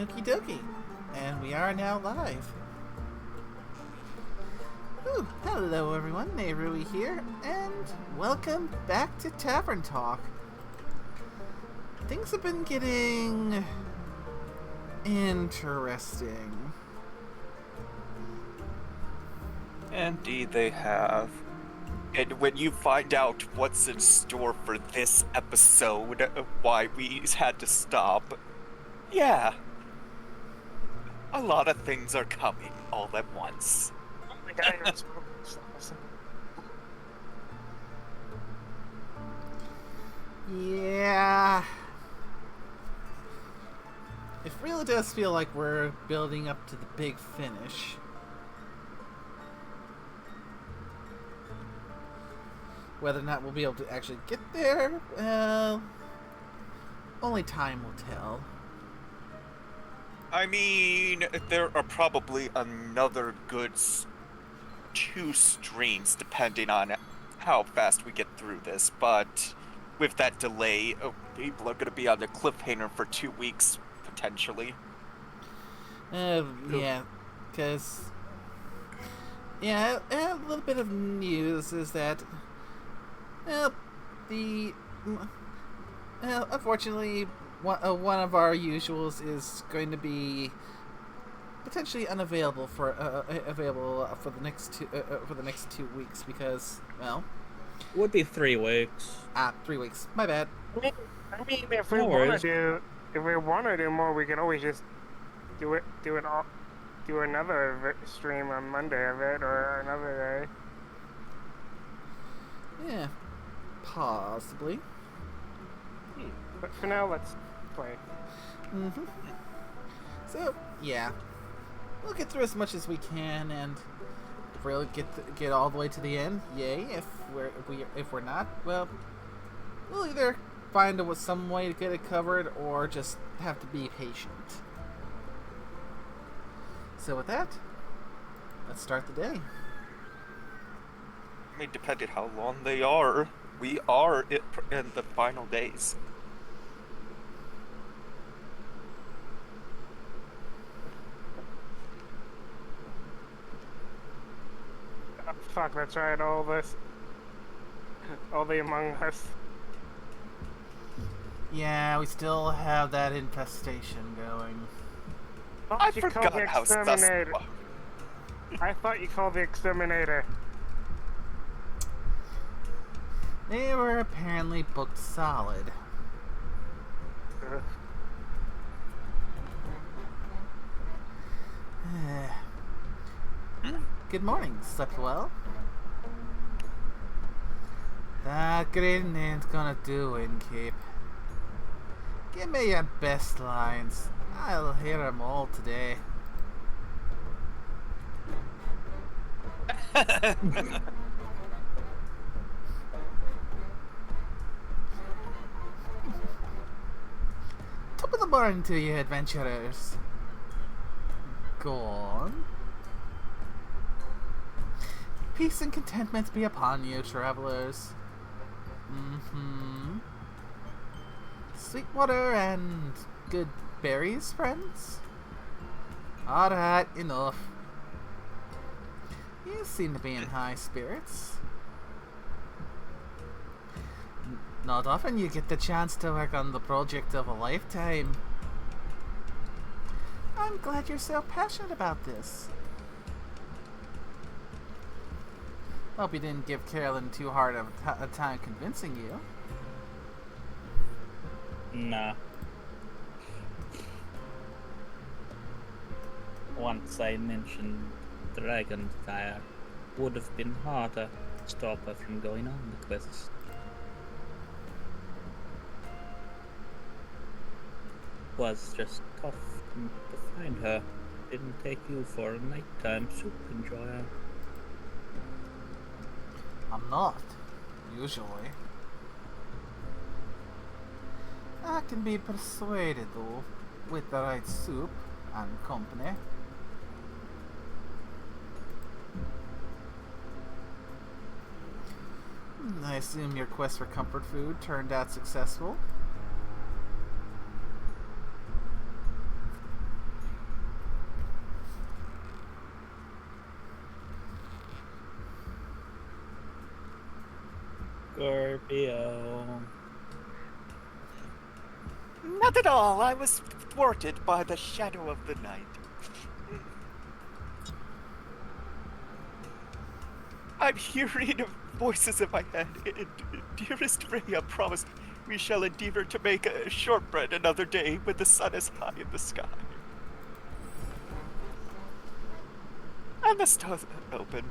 Okie dokie. And we are now live. Ooh, hello everyone, Nerui here, and welcome back to Tavern Talk. Things have been getting interesting. Indeed they have. And when you find out what's in store for this episode, why we had to stop, yeah, a lot of things are coming all at once. Oh my god, you're so Yeah. It really does feel like we're building up to the big finish. Whether or not we'll be able to actually get there, well, only time will tell. I mean, there are probably another good 2 streams depending on how fast we get through this, but with that delay, people are going to be on the cliffhanger for 2 weeks, potentially. Yeah, because... Yeah, a little bit of news is that... unfortunately, one of our usuals is going to be potentially unavailable for the next 2 weeks because, well, would be 3 weeks. 3 weeks. My bad. I mean, if we No want worries. to do more, we can always just do another stream on Monday of it or another day. Yeah, possibly. But for now, let's play. Mm-hmm. So yeah, we'll get through as much as we can, and if we'll get all the way to the end, yay. If we're not, well, we'll either find some way to get it covered, or just have to be patient. So with that, let's start the day. I mean, depending how long they are, we are in the final days. Oh, fuck, that's right, all the Among Us. Yeah, we still have that infestation going. I You called forgot the how Exterminator. I thought you called the Exterminator. They were apparently booked solid. Ugh. Good morning. Slept well? That grin ain't gonna do, Innkeep. Give me your best lines. I'll hear 'em all today. Top of the morning to you, adventurers. Go on. Peace and contentment be upon you, travelers. Sweet water and good berries, friends? Alright, enough. You seem to be in high spirits. Not often you get the chance to work on the project of a lifetime. I'm glad you're so passionate about this. Hope you didn't give Carolyn too hard of a time convincing you. Nah. Once I mentioned Dragonfire, would have been harder to stop her from going on the quest. Was just tough to find her. Didn't take you for a nighttime soup enjoyer. I'm not, usually. I can be persuaded, though, with the right soup and company. I assume your quest for comfort food turned out successful. Scorpio. Not at all. I was thwarted by the shadow of the night. I'm hearing voices in my head. Dearest Rhea promised we shall endeavor to make a shortbread another day when the sun is high in the sky. And the stars open.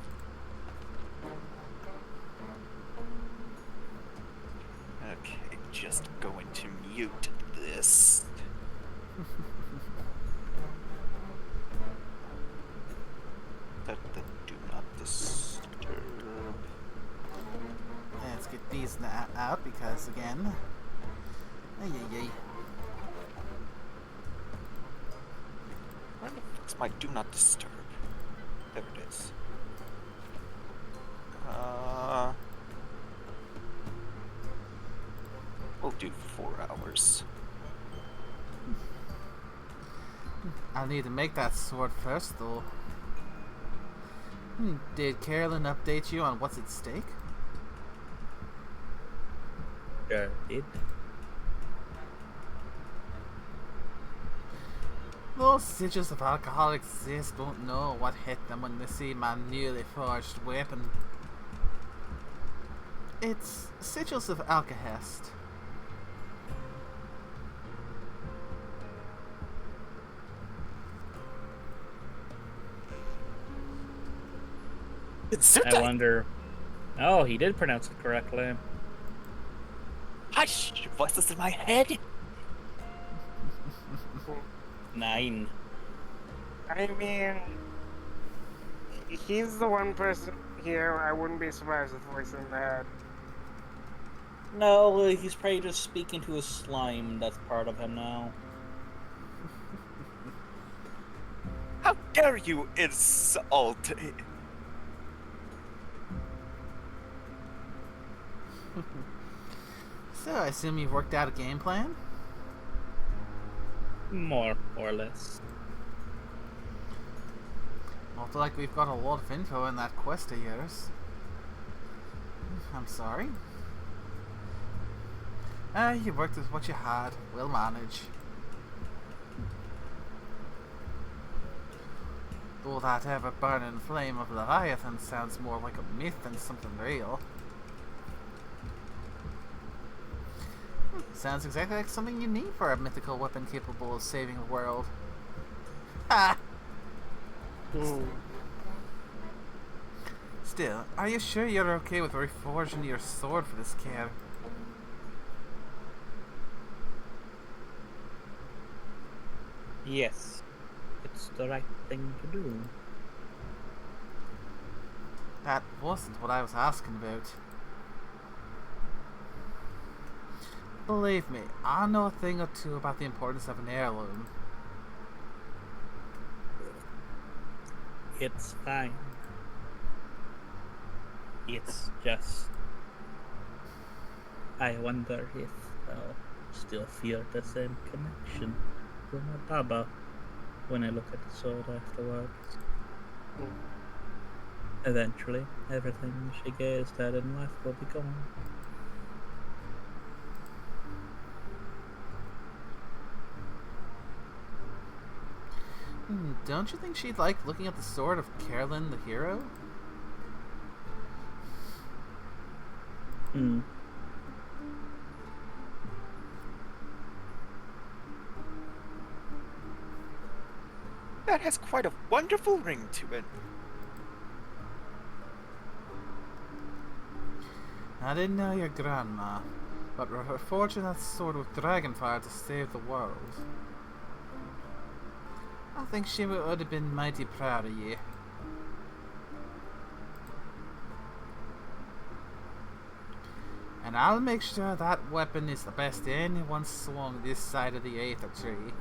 Okay, just going to mute this. Set the do not disturb. Let's get these out because, again... Ay. Where the fuck's my do not disturb? There it is. We'll do 4 hours. I'll need to make that sword first, though. Did Carolyn update you on what's at stake? Sure did. Those sigils of alcohol exist don't know what hit them when they see my newly forged weapon. It's sigils of Alcahest. I wonder. Oh, he did pronounce it correctly. Hush! Voices in my head! 9. I mean, he's the one person here I wouldn't be surprised with voice in the head. No, he's probably just speaking to a slime that's part of him now. How dare you insult! So, I assume you've worked out a game plan? More or less. I feel like we've got a lot of info in that quest of yours. I'm sorry. You worked with what you had. We'll manage. Though that ever-burning flame of Leviathan sounds more like a myth than something real. Sounds exactly like something you need for a mythical weapon capable of saving the world. Ha! Still, are you sure you're okay with reforging your sword for this care? Yes, it's the right thing to do. That wasn't what I was asking about. Believe me, I know a thing or two about the importance of an heirloom. It's fine. It's just... I wonder if I'll still feel the same connection to my Baba when I look at the sword afterwards. Eventually, everything she gazed at in life will be gone. Don't you think she'd like looking at the sword of Carolyn the hero? That has quite a wonderful ring to it. I didn't know your grandma, but her forging that sword with dragonfire to save the world. I think she would have been mighty proud of you. And I'll make sure that weapon is the best anyone swung this side of the Aether Tree.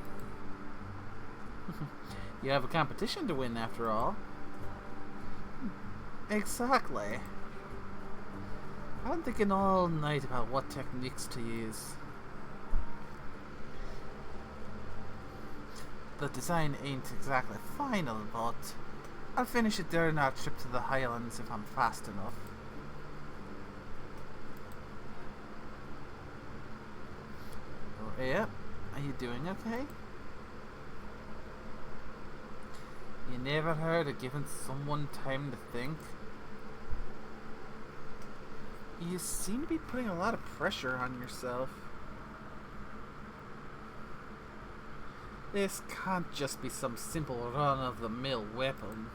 You have a competition to win, after all. Exactly. I'm thinking all night about what techniques to use. The design ain't exactly final, but I'll finish it during our trip to the Highlands if I'm fast enough. Yep. Are you doing okay? You never heard of giving someone time to think? You seem to be putting a lot of pressure on yourself. This can't just be some simple run-of-the-mill weapon.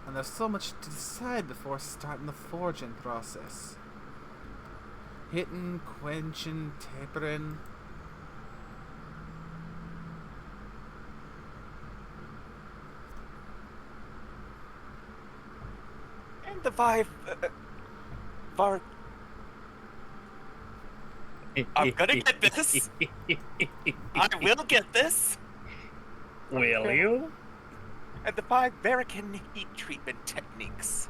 And there's so much to decide before starting the forging process. Hitting, quenching, tempering. And the vibe, Var. I'm gonna get this. I will get this. Will you? And the Vivarican heat treatment techniques.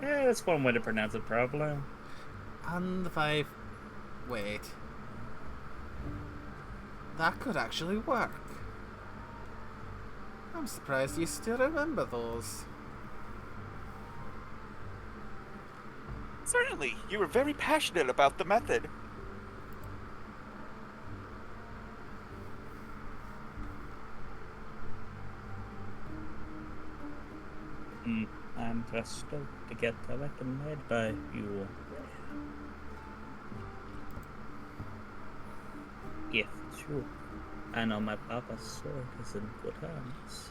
Yeah, that's one way to pronounce it, probably. And the five... Wait. That could actually work. I'm surprised you still remember those. Certainly, you were very passionate about the method. I'm just stoked to get the weapon made by you. If true, I know my papa's sword is in good hands.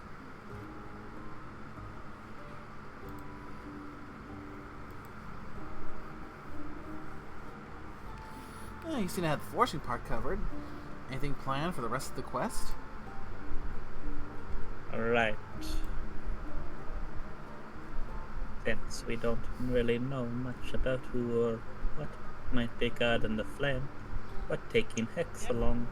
Yeah, you seem to have the forging part covered. Anything planned for the rest of the quest? Alright. Since we don't really know much about who or what might be guarding the flame, but taking Hex along.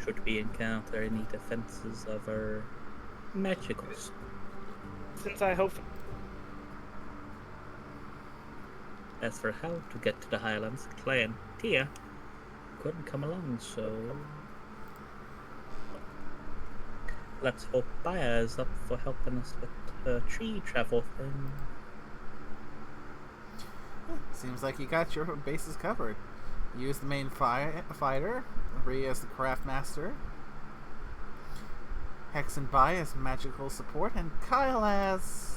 Should we encounter any defenses of our magicals? Since I hope As for how to get to the Highlands, Clay and Tia couldn't come along, so let's hope Baya is up for helping us with the tree travel thing. Seems like you got your bases covered. Use the main fighter, Rhea as the craft master, Hex and Bai as magical support, and Kyle as...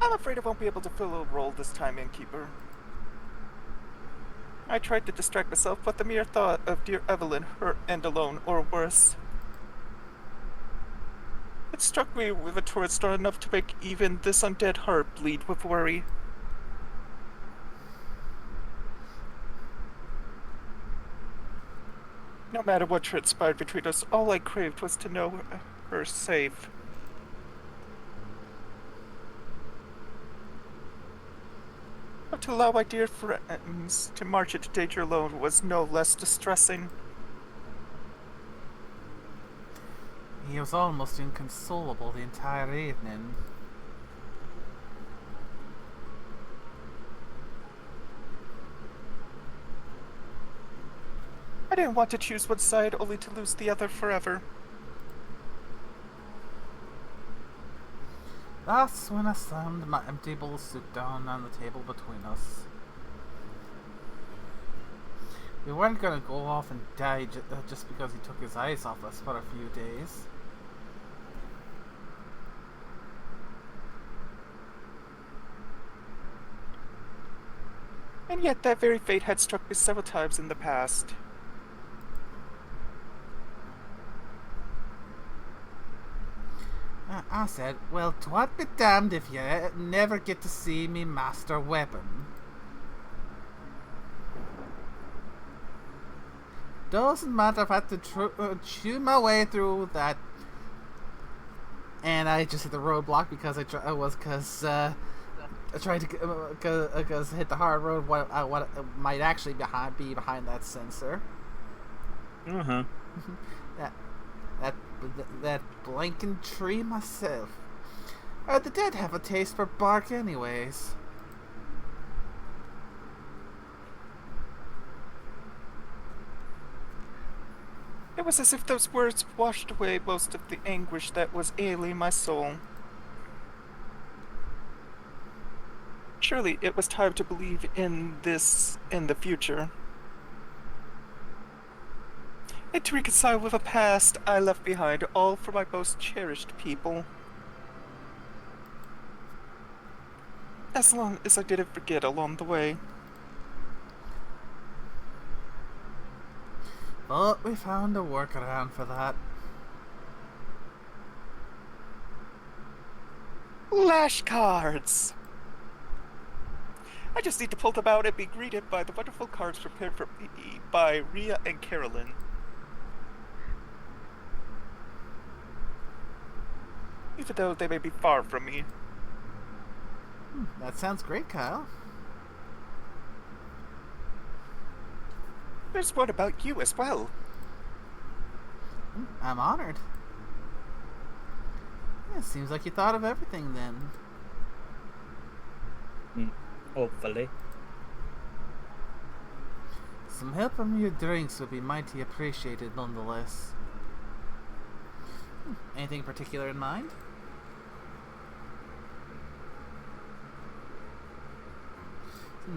I'm afraid I won't be able to fill a role this time, Innkeeper. I tried to distract myself, but the mere thought of dear Evelyn, her end alone, or worse. It struck me with a torrid star enough to make even this undead heart bleed with worry. No matter what transpired between us, all I craved was to know her safe. But to allow my dear friends to march into danger alone was no less distressing. He was almost inconsolable the entire evening. I didn't want to choose one side only to lose the other forever. That's when I slammed my empty bowl of soup down on the table between us. We weren't gonna go off and die just because he took his eyes off us for a few days. And yet that very fate had struck me several times in the past. I said, well, twat be damned if you never get to see me master weapon. Doesn't matter if I had to chew my way through that. And I just hit the roadblock because I tried to because hit the hard road. What might actually be behind that sensor? That blanking tree myself. The dead have a taste for bark, anyways. was as if those words washed away most of the anguish that was ailing my soul. Surely it was time to believe in this in the future. And to reconcile with a past I left behind, all for my most cherished people. As long as I didn't forget along the way. But we found a workaround for that. Lash cards! I just need to pull them out and be greeted by the wonderful cards prepared for me by Rhea and Carolyn. Even though they may be far from me. That sounds great, Kyle. There's one about you as well. I'm honored. Yeah, seems like you thought of everything then. Hopefully. Some help on your drinks would be mighty appreciated nonetheless. Anything particular in mind?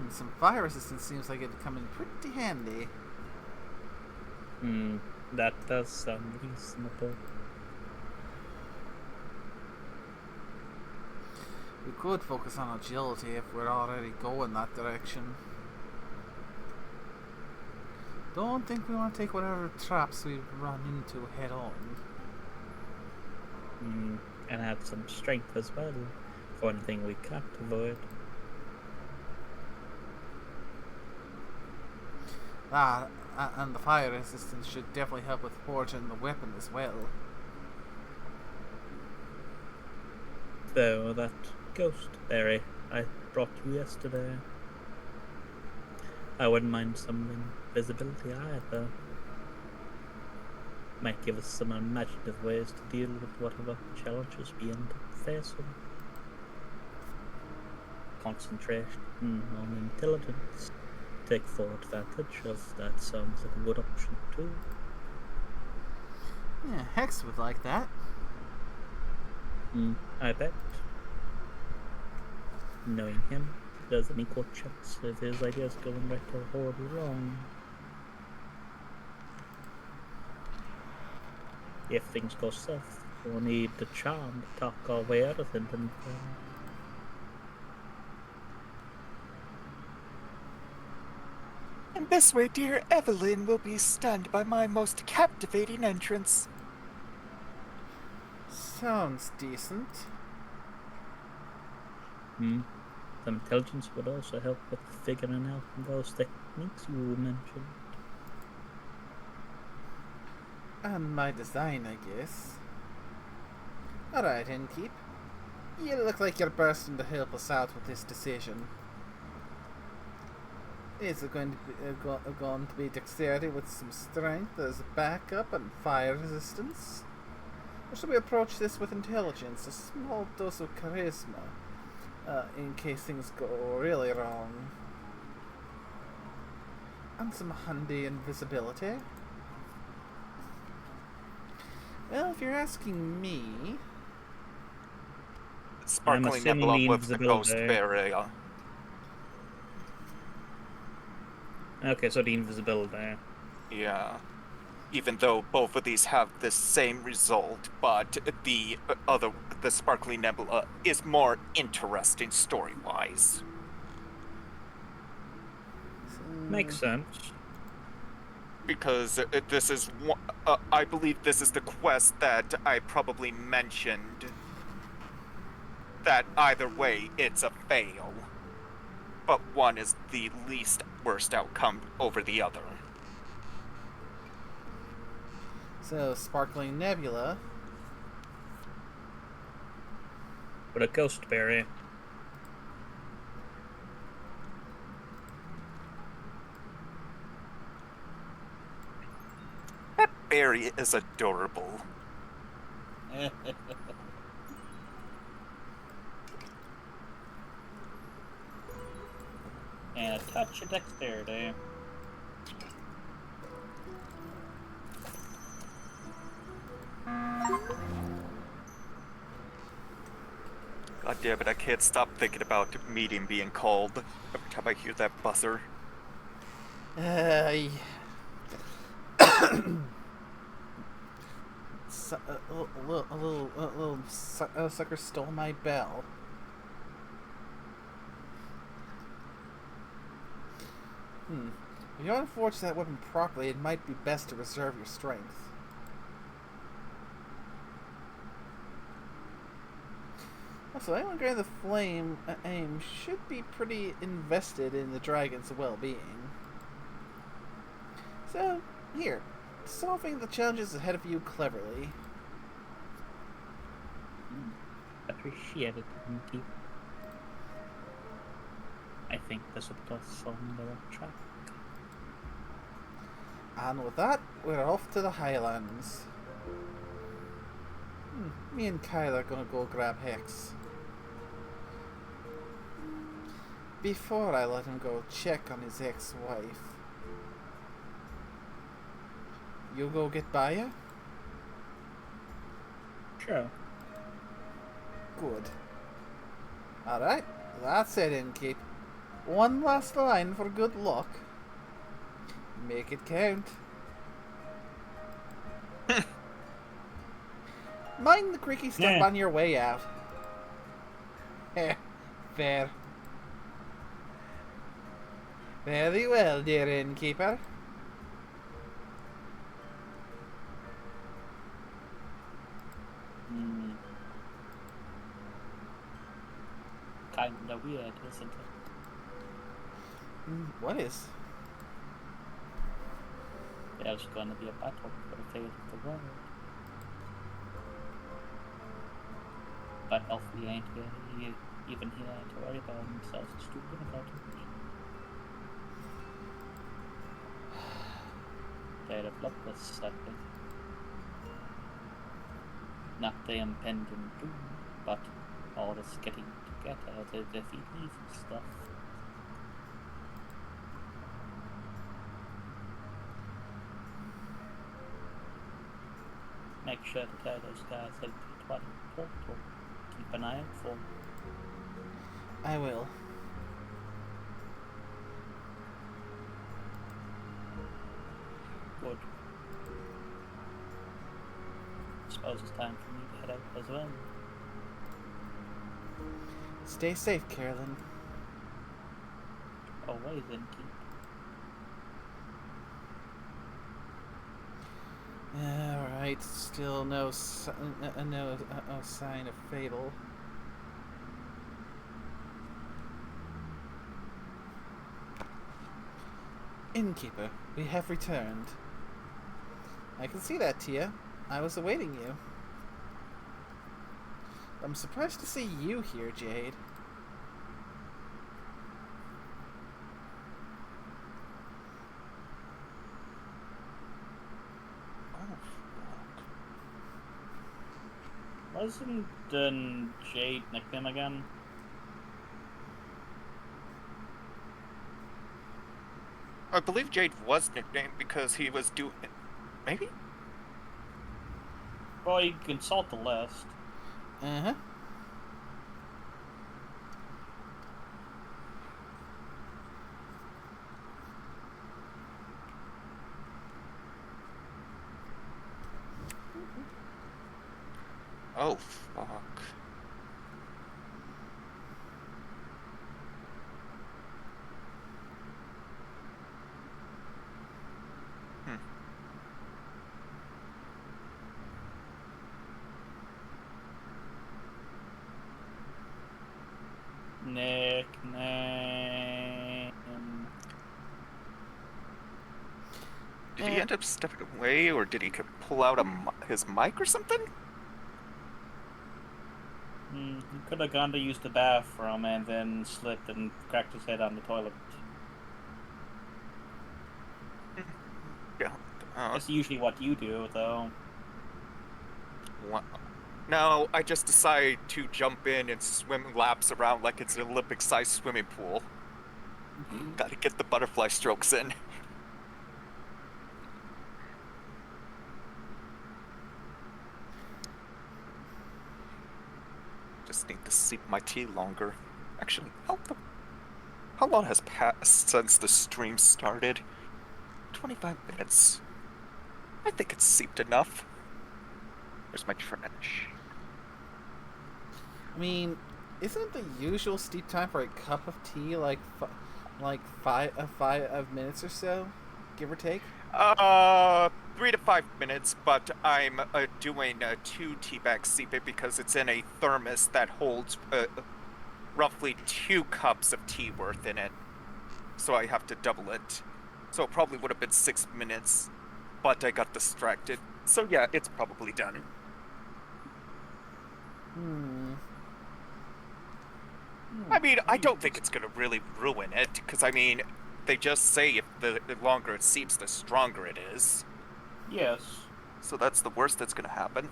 Some fire resistance seems like it'd come in pretty handy. That does sound reasonable. We could focus on agility if we're already going that direction. Don't think we want to take whatever traps we run into head on. And add some strength as well, for anything we can't avoid. And the fire resistance should definitely help with forging the weapon as well. Though that ghost berry I brought you yesterday, I wouldn't mind some invisibility either. Might give us some imaginative ways to deal with whatever challenges we end up facing. Concentration on intelligence. Take full advantage of that sounds like a good option too. Yeah, Hex would like that. I bet. Knowing him, there's an equal chance if his ideas going right or horribly wrong. If things go south, we'll need the charm to talk our way out of it. And this way, dear Evelyn will be stunned by my most captivating entrance. Sounds decent. Some intelligence would also help with figuring out those techniques you mentioned. And my design, I guess. Alright, Innkeep. You look like you're bursting to help us out with this decision. Is it going to be dexterity with some strength as a backup and fire resistance? Or should we approach this with intelligence, a small dose of charisma, in case things go really wrong? And some handy invisibility? Well, if you're asking me... Sparkling nebula with the ghost berry. Okay, so the invisibility. Yeah. Even though both of these have the same result, but the Sparkling Nebula is more interesting story-wise. Makes sense. Because this is I believe this is the quest that I probably mentioned. That either way, it's a fail. But one is the least worst outcome over the other. So, Sparkling Nebula. With a ghost berry. That berry is adorable. And a touch of dexterity. God damn it, I can't stop thinking about the meeting being called every time I hear that buzzer. Uh, a little sucker stole my bell. If you don't forge that weapon properly, it might be best to reserve your strength. Also, anyone getting the flame aim should be pretty invested in the dragon's well-being. So, here, solving the challenges ahead of you cleverly. Appreciate it, Inky. I think this will put us on the right track. And with that, we're off to the Highlands. Me and Kyle are gonna go grab Hex. Before I let him go check on his ex-wife. You go get Baya? Sure. Good. Alright, that's it, Innkeep. One last line for good luck. Make it count. Mind the creaky step on your way out. Fair. Very well, dear innkeeper. Kinda weird, isn't it? What is? There's gonna be a battle for the fate of the world. But Elfie ain't even here to worry about himself. It's stupid about it. They'd have loved this, I think. Not the impending doom, but all this getting together to defeat evil stuff. Make sure to tell those guys that the Twilight Portal. Keep an eye out for. I will. Good. Suppose it's time for me to head out as well. Stay safe, Carolyn. Always in keep. Alright, still no sign of Fable. Innkeeper, we have returned. I can see that, Tia. I was awaiting you. I'm surprised to see you here, Jade. Wasn't Jade nickname again? I believe Jade was nicknamed because he was doing... Maybe? Well, you can consult the list. Uh-huh. Oh, fuck. Nickname. Did he end up stepping away, or did he pull out his mic or something? He could have gone to use the bathroom and then slipped and cracked his head on the toilet. Yeah. That's usually what you do, though. No, I just decide to jump in and swim laps around like it's an Olympic-sized swimming pool. Gotta get the butterfly strokes in. just need to sip my tea longer. Actually, how long has passed since the stream started? 25 minutes. I think it's seeped enough. Where's my trash? I mean, isn't the usual steep time for a cup of tea like 5 minutes or so, give or take? 3 to 5 minutes, but I'm doing 2 tea bags steeping because it's in a thermos that holds roughly 2 cups of tea worth in it. So I have to double it. So it probably would have been 6 minutes, but I got distracted. So yeah, it's probably done. I mean, I don't think it's gonna really ruin it, because I mean, they just say if the longer it seeps, the stronger it is. Yes. So that's the worst that's gonna happen.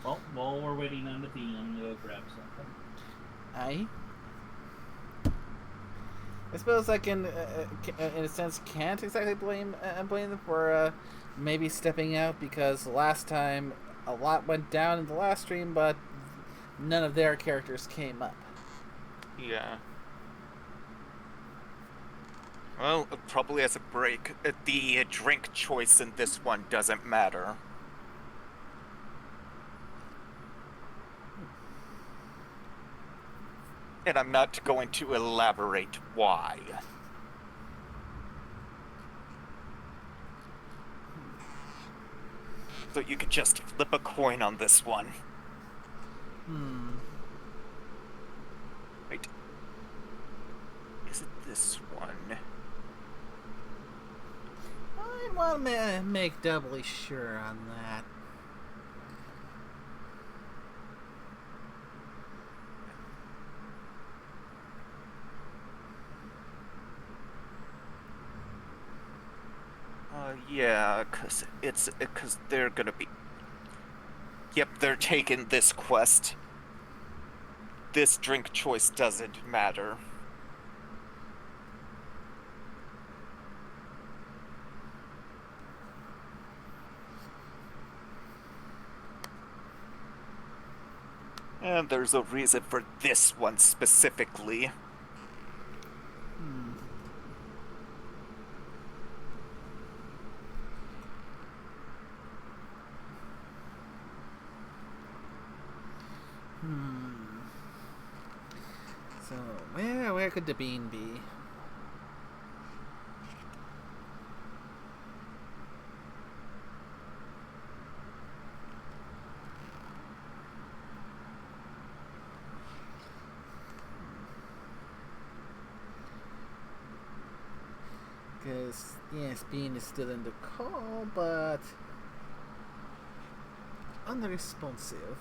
Well, while we're waiting on the tea, I'm gonna go grab something. I suppose I can, in a sense, can't exactly blame them for maybe stepping out, because last time a lot went down in the last stream, but none of their characters came up. Yeah. Well, probably as a break, the drink choice in this one doesn't matter. And I'm not going to elaborate why. So you could just flip a coin on this one. Wait. Is it this one? I want to make doubly sure on that. Yeah, because they're gonna be... Yep, they're taking this quest. This drink choice doesn't matter. And there's a reason for this one specifically. So, where could the bean be? Because, yes, Bean is still in the call, but unresponsive.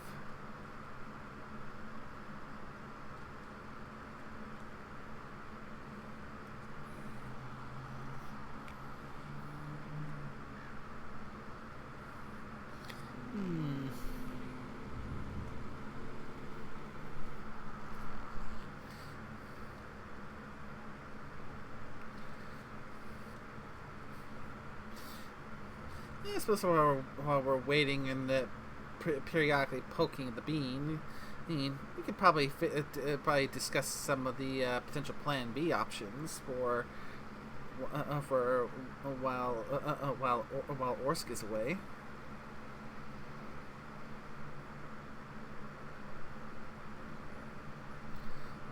I suppose while we're waiting and periodically poking the bean, I mean, we could probably discuss some of the potential Plan B options for while Orsk is away.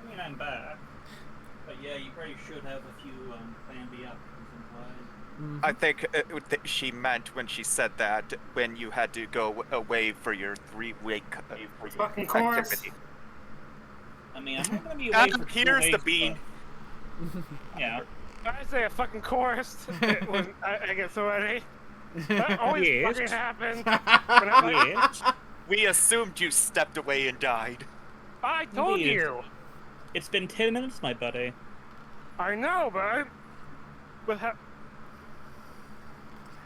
I mean, I'm back. But yeah, you probably should have a few Plan B options implied. I think she meant when she said that when you had to go away for your 3-week Fucking course. activity. I mean, I'm not gonna be away for 2 Here's the weeks, bean. but... Yeah. I say a fucking course when I get so ready. That always Yes. fucking happens. When I'm like, Yes. We assumed you stepped away and died. I told Indeed. you. It's been 10 minutes, my buddy. I know, but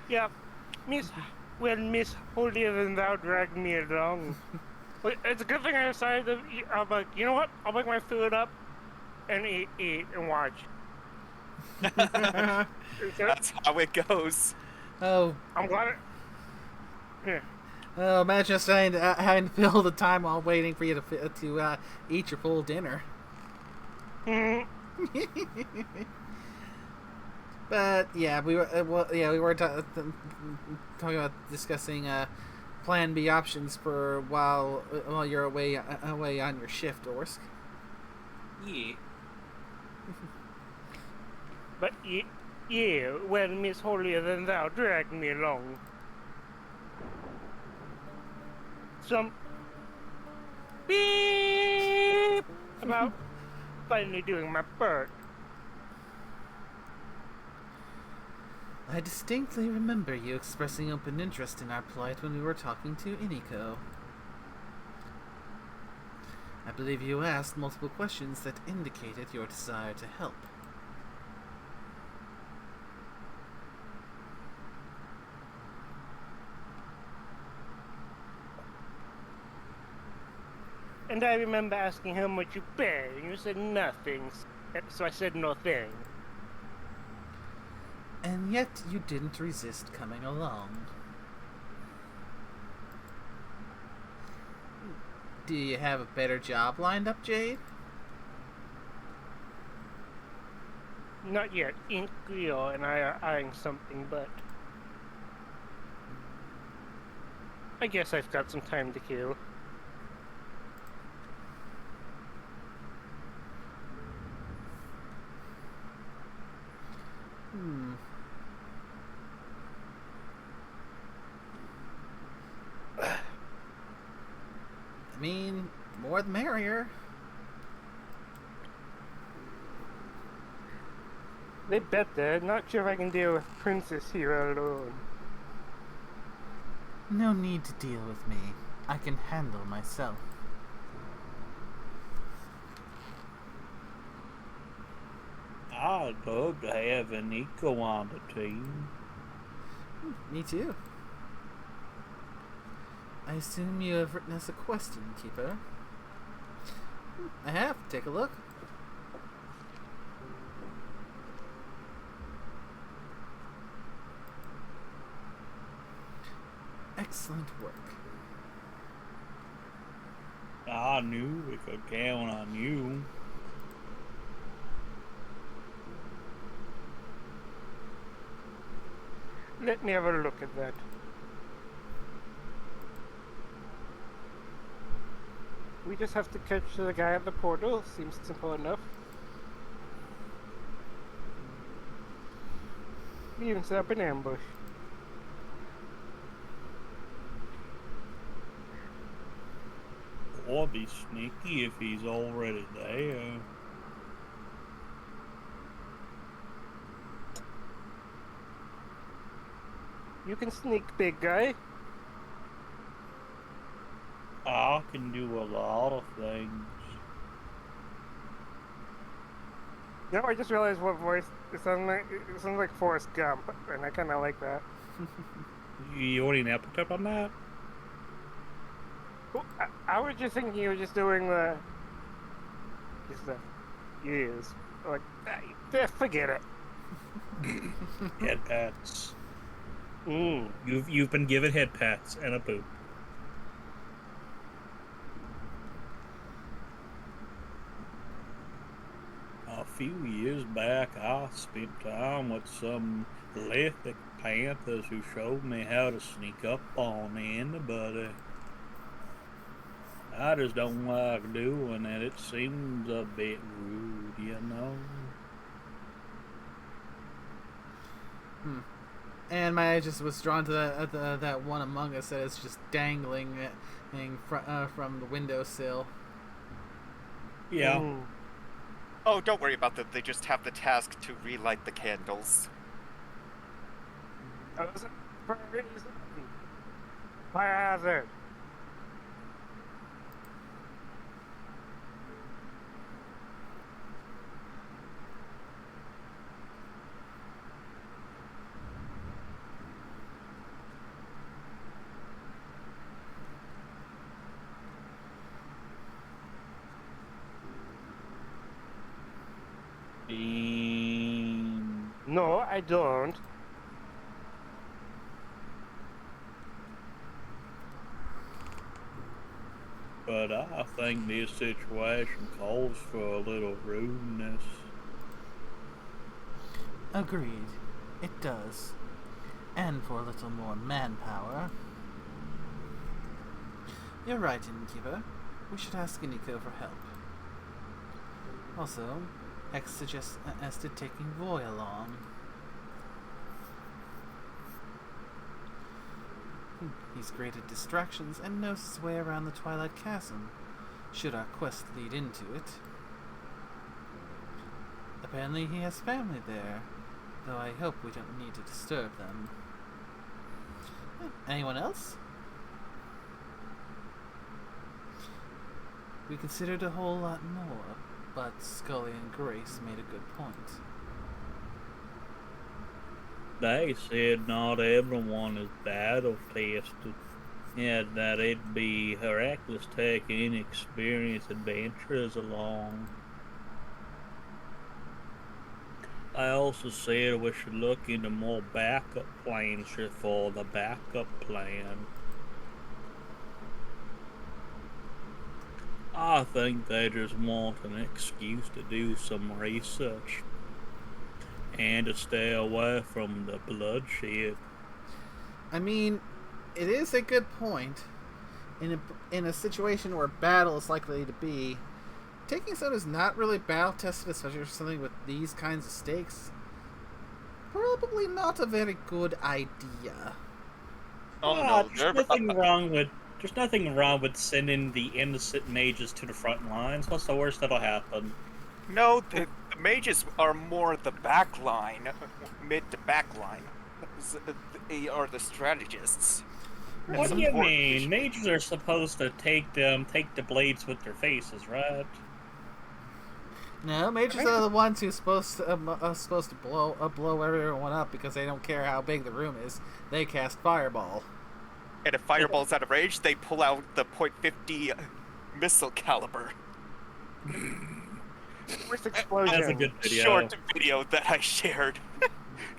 yeah, Miss Holier than Thou dragged me along. But it's a good thing I decided to eat. I'm like, you know what? I'll make my food up and eat and watch. That's how it goes. Oh, I'm glad. Yeah. oh, imagine us having to fill the time while waiting for you to eat your full dinner. Mhm. But yeah, we were talking about discussing Plan B options for while you're away on your shift, Orsk. Yeah. But yeah, when Miss Holier than Thou dragged me along, some beep about finally doing my part. I distinctly remember you expressing open interest in our plight when we were talking to Iniko. I believe you asked multiple questions that indicated your desire to help. And I remember asking how much you pay, and you said nothing. So I said nothing. And yet you didn't resist coming along. Do you have a better job lined up, Jade? Not yet. Inkyo and I are eyeing something, but I guess I've got some time to kill. I mean, more the merrier. They better. Not sure if I can deal with Princess here alone. No need to deal with me. I can handle myself. I'd love to have an Nico on the team. Me too. I assume you have written us a question, Keeper. I have. Take a look. Excellent work. I knew we could count on you. Let me have a look at that. We just have to catch the guy at the portal. Seems simple enough. We even set up an ambush. Or be sneaky if he's already there. You can sneak, big guy. I can do a lot of things. You know, I just realized what voice it sounds like Forrest Gump, and I kind of like that. You already now picked up on that? Well, I was just thinking you were just doing the. Just the. Yes. Like, forget it. Head pats. Mm. You've been given head pats and a boot. A few years back, I spent time with some lithic panthers who showed me how to sneak up on anybody. I just don't like doing it. It seems a bit rude, you know? And my eye just was drawn to that one among us that is just dangling from the windowsill. Yeah. Mm. Oh, don't worry about that. They just have the task to relight the candles. That was for a reason. Fire hazard. No, I don't. But I think this situation calls for a little rudeness. Agreed. It does. And for a little more manpower. You're right, innkeeper. We should ask Iniko for help. Also, X suggested taking Roy along. He's great at distractions and knows his way around the Twilight Chasm, should our quest lead into it. Apparently he has family there, though I hope we don't need to disturb them. Anyone else? We considered a whole lot more, but Scully and Grace made a good point. They said not everyone is battle tested, and that it'd be reckless taking inexperienced adventurers along. I also said we should look into more backup plans for the backup plan. I think they just want an excuse to do some research and to stay away from the bloodshed. I mean, it is a good point. In a situation where battle is likely to be, taking someone who's not really battle tested, especially for something with these kinds of stakes, probably not a very good idea. Oh no, There's nothing wrong with sending the innocent mages to the front lines. What's the worst that'll happen? no, the mages are more the back line, mid to back line. They are the strategists. What do you mean? Mages are supposed to take the blades with their faces, right? No, mages are the ones who's supposed to blow everyone up because they don't care how big the room is. They cast fireball. And if fireball's out of range, they pull out the .50 missile caliber. With explosion. That's a good video. Short video that I shared.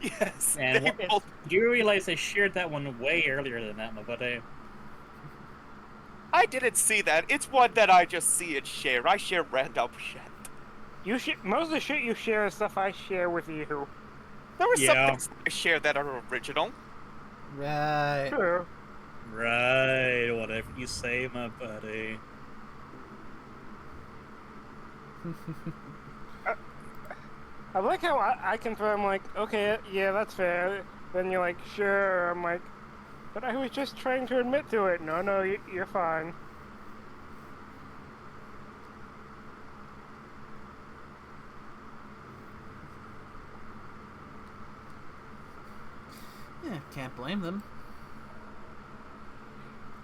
Yes. And they both... do you realize I shared that one way earlier than that, but I didn't see that. It's one that I just see and share. I share random shit. Most of the shit you share is stuff I share with you. There were some things I shared that are original. Right. True. right, whatever you say, my buddy. I like how I confirm, like, okay, yeah, that's fair. Then you're like, sure. I'm like, but I was just trying to admit to it. No, you're fine. Yeah, can't blame them.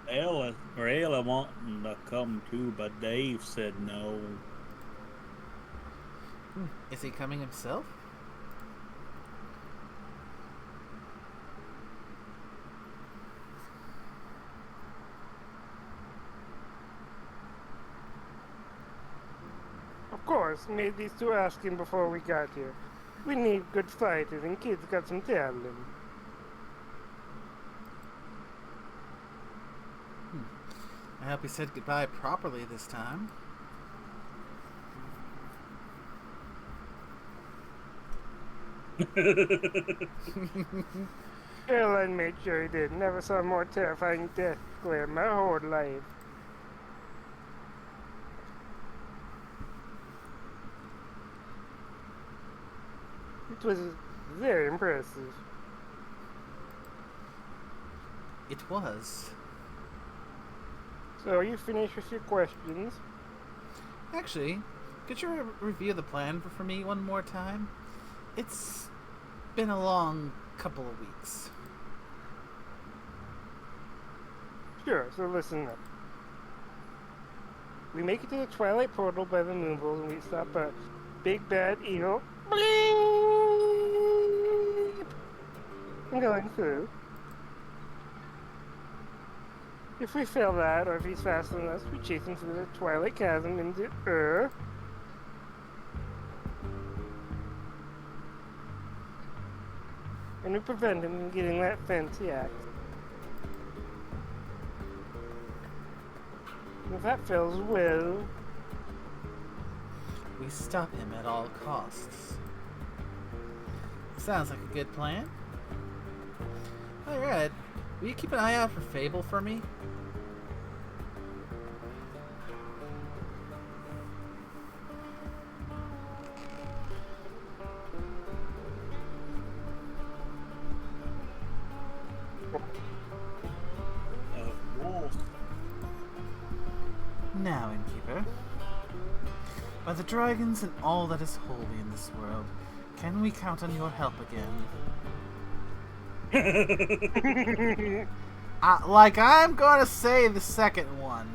Rayla wanting to come too, but Dave said no. Is he coming himself? Of course, made these two asking before we got here. We need good fighters, and kids got some talent. I hope he said goodbye properly this time. Caroline made sure he did. Never saw a more terrifying death glare in my whole life. It was very impressive. It was. So, are you finished with your questions? Actually, could you review the plan for me one more time? It's been a long couple of weeks. Sure, so listen up. We make it to the Twilight Portal by the Moonballs and we stop a big bad evil bleep from going through. If we fail that, or if he's faster than us, we chase him through the Twilight Chasm into and we prevent him from getting that fancy axe. If that fails, well, we stop him at all costs. Sounds like a good plan. Alright, will you keep an eye out for Fable for me? Now, Innkeeper, by the dragons and all that is holy in this world, can we count on your help again? Like I'm gonna say the second one.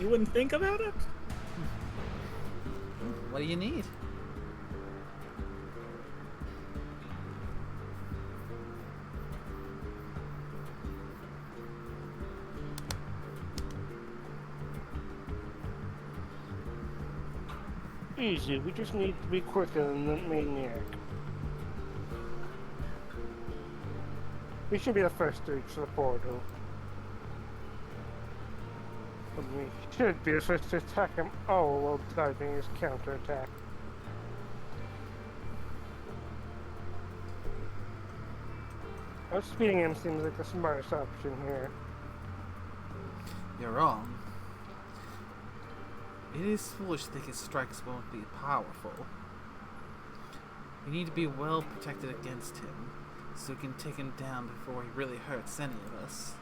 You wouldn't think about it? What do you need? easy. We just need to be quicker than the maniac. We should be the first to reach the portal. And we should be the first to attack him all while dodging his counterattack. Outspeeding him seems like the smartest option here. You're wrong. It is foolish to think his strikes won't be powerful. We need to be well protected against him, so we can take him down before he really hurts any of us.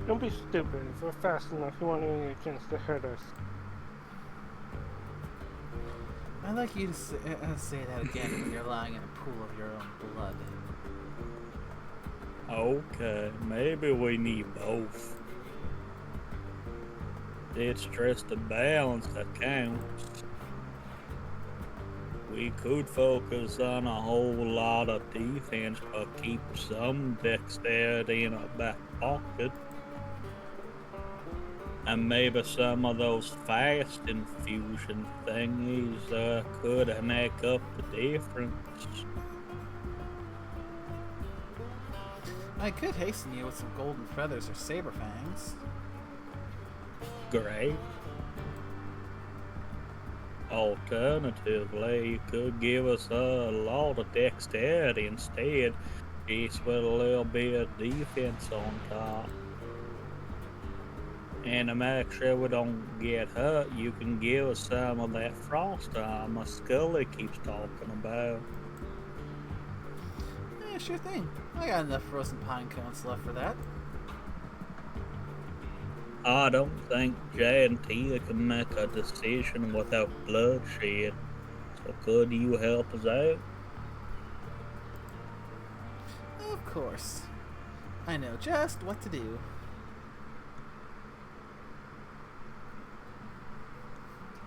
Don't be stupid. If we're fast enough, he won't even get a chance to hurt us. I'd like you to say that again when you're lying in a pool of your own blood. Okay, maybe we need both. It's just the balance that counts. We could focus on a whole lot of defense, but keep some dexterity in our back pocket. And maybe some of those fast infusion thingies could make up the difference. I could hasten you with some golden feathers or saber fangs. Great. Alternatively, you could give us a lot of dexterity instead, just with a little bit of defense on top. And to make sure we don't get hurt, you can give us some of that frost armor Scully keeps talking about. Yeah, sure thing. I got enough frozen pine cones left for that. I don't think Jay and Tia can make a decision without bloodshed. So could you help us out? Of course. I know just what to do.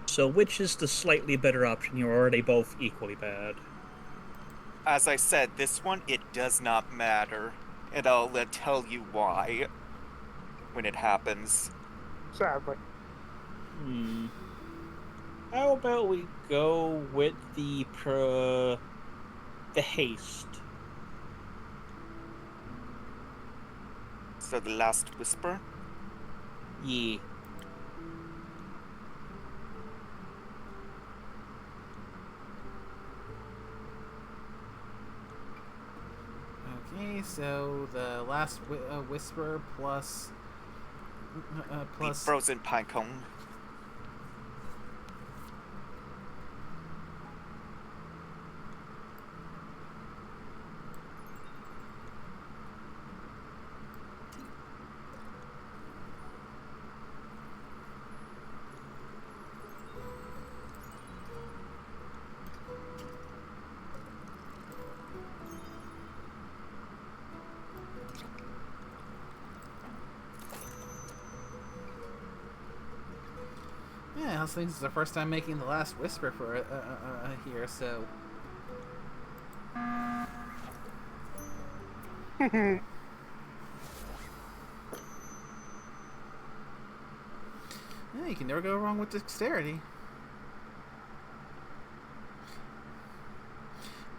So which is the slightly better option? You're already both equally bad. As I said, this one, it does not matter. And I'll tell you why when it happens. Sadly. How about we go with the haste? So the last whisper? Yeah. Okay, so the last whisper plus The frozen pine cone. Yeah, also means it's our first time making the last whisper for here, so. Yeah, you can never go wrong with dexterity.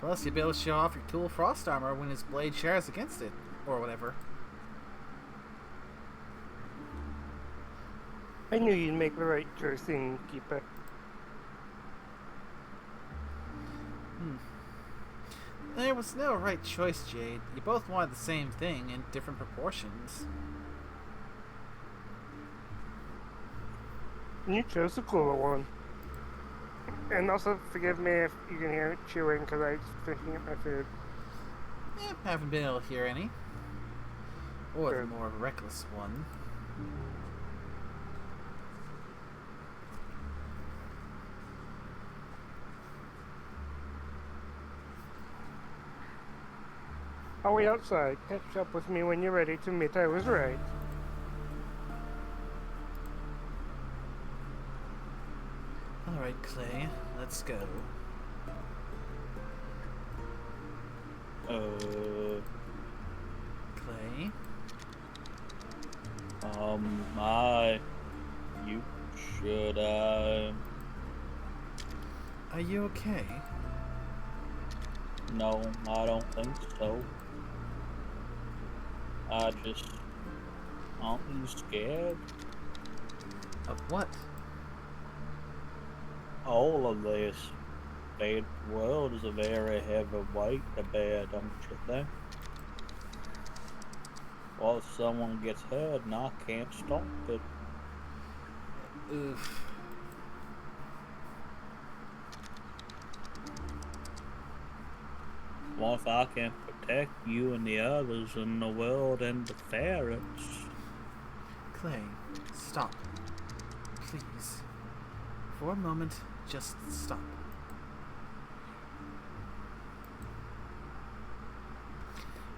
Plus, you'll be able to show off your cool frost armor when his blade shares against it, or whatever. I knew you'd make the right choice, Innkeeper. There was no right choice, Jade. You both wanted the same thing in different proportions. You chose the cooler one. And also, forgive me if you can hear chewing, because I'm finishing up my food. Haven't been able to hear any. Or Good. the more reckless one. I'll wait outside. Catch up with me when you're ready to admit I was right. Alright, Clay, let's go. Clay? You should, Are you okay? No, I don't think so. Aren't you scared? Of what? All of this bad world is a very heavy weight to bear, don't you think? Well, if someone gets hurt and I can't stop it. Oof. Well, if I can protect you and the others in the world and the ferrets. Clay, stop. Please. For a moment, just stop.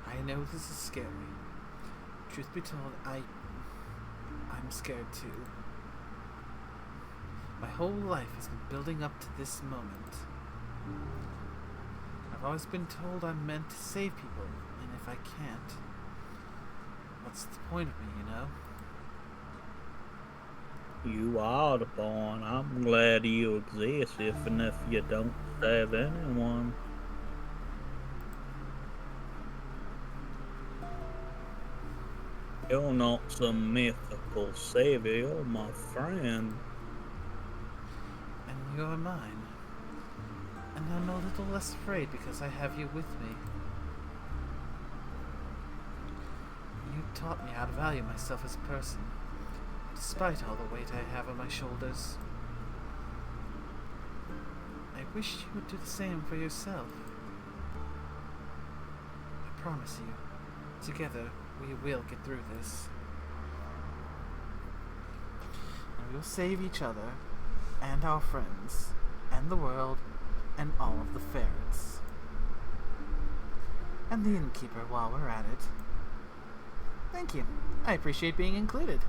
I know this is scary. Truth be told, I'm scared too. My whole life has been building up to this moment. I've always been told I'm meant to save people, and if I can't, what's the point of me, you know? You are the born. I'm glad you exist, even if you don't save anyone. You're not some mythical savior, you're my friend. And you're mine. And I'm a little less afraid because I have you with me. You taught me how to value myself as a person, despite all the weight I have on my shoulders. I wish you would do the same for yourself. I promise you, together we will get through this. And we'll save each other, and our friends, and the world, and all of the ferrets. And the innkeeper while we're at it. Thank you. I appreciate being included.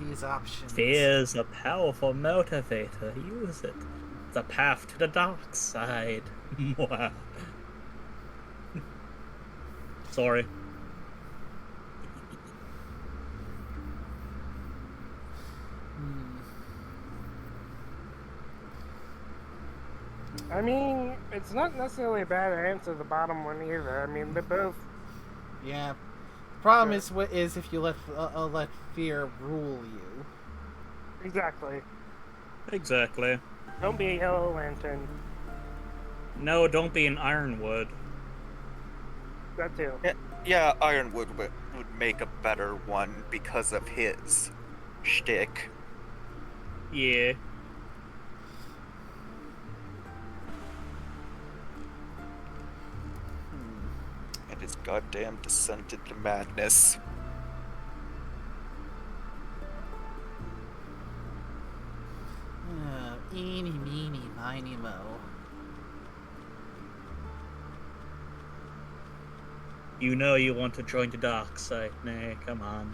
These options. Fear's a powerful motivator. Use it. The path to the dark side. Sorry. I mean, it's not necessarily a bad answer, the bottom one either. I mean, they're both... Yeah. The problem is if you let fear rule you. Exactly. Exactly. Don't be a Yellow Lantern. No, don't be an Ironwood. That too. Yeah, Ironwood would make a better one because of his shtick. Yeah. And his goddamn descent into madness. Eeny, meeny, miny, mo. You know you want to join the dark side. Nah, come on.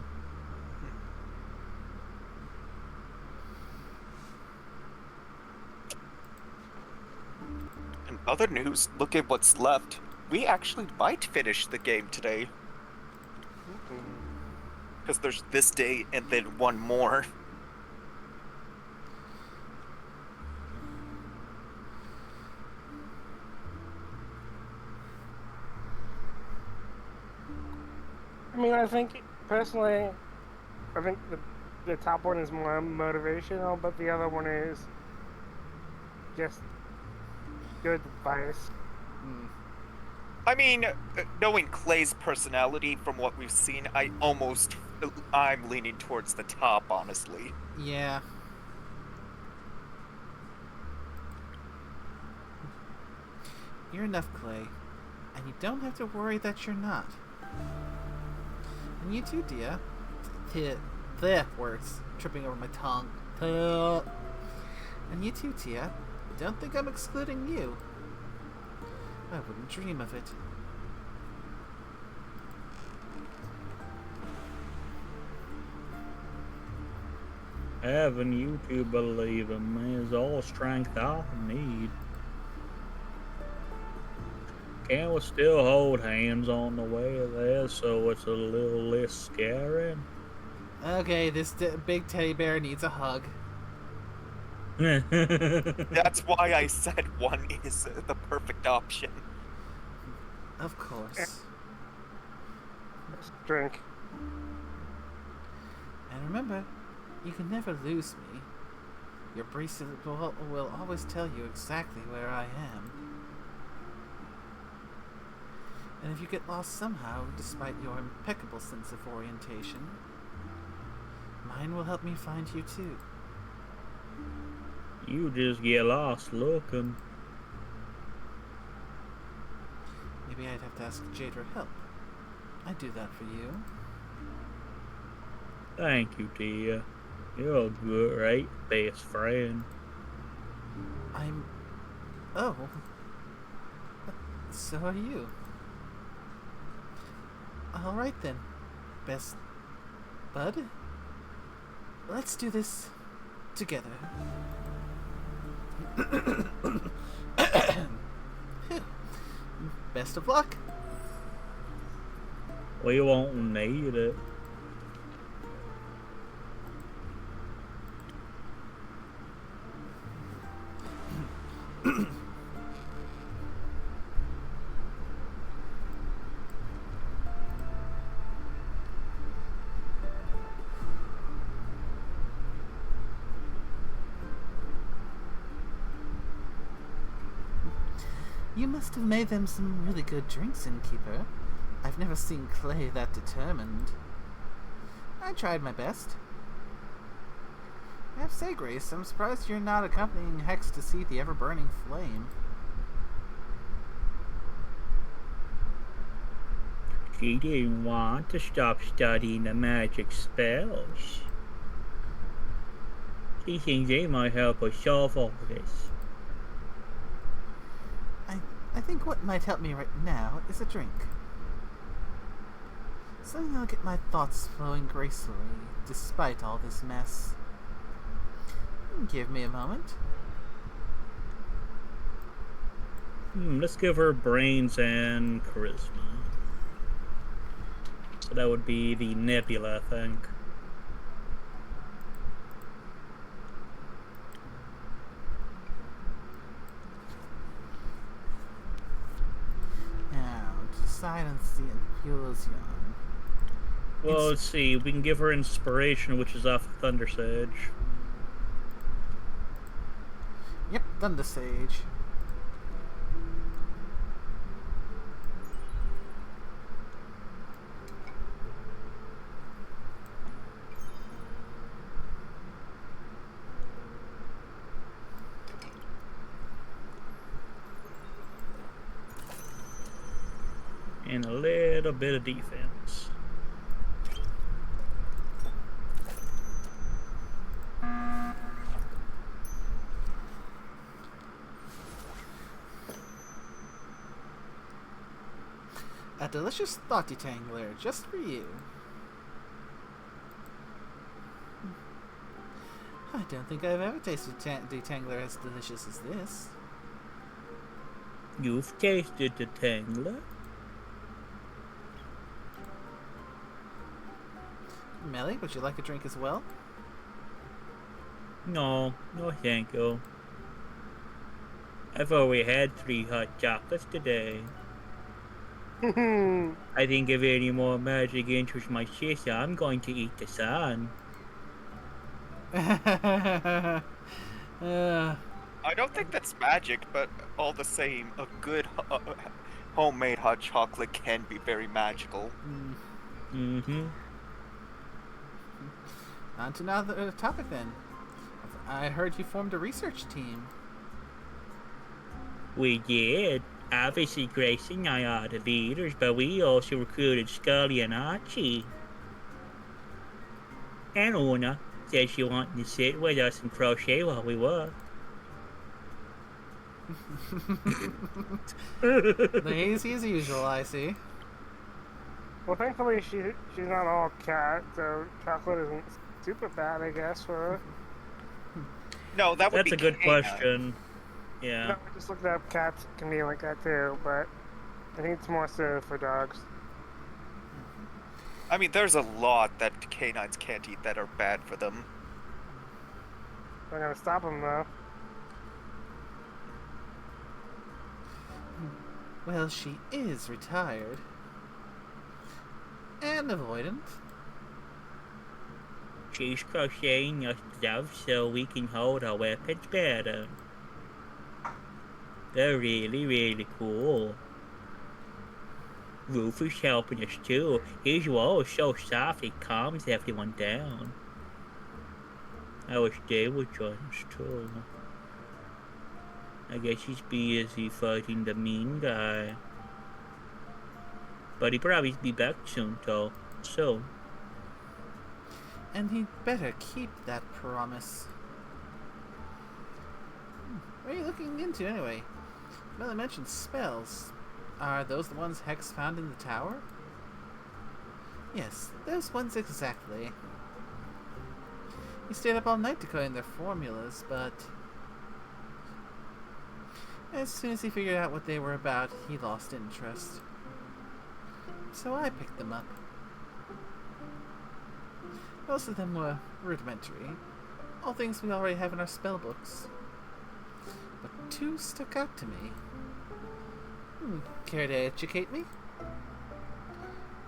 In other news, look at what's left. we actually might finish the game today. Mm-mm. Because there's this day and then one more. I mean, I think personally, I think the top one is more motivational, but the other one is just good advice. Hmm. I mean, knowing Clay's personality from what we've seen, I'm leaning towards the top, honestly. Yeah. You're enough, Clay. And you don't have to worry that you're not. And you too, Dia. The words tripping over my tongue. And you too, Tia. Don't think I'm excluding you. I wouldn't dream of it. Having you two believe in me is all strength I need. Can we still hold hands on the way there so it's a little less scary? Okay, this big teddy bear needs a hug. That's why I said one is the perfect option. Of course. Let's drink. And remember, you can never lose me. Your bracelet will always tell you exactly where I am. And if you get lost somehow, despite your impeccable sense of orientation, mine will help me find you too. You just get lost looking. Maybe I'd have to ask Jade for help. I'd do that for you. Thank you, Tia. You're a great best friend. Oh. So are you. Alright then, best bud. Let's do this together. Best of luck. We won't need it. You must have made them some really good drinks, innkeeper. I've never seen Clay that determined. I tried my best. I have to say, Grace, I'm surprised you're not accompanying Hex to see the ever-burning flame. She didn't want to stop studying the magic spells. She thinks they might help us solve all this. I think what might help me right now is a drink. Something that'll get my thoughts flowing gracefully, despite all this mess. Give me a moment. Let's give her brains and charisma. So that would be the nebula, I think. Now, silence the illusion. Well, let's see. We can give her inspiration, which is off Thunder Sage. Yep, Thunder Sage. And a little bit of defense. A delicious thought detangler just for you. I don't think I've ever tasted detangler as delicious as this. You've tasted the Tangler? Melly, would you like a drink as well? No, no thank you. I've already had 3 hot chocolates today. I think if any more magic enters my system, I'm going to eat the sun. uh, I don't think that's magic, but all the same, a good homemade hot chocolate can be very magical. Mm-hmm. On to another topic then. I heard you formed a research team. We did. Obviously, Grace and I are the leaders, but we also recruited Scully and Archie. And Una said she wanted to sit with us and crochet while we work. Lazy as usual, I see. Well, thankfully she's not all cat, so chocolate isn't super bad, I guess, for her. No, that would That's be a good canine. question. Yeah. No, I just looked up cats can be like that too, but I think it's more so for dogs. I mean, there's a lot that canines can't eat that are bad for them. I'm gonna stop them though. Well, she is retired. And avoidant. She's crocheting us gloves so we can hold our weapons better. They're really, really cool. Rufus helping us too. His wall is so soft it calms everyone down. I wish they would join us too. I guess he's busy fighting the mean guy. But he'll probably be back soon though. So. And he'd better keep that promise. What are you looking into anyway? Melly mentioned spells. Are those the ones Hex found in the tower? Yes, those ones exactly. He stayed up all night decoding their formulas, but as soon as he figured out what they were about, he lost interest. So I picked them up. Most of them were rudimentary, all things we already have in our spell books. But 2 stuck out to me. Care to educate me?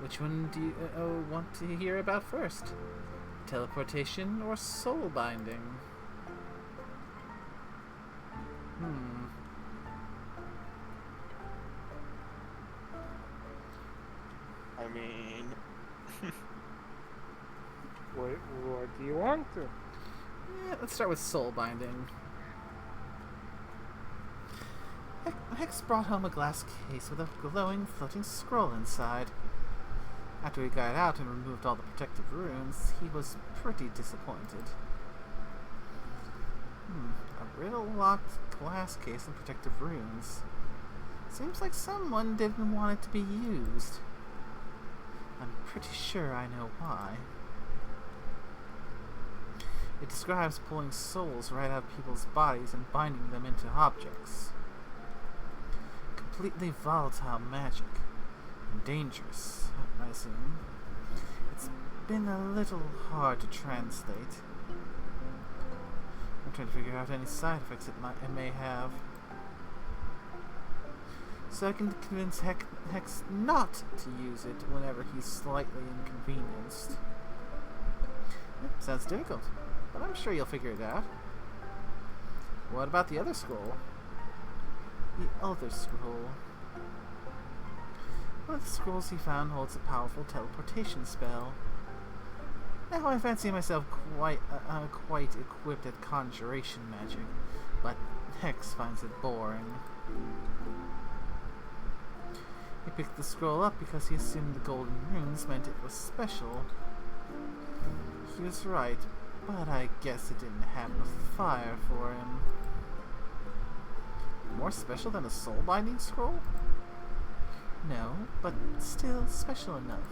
Which one do you want to hear about first? Teleportation or soul binding? I mean, What do you want to? Yeah, let's start with soul binding. Hex brought home a glass case with a glowing, floating scroll inside. After we got it out and removed all the protective runes, he was pretty disappointed. A riddle-locked glass case and protective runes. Seems like someone didn't want it to be used. I'm pretty sure I know why. It describes pulling souls right out of people's bodies and binding them into objects. Completely volatile magic. And dangerous, I assume. It's been a little hard to translate. I'm trying to figure out any side effects it may have. So I can convince Hex not to use it whenever he's slightly inconvenienced. Sounds difficult, but I'm sure you'll figure it out. What about the other scroll? The other scroll. One of the scrolls he found holds a powerful teleportation spell. Now I fancy myself quite equipped at conjuration magic, but Hex finds it boring. He picked the scroll up because he assumed the golden runes meant it was special. He was right, but I guess it didn't have enough fire for him. More special than a soul-binding scroll? No, but still special enough.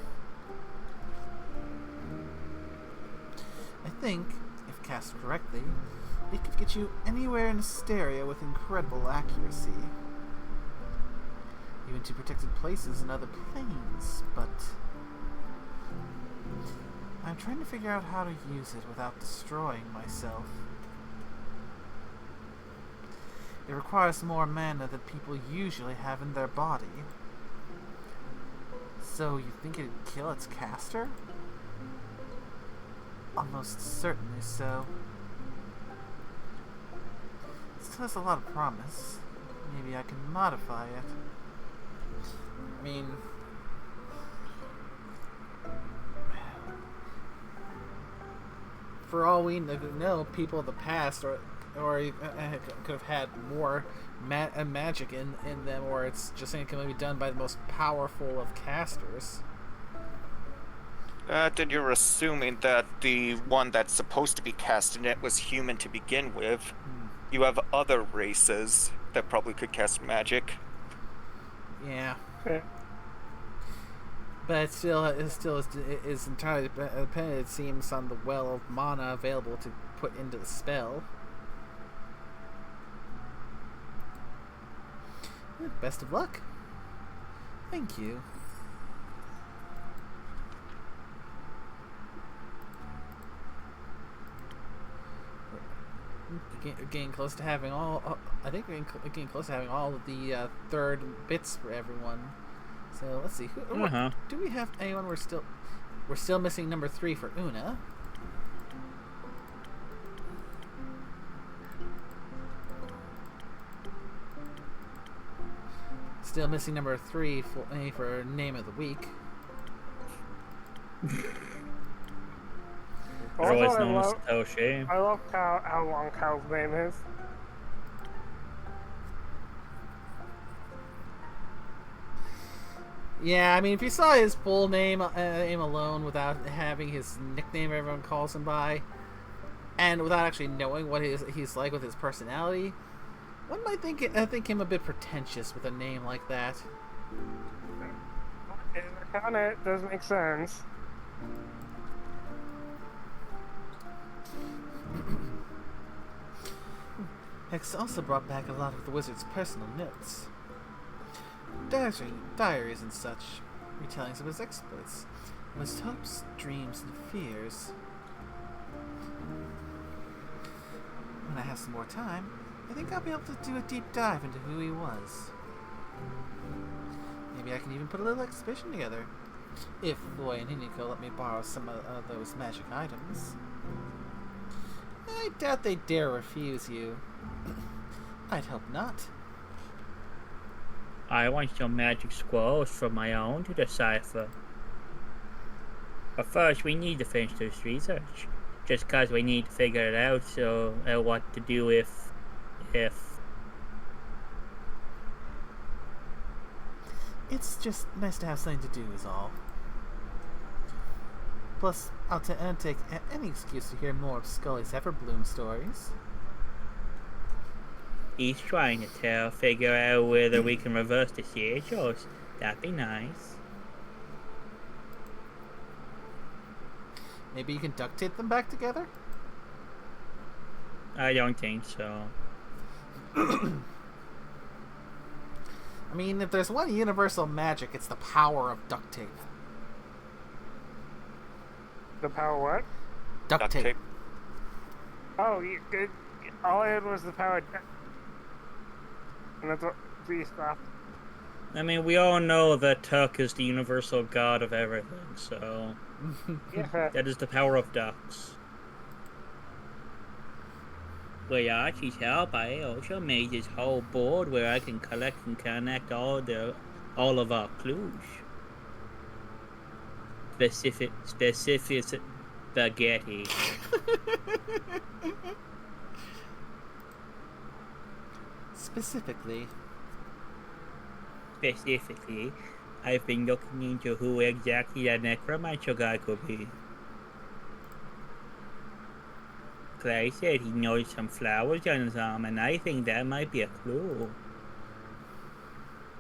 I think, if cast correctly, it could get you anywhere in Asteria with incredible accuracy. even to protected places and other planes, but I'm trying to figure out how to use it without destroying myself. It requires more mana than people usually have in their body. So you think it'd kill its caster? Almost certainly so. It still has a lot of promise. Maybe I can modify it. I mean, for all we know, people of the past or could have had more magic in them, or it's just something that can be done by the most powerful of casters. Then you're assuming that the one that's supposed to be casting it was human to begin with. You have other races that probably could cast magic. Yeah. Yeah. But it still is entirely dependent, it seems, on the well of mana available to put into the spell. Best of luck. Thank you. Getting close to having all. I think we're getting close to having all of the third bits for everyone. So let's see. Do we have anyone? We're still missing number 3 for Una. Still missing number 3 for name of the week. Otherwise known as Toshi. I love how long Cal's name is. Yeah, I mean, if you saw his full name alone without having his nickname everyone calls him by, and without actually knowing what he's like with his personality, one might think him a bit pretentious with a name like that. It kind of does make sense. Hex also brought back a lot of the wizard's personal notes. Diaries and such, retellings of his exploits, of his hopes, dreams, and fears. When I have some more time, I think I'll be able to do a deep dive into who he was. Maybe I can even put a little exhibition together, if Loy and Hiniko let me borrow some of those magic items. I doubt they dare refuse you. I'd hope not. I want some magic scrolls for my own to decipher. But first, we need to finish this research. Just cause we need to figure it out, so what to do if. It's just nice to have something to do, is all. Plus, I'll take any excuse to hear more of Scully's Everbloom stories. He's trying to figure out whether we can reverse the schedules. That'd be nice. Maybe you can duct tape them back together? I don't think so. I mean, if there's one universal magic, it's the power of duct tape. The power what? Duct tape. Oh, all I had was the power. And that's what we stopped. I mean, we all know that Tuck is the universal god of everything, so... Yeah. That is the power of ducks. With Archie's help, I also made this whole board where I can collect and connect all of our clues. Specific spaghetti. Specifically, I've been looking into who exactly that necromancer guy could be. Clay said he knows some flowers on his arm, and I think that might be a clue.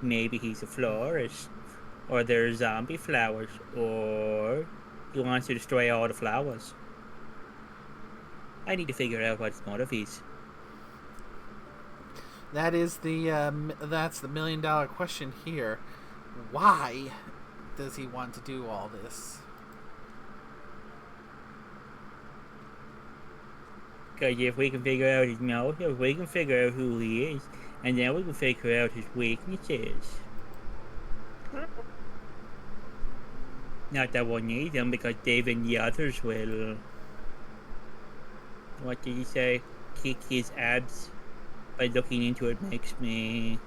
Maybe he's a florist, or they're zombie flowers, or he wants to destroy all the flowers. I need to figure out what his motive is. that is that's the $1,000,000 question here. Why does he want to do all this? Because if we can figure out his motive, we can figure out who he is, and then we can figure out his weaknesses. Not that we'll need them, because Dave and the others will... What did he say? Kick his abs. By looking into it makes me...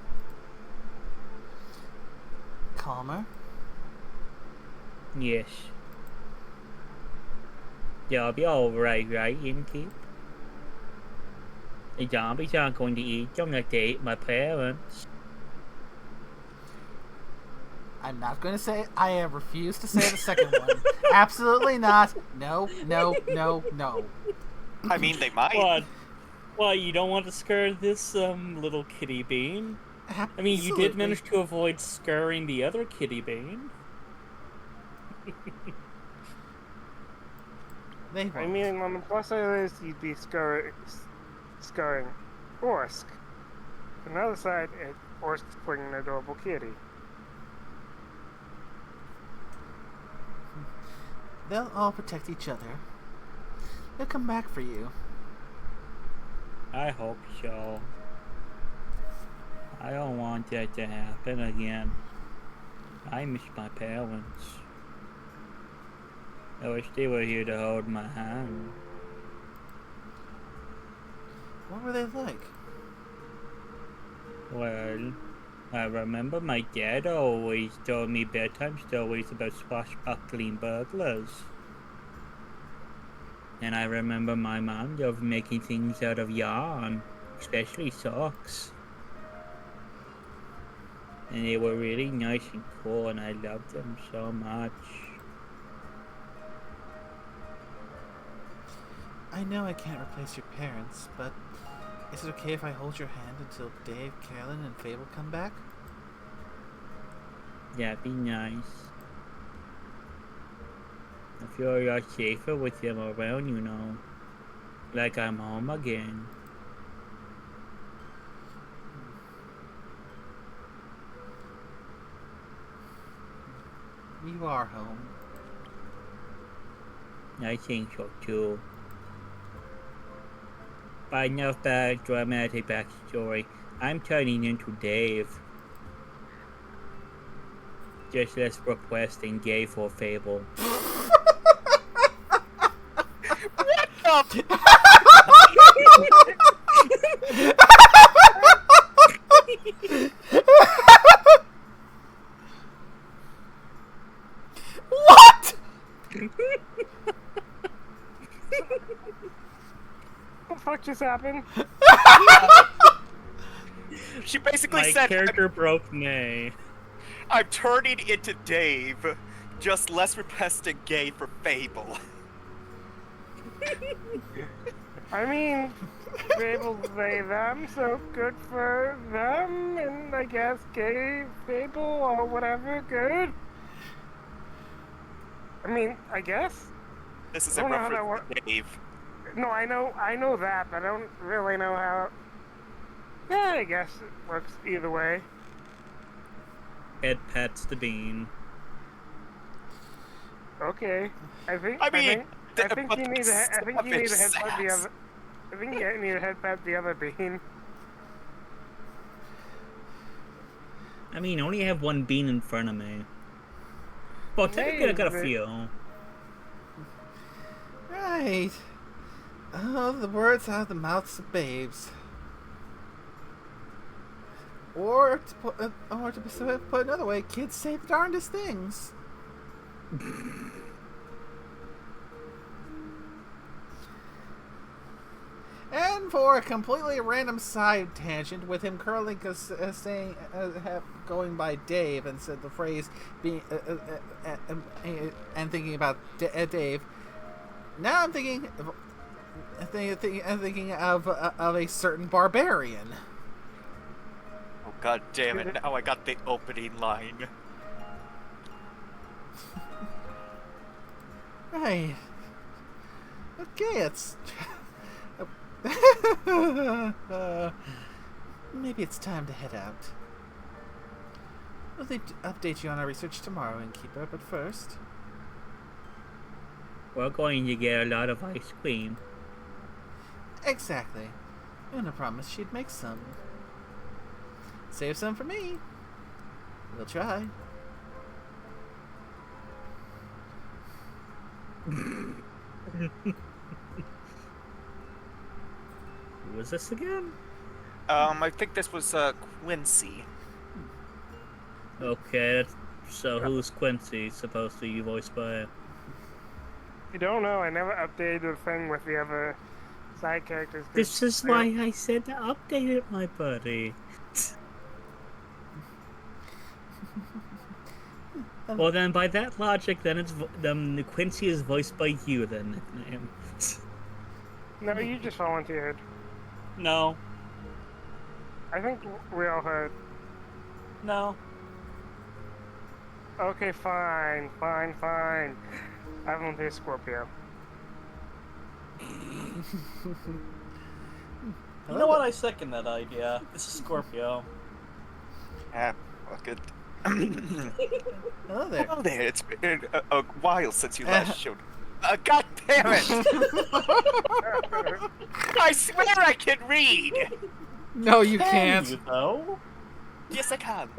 Calmer? Yes. Yeah, I'll be alright, right, Innkeep? The zombies aren't going to eat them like they ate my parents. I'm not going to say. I have refused to say the second one. Absolutely not. No, no, no, no. I mean, they might. What? Well, you don't want to scare this little kitty bean? Absolutely. I mean, you did manage to avoid scaring the other kitty bean. They I won't. mean, on the plus side is you'd be scarring Orsk. On the other side, Orsk's playing an adorable kitty. They'll all protect each other. They'll come back for you. I hope so. I don't want that to happen again. I miss my parents. I wish they were here to hold my hand. What were they like? Well, I remember my dad always told me bedtime stories about swashbuckling burglars. And I remember my mom loved making things out of yarn, especially socks. And they were really nice and cool, and I loved them so much. I know I can't replace your parents, but is it okay if I hold your hand until Dave, Carolyn, and Fable come back? That'd be nice. I feel a lot safer with them around, you know. Like I'm home again. You are home. I think so too. By enough bad dramatic backstory, I'm turning into Dave. Just less request and gay for Fable. What? What the fuck just happened? She basically My said, character broke Nay. I'm turning into Dave, just less repressed and gay for Fable. I mean, Fable they them, so good for them, and I guess gay Fable or whatever, good. I mean, I guess. This is I a don't know how that reference to Dave. No, I know that, but I don't really know how. Yeah, I guess it works either way. Ed pats the bean. Okay, I think I mean, you need to headbutt the other. I think you need to headbutt the other bean. I mean, I only have one bean in front of me. Well, technically I got a Hey, few. Right. Oh, the words out of the mouths of babes. Or to put another way, kids say the darndest things. And for a completely random side tangent, with him currently going by Dave and said the phrase being and thinking about Dave. Now I'm thinking of a certain barbarian. Oh god damn it, now I got the opening line. Right. Okay, it's maybe it's time to head out. We'll update you on our research tomorrow, innkeeper, but first... We're going to get a lot of ice cream. Exactly. Una promised she'd make some. Save some for me. We'll try. Who was this again? I think this was Quincy. Okay, so who's Quincy supposed to be voiced by? You don't know. I never updated the thing with the other side characters. This is why I said to update it, my buddy. Well, then by that logic, then Quincy is voiced by you. Then. No, you just volunteered. No. I think we all heard. No. Okay, fine. I volunteer Scorpio. You know what? I second that idea. This is Scorpio. Ah, fuck it. Hello there. Hello there. It's been a while since you last showed. God damn it! I swear I can read! No, you Can can't. you, though? Yes, I can.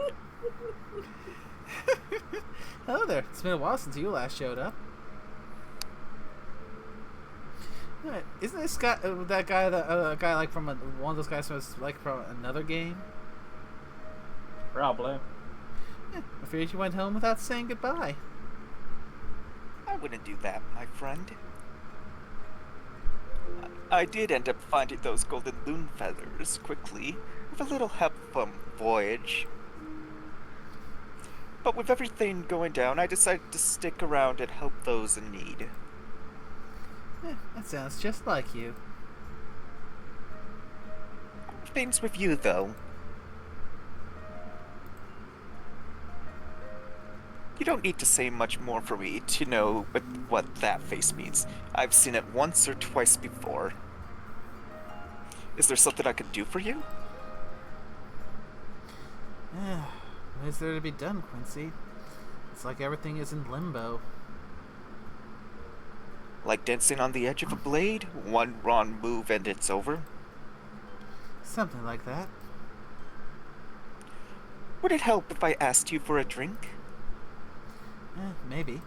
Hello there. It's been a while since you last showed up. Alright, isn't this guy that guy like from one of those guys was like from another game? Probably. Yeah, I figured you went home without saying goodbye. I wouldn't do that, my friend. I did end up finding those golden loon feathers quickly, with a little help from Voyage. But with everything going down, I decided to stick around and help those in need. That sounds just like you. Things with you, though. You don't need to say much more for me to know what that face means. I've seen it once or twice before. Is there something I could do for you? What is there to be done, Quincy? It's like everything is in limbo. Like dancing on the edge of a blade? One wrong move and it's over? Something like that. Would it help if I asked you for a drink? Maybe.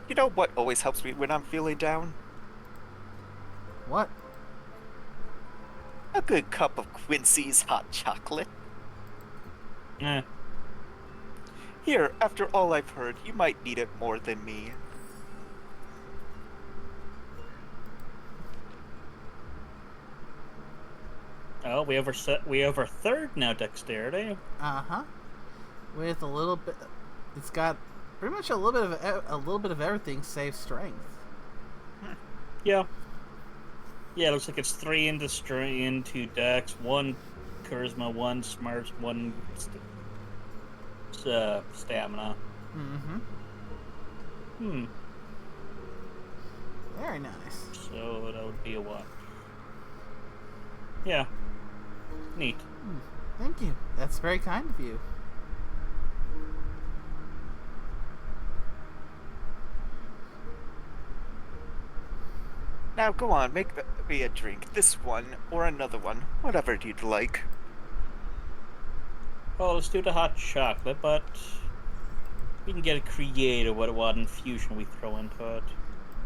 You know what always helps me when I'm feeling down? What? A good cup of Quincy's hot chocolate. Eh. Here, after all I've heard, you might need it more than me. Oh, we have our third now dexterity. Uh-huh. With a little bit, it's got pretty much a little bit of everything save strength. Yeah. Yeah, it looks like it's 3 into dex, 1 charisma, 1 smarts, 1 stamina. Mm-hmm. Very nice. So that would be a what? Yeah. Neat. Thank you. That's very kind of you. Now go on, make me a drink. This one, or another one. Whatever you'd like. Well, let's do the hot chocolate, but we can get creative with what infusion we throw into it.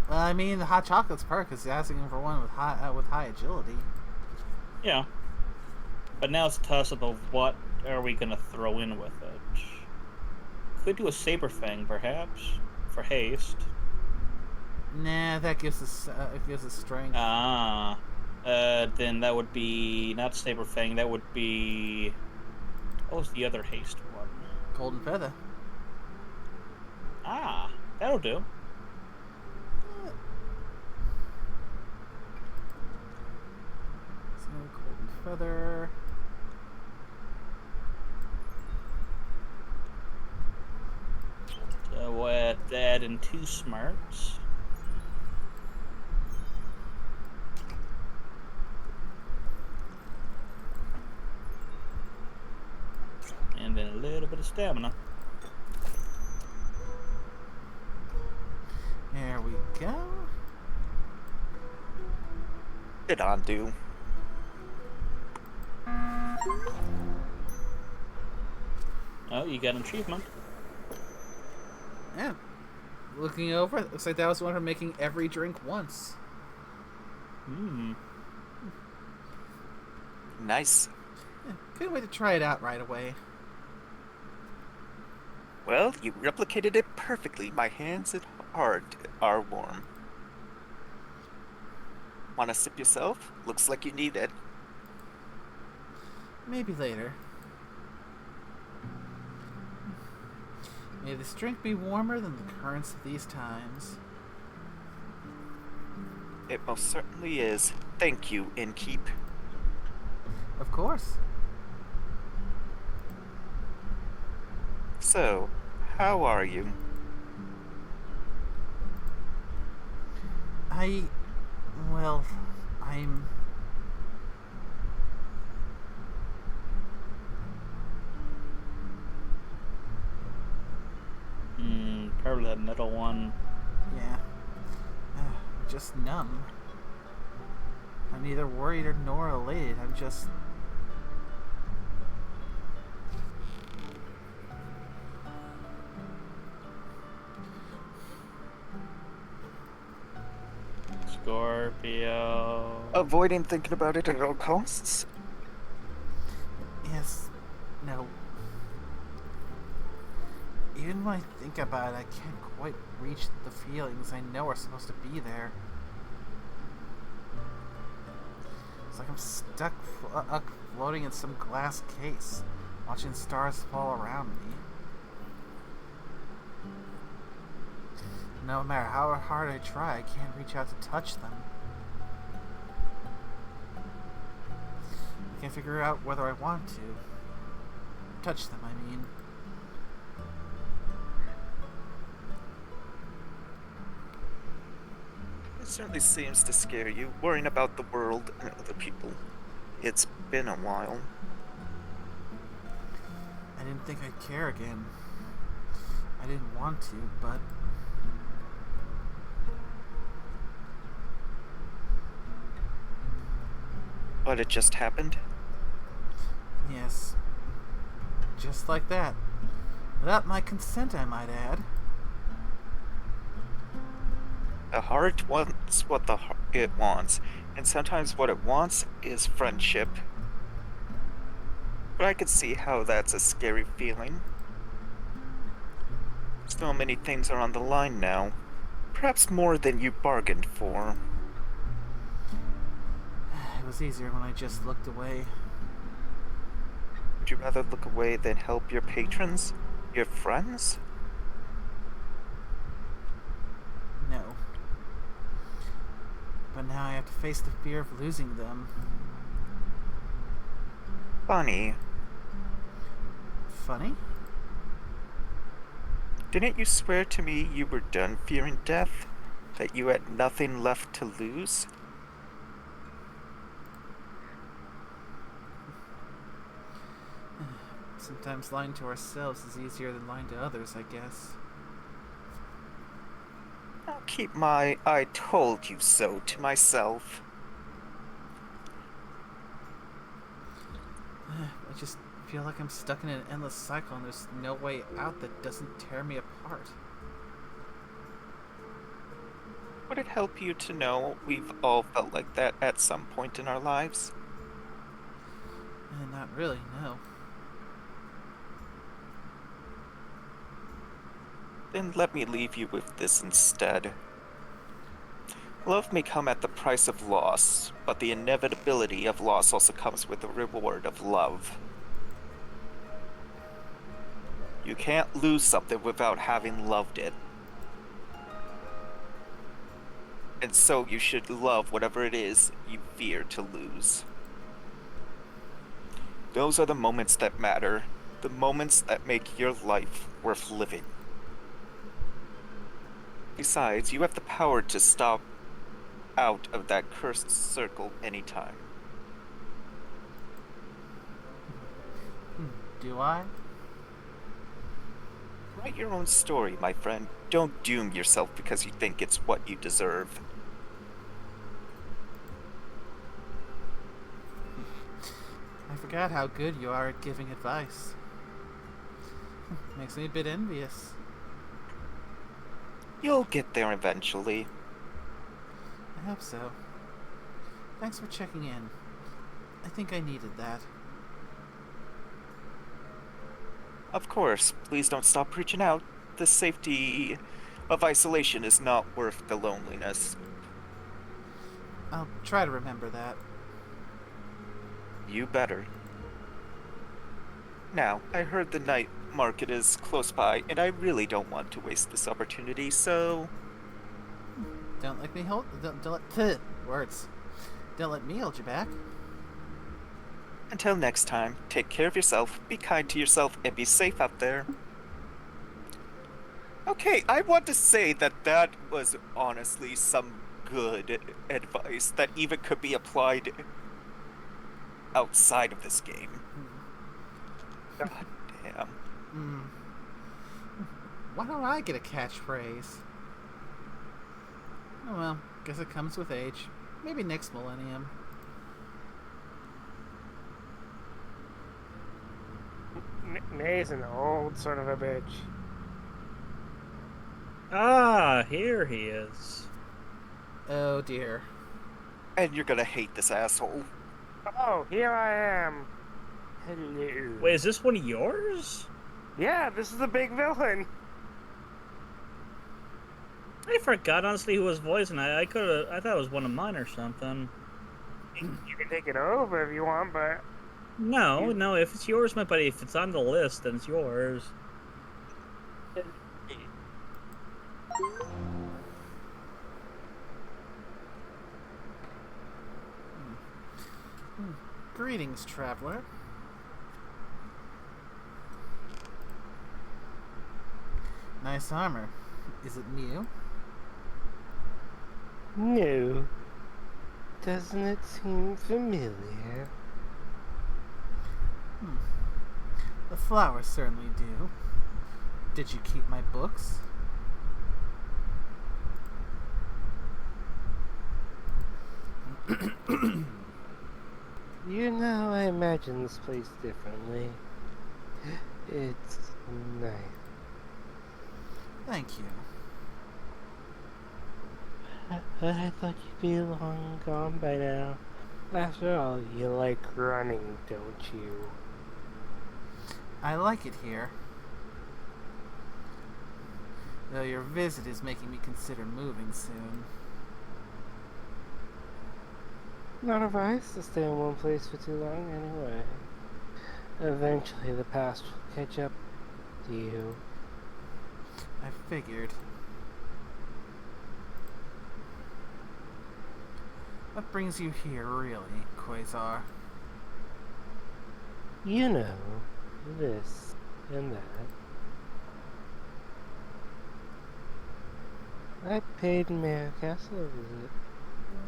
Well, I mean, the hot chocolate's perk is asking for one with high agility. Yeah. But now it's a toss-up of what are we going to throw in with it. Could do a saber fang, perhaps, for haste. Nah, that gives us strength. Then that would be not saber fang. That would be what was the other haste one? Golden feather. Ah, that'll do. So golden feather. So we'll add in 2 smarts. bit of stamina. There we go. Good on, do. Oh, you got an achievement. Yeah. Looking over, it looks like that was one for making every drink once. Hmm. Nice. Yeah, couldn't wait to try it out right away. Well, you replicated it perfectly. My hands and heart are warm. Want a sip yourself? Looks like you need it. Maybe later. May this drink be warmer than the currents of these times. It most certainly is. Thank you, innkeep. Of course. So, how are you? Well, I'm... Probably that middle one. Yeah. Just numb. I'm neither worried nor elated. I'm just... Scorpio. Avoiding thinking about it at all costs? Yes. No. Even when I think about it, I can't quite reach the feelings I know are supposed to be there. It's like I'm stuck floating in some glass case, watching stars fall around me. No matter how hard I try, I can't reach out to touch them. I can't figure out whether I want to. Touch them, I mean. It certainly seems to scare you, worrying about the world and other people. It's been a while. I didn't think I'd care again. I didn't want to, but... But it just happened? Yes. Just like that. Without my consent, I might add. The heart wants what it wants, and sometimes what it wants is friendship. But I can see how that's a scary feeling. So many things are on the line now. Perhaps more than you bargained for. It was easier when I just looked away. Would you rather look away than help your patrons? Your friends? No. But now I have to face the fear of losing them. Funny. Funny? Didn't you swear to me you were done fearing death? That you had nothing left to lose? Sometimes lying to ourselves is easier than lying to others, I guess. I'll keep my "I told you so" to myself. I just feel like I'm stuck in an endless cycle and there's no way out that doesn't tear me apart. Would it help you to know we've all felt like that at some point in our lives? Not really, no. Then let me leave you with this instead. Love may come at the price of loss, but the inevitability of loss also comes with the reward of love. You can't lose something without having loved it. And so you should love whatever it is you fear to lose. Those are the moments that matter, the moments that make your life worth living. Besides, you have the power to stop out of that cursed circle anytime. Do I? Write your own story, my friend. Don't doom yourself because you think it's what you deserve. I forgot how good you are at giving advice. Makes me a bit envious. You'll get there eventually. I hope so. Thanks for checking in. I think I needed that. Of course, please don't stop reaching out. The safety of isolation is not worth the loneliness. I'll try to remember that. You better. Now, I heard the night market is close by, and I really don't want to waste this opportunity, so... Don't let me hold... Don't let... Words. Don't let me hold you back. Until next time, take care of yourself, be kind to yourself, and be safe out there. Okay, I want to say that was honestly some good advice that even could be applied outside of this game. God damn. Why don't I get a catchphrase? Oh well, guess it comes with age. Maybe next millennium. May's an old son of a bitch. Ah, here he is. Oh dear. And you're gonna hate this asshole. Oh, here I am. Hello. Wait, is this one of yours? Yeah, this is the big villain. I forgot honestly who was voicing. I thought it was one of mine or something. You can take it over if you want, but No, if it's yours, my buddy, if it's on the list, then it's yours. Greetings, traveler. Nice armor. Is it new? no. Doesn't it seem familiar? The flowers certainly do. Did you keep my books? You know, I imagine this place differently. It's nice. Thank you. But I thought you'd be long gone by now. After all, you like running, don't you? I like it here. Though your visit is making me consider moving soon. Not advised to stay in one place for too long, anyway. Eventually, the past will catch up to you. I figured. What brings you here, really, Quasar? You know, this and that. I paid Mayor Castle a visit.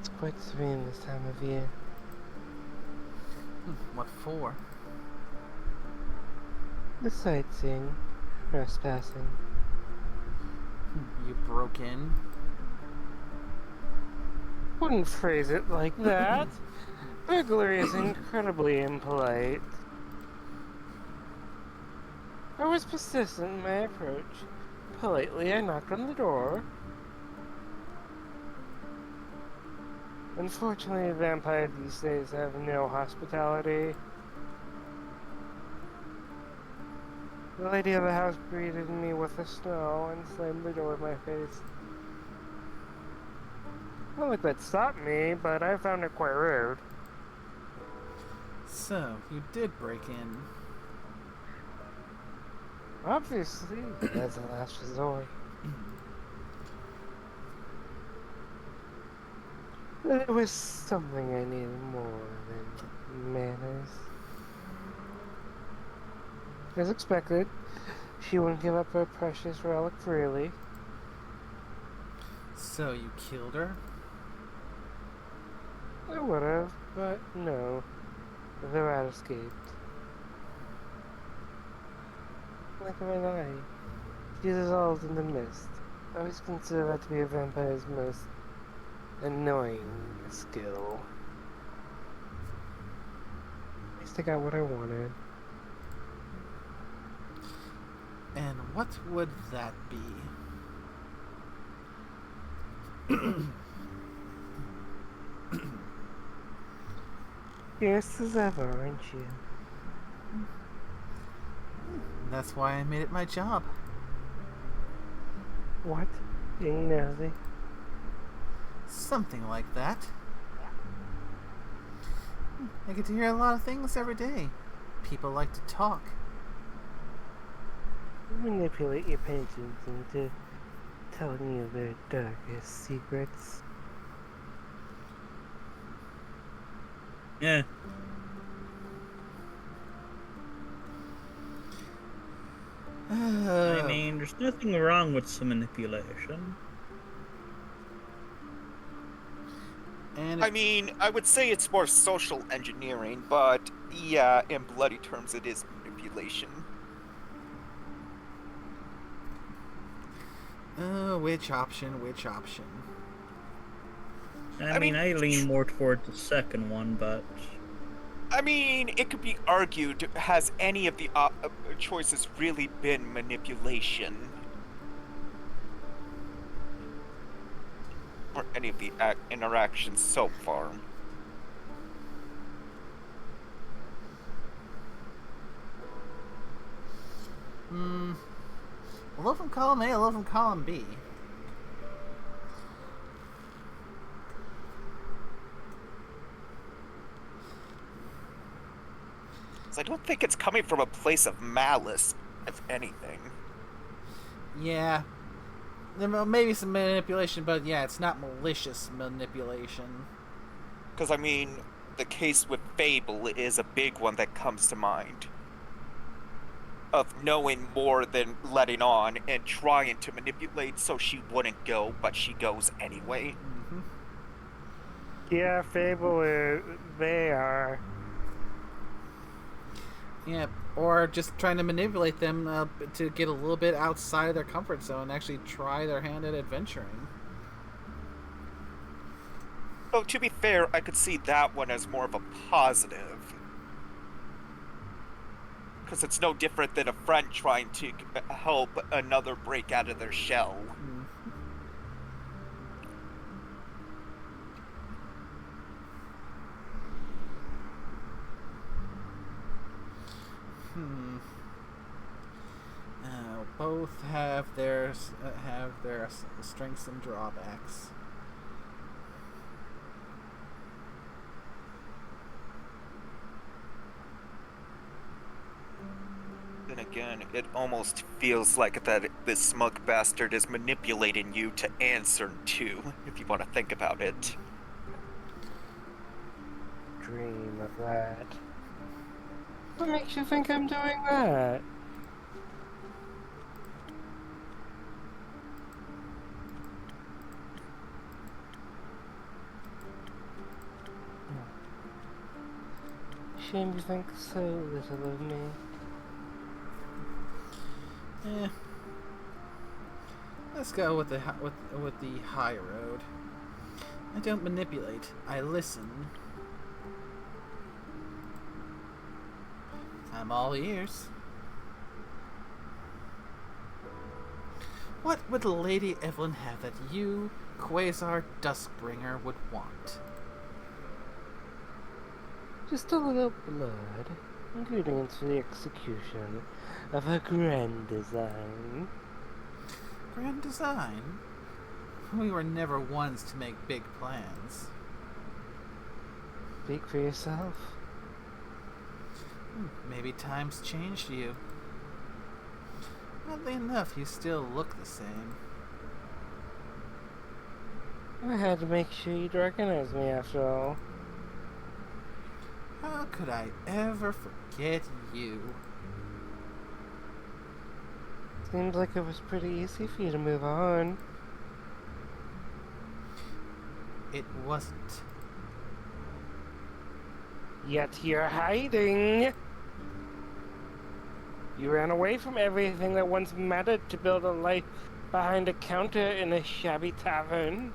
It's quite serene this time of year. What for? The sightseeing, trespassing. You broke in? Wouldn't phrase it like that. Burglary is incredibly impolite. I was persistent in my approach. Politely, I knocked on the door. Unfortunately, vampires these days have no hospitality. The lady of the house greeted me with a snarl and slammed the door in my face. Not like that stopped me, but I found it quite rude. So, you did break in. Obviously, as a last resort. But it was something I needed more than manners. As expected, she wouldn't give up her precious relic freely. So, you killed her? I would have, but no. The rat escaped. Like of an eye. She dissolves in the mist. I always consider that to be a vampire's most annoying skill. At least I got what I wanted. And what would that be? Fierce as ever, aren't you? That's why I made it my job. What? Being nosy? Something like that. I get to hear a lot of things every day. People like to talk. Manipulate your patrons into telling you their darkest secrets. Yeah. I mean, there's nothing wrong with some manipulation. And I mean, I would say it's more social engineering, but yeah, in bloody terms, it is manipulation. which option? Which option? I mean, I lean more towards the second one, but I mean, it could be argued, has any of the choices really been manipulation? Or any of the interactions so far? A little from column A, a little from column B. I don't think it's coming from a place of malice, if anything. Yeah. There may be some manipulation, but yeah, it's not malicious manipulation. Because, I mean, the case with Fable is a big one that comes to mind. Of knowing more than letting on and trying to manipulate so she wouldn't go, but she goes anyway. Mm-hmm. Yeah, Fable is. They are. Yeah, or just trying to manipulate them to get a little bit outside of their comfort zone and actually try their hand at adventuring. So, to be fair, I could see that one as more of a positive. Because it's no different than a friend trying to help another break out of their shell. Both have their strengths and drawbacks. Then again, it almost feels like that this smug bastard is manipulating you to answer to, if you want to think about it. Dream of that. What makes you think I'm doing that? Shame you think so little of me. Let's go with the high road. I don't manipulate. I listen. I'm all ears. What would Lady Evelyn have that you, Quasar Duskbringer, would want? Just a little blood. Ingredients for the execution of a grand design. Grand design? We were never ones to make big plans. Speak for yourself. Maybe times changed you. Oddly enough, you still look the same. I had to make sure you'd recognize me after all. How could I ever forget you? Seems like it was pretty easy for you to move on. It wasn't. Yet you're hiding! You ran away from everything that once mattered to build a life behind a counter in a shabby tavern.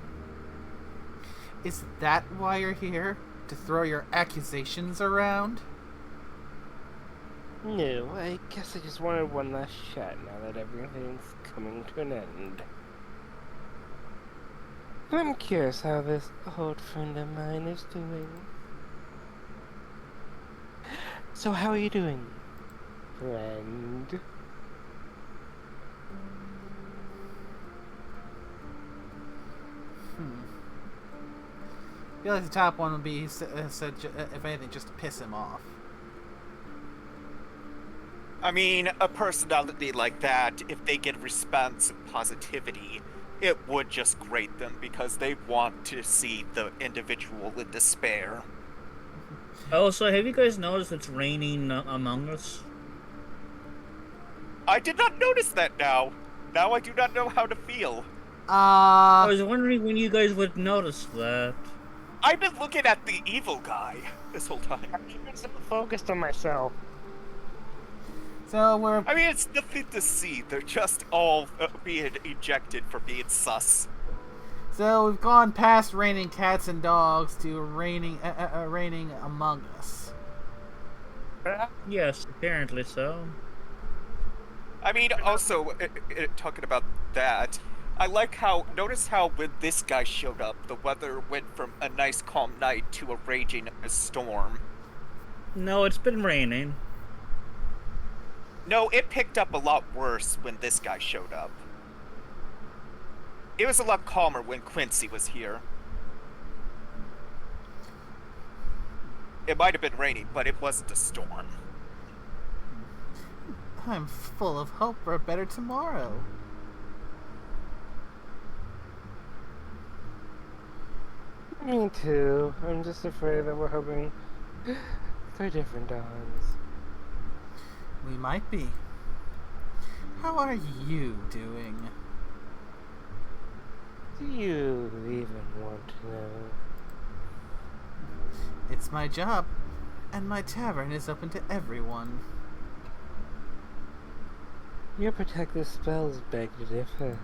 Is that why you're here? To throw your accusations around? No, I guess I just wanted one last shot now that everything's coming to an end. I'm curious how this old friend of mine is doing. So how are you doing, friend? I feel like the top one would be said, if anything, just to piss him off. I mean, a personality like that, if they get response and positivity, it would just grate them because they want to see the individual in despair. Also, have you guys noticed it's raining among us? I did not notice that now. Now I do not know how to feel. I was wondering when you guys would notice that. I've been looking at the evil guy this whole time. I've been so focused on myself. So we're... I mean, it's nothing to see. They're just all being ejected for being sus. So we've gone past raining cats and dogs to raining among us. Yes, apparently so. I mean, also, talking about that, I like how, notice how when this guy showed up, the weather went from a nice calm night to a raging storm. No, it's been raining. No, it picked up a lot worse when this guy showed up. It was a lot calmer when Quincy was here. It might have been raining, but it wasn't a storm. I'm full of hope for a better tomorrow. Me too. I'm just afraid that we're hoping for different dawns. We might be. How are you doing? Do you even want to know? It's my job, and my tavern is open to everyone. Your protective spells beg to differ.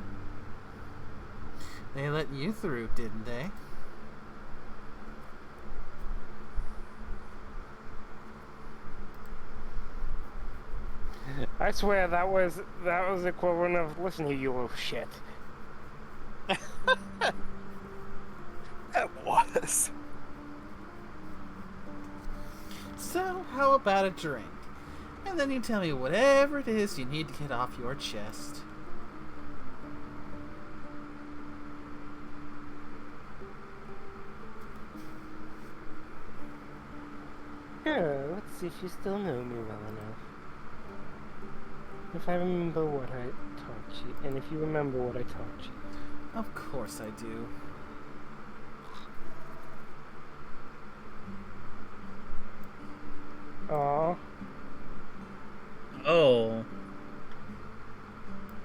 They let you through, didn't they? I swear that was the equivalent of listen to you little shit. It was. So, how about a drink? And then you tell me whatever it is you need to get off your chest. Yeah, let's see if you still know me well enough. If I remember what I taught you, and if you remember what I taught you. Of course I do. Aw. Oh.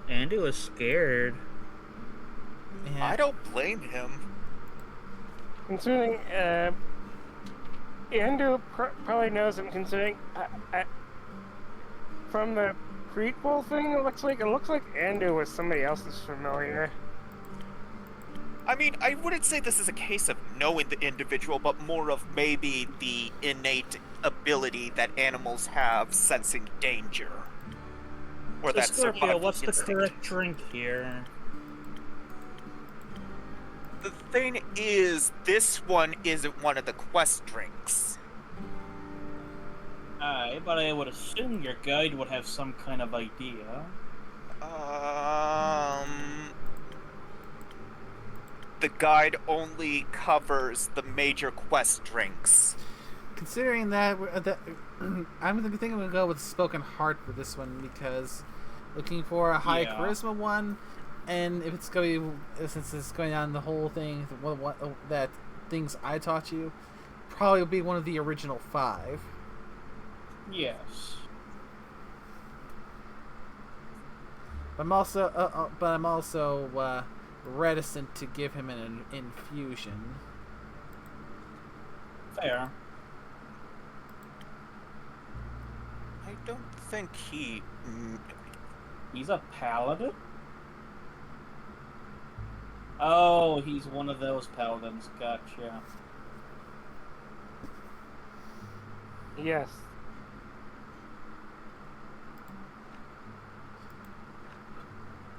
Andy was scared. And I don't blame him. Considering, Andrew probably knows him, considering, from the prequel thing, it looks like Andrew was somebody else's familiar. I mean, I wouldn't say this is a case of knowing the individual, but more of maybe the innate ability that animals have sensing danger. Or So that Scorpio, survival what's the instinct. correct drink here? The thing is, this one isn't one of the quest drinks. Aye, but I would assume your guide would have some kind of idea. The guide only covers the major quest drinks. considering that, I'm thinking I'm gonna go with Spoken Heart for this one because looking for a high Yeah. charisma one, and if it's going to, since it's going on the whole thing, that things I taught you, probably will be one of the original 5. Yes. But I'm also reticent to give him an infusion. Fair. I don't think he. He's a paladin? Oh, he's one of those paladins. Gotcha. Yes.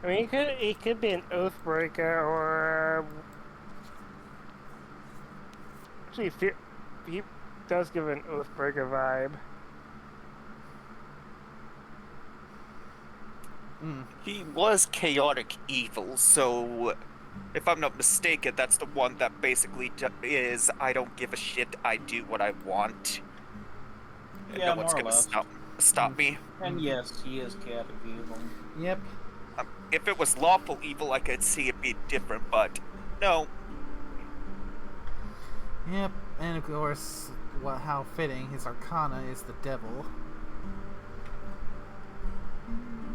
I mean, he could be an Oathbreaker or actually he does give an Oathbreaker vibe. He was chaotic evil, so if I'm not mistaken, that's the one that basically is I don't give a shit, I do what I want. And Yeah, no one's more or gonna less. stop me. And yes, he is chaotic evil. Yep. If it was lawful evil, I could see it being different, but no. Yep. And of course, how fitting, his arcana is the devil.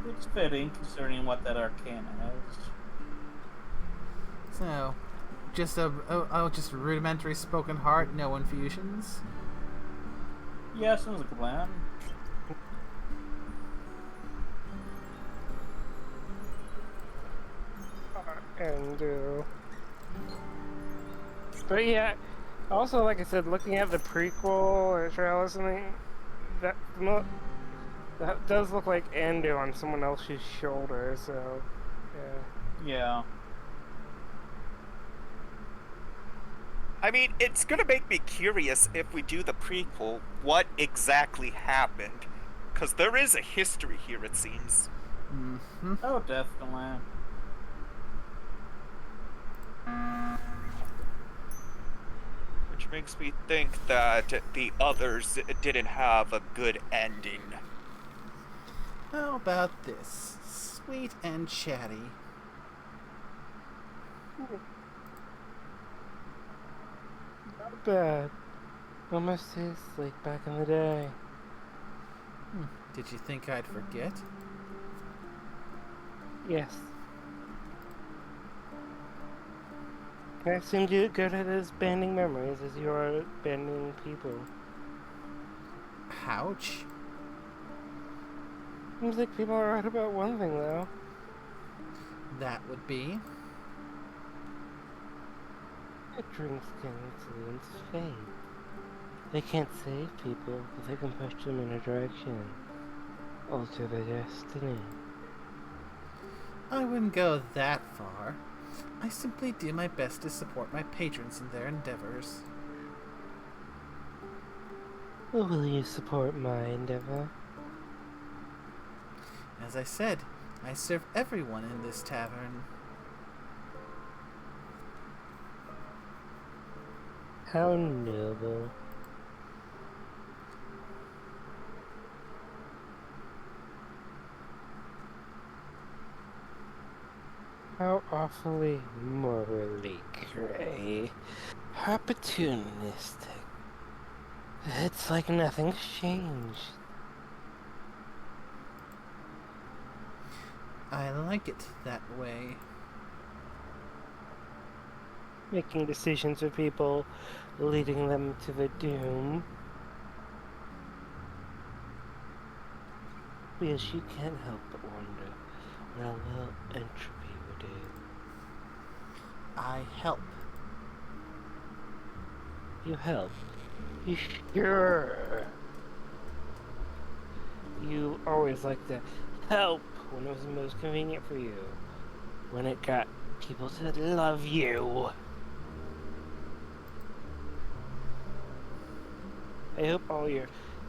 It's fitting, considering what that arcana is. So, just just rudimentary spoken heart, no infusions. Yeah, sounds like a plan. And but yeah, also like I said, looking at the prequel or trailer or something, that that does look like Ando on someone else's shoulder. So yeah. Yeah. I mean, it's gonna make me curious if we do the prequel, what exactly happened. Because there is a history here, it seems. Mm-hmm. Oh, definitely. Which makes me think that the others didn't have a good ending. How about this? Sweet and chatty. Not bad. Almost tastes like back in the day. Did you think I'd forget? Yes. I seem to good at his banding memories as you are at banding people. Ouch. Seems like people are right about one thing though. That would be. Drinks can influence fate. They can't save people, but they can push them in a direction. Alter their destiny. I wouldn't go that far. I simply do my best to support my patrons in their endeavors. Well, will you support my endeavor? As I said, I serve everyone in this tavern. How noble. How awfully morally gray. Opportunistic. It's like nothing's changed. I like it that way. Making decisions for people, leading them to their doom. Because you can't help but wonder what a little entropy would do. I help. You help? You sure? You always like to help when it was most convenient for you. When it got people to love you. I hope all your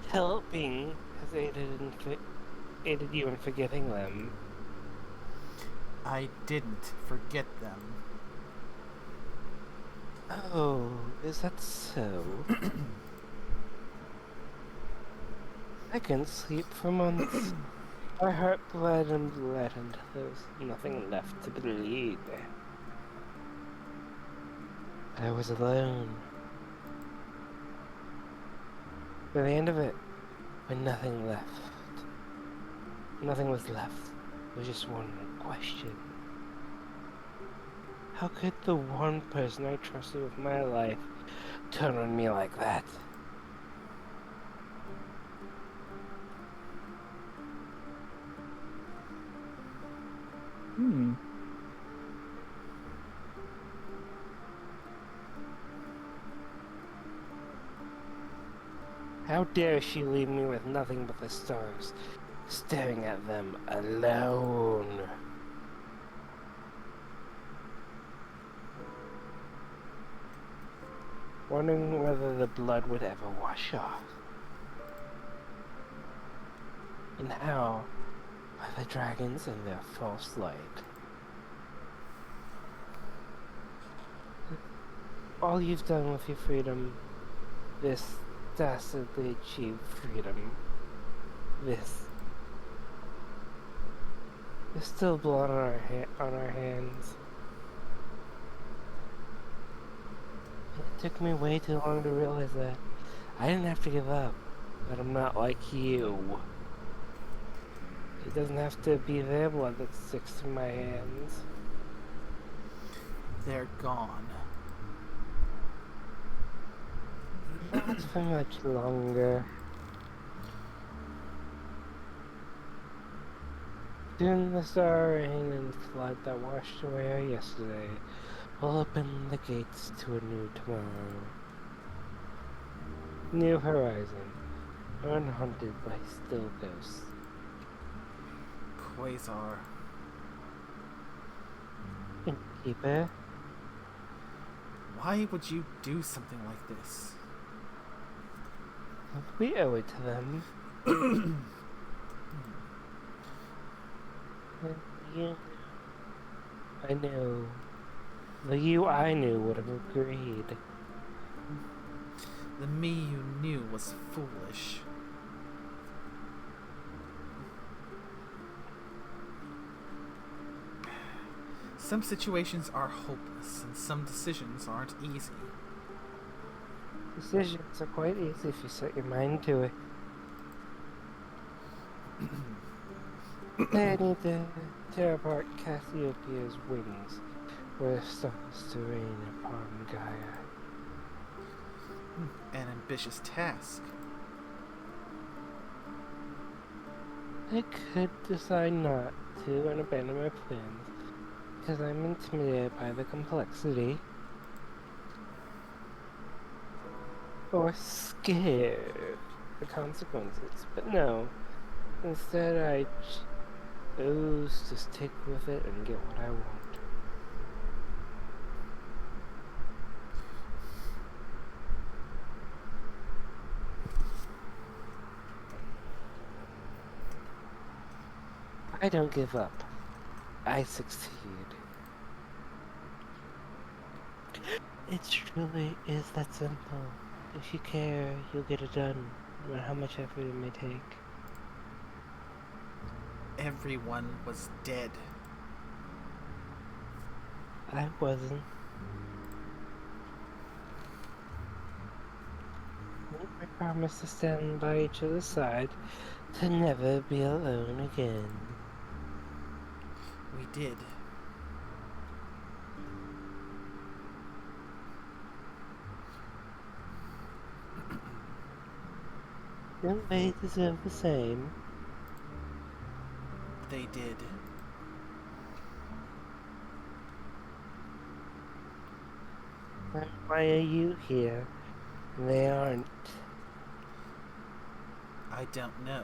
helping has aided you in forgetting them. I didn't forget them. Oh, is that so? I couldn't sleep for months. My heart bled and bled until there was nothing left to bleed. I was alone. By the end of it, when nothing was left, there was just one question. How could the one person I trusted with my life turn on me like that? How dare she leave me with nothing but the stars, staring at them alone? Wondering whether the blood would ever wash off. And how are the dragons in their false light? All you've done with your freedom, this dastardly achieved freedom, this. There's still blood on our hands. It took me way too long to realize that. I didn't have to give up, but I'm not like you. It doesn't have to be their blood that sticks to my hands. They're gone. Not for much longer. Soon the star rain and flood that washed away our yesterday will open the gates to a new tomorrow. New horizon, unhaunted by still ghosts. Quasar. Keeper, Why would you do something like this? we owe it to them. You, I know. The you I knew would have agreed. The me you knew was foolish. Some situations are hopeless, and some decisions aren't easy. Decisions are quite easy if you set your mind to it. They need to tear apart Cassiopeia's wings, where it starts to rain upon Gaia. An ambitious task. I could decide not to and abandon my plans, because I'm intimidated by the complexity. Or scared the consequences, but no. Instead, I chose to stick with it and get what I want. I don't give up. I succeed. It truly is that simple. If you care, you'll get it done, no matter how much effort it may take. Everyone was dead. I wasn't. We promised to stand by each other's side, to never be alone again. We did. Don't they deserve the same? They did. Then why are you here? And they aren't. I don't know.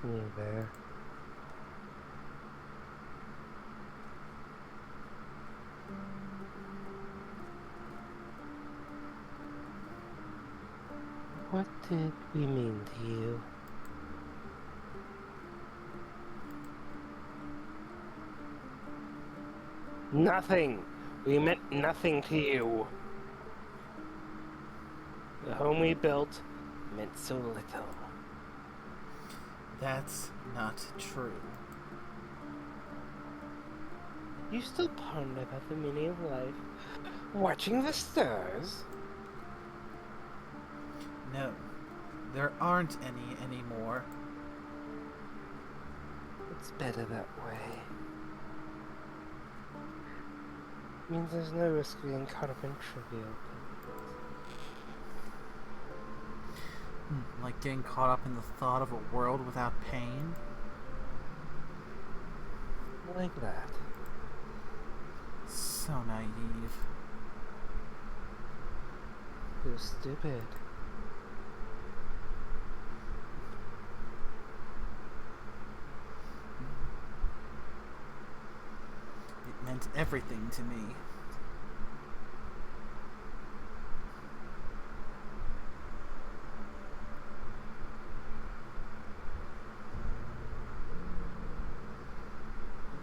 Neither. What did we mean to you? Nothing! We meant nothing to you. The home we built meant so little. That's not true. You still ponder about the meaning of life, watching the stars? No, there aren't any anymore. It's better that way. Means there's no risk of being caught up in trivial things. Like getting caught up in the thought of a world without pain. Like that. So naive. You're stupid. It meant everything to me.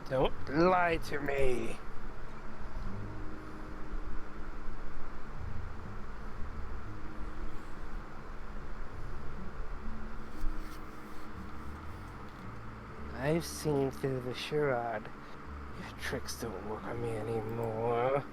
Don't lie to me. I've seen through the charade. Your tricks don't work on me anymore.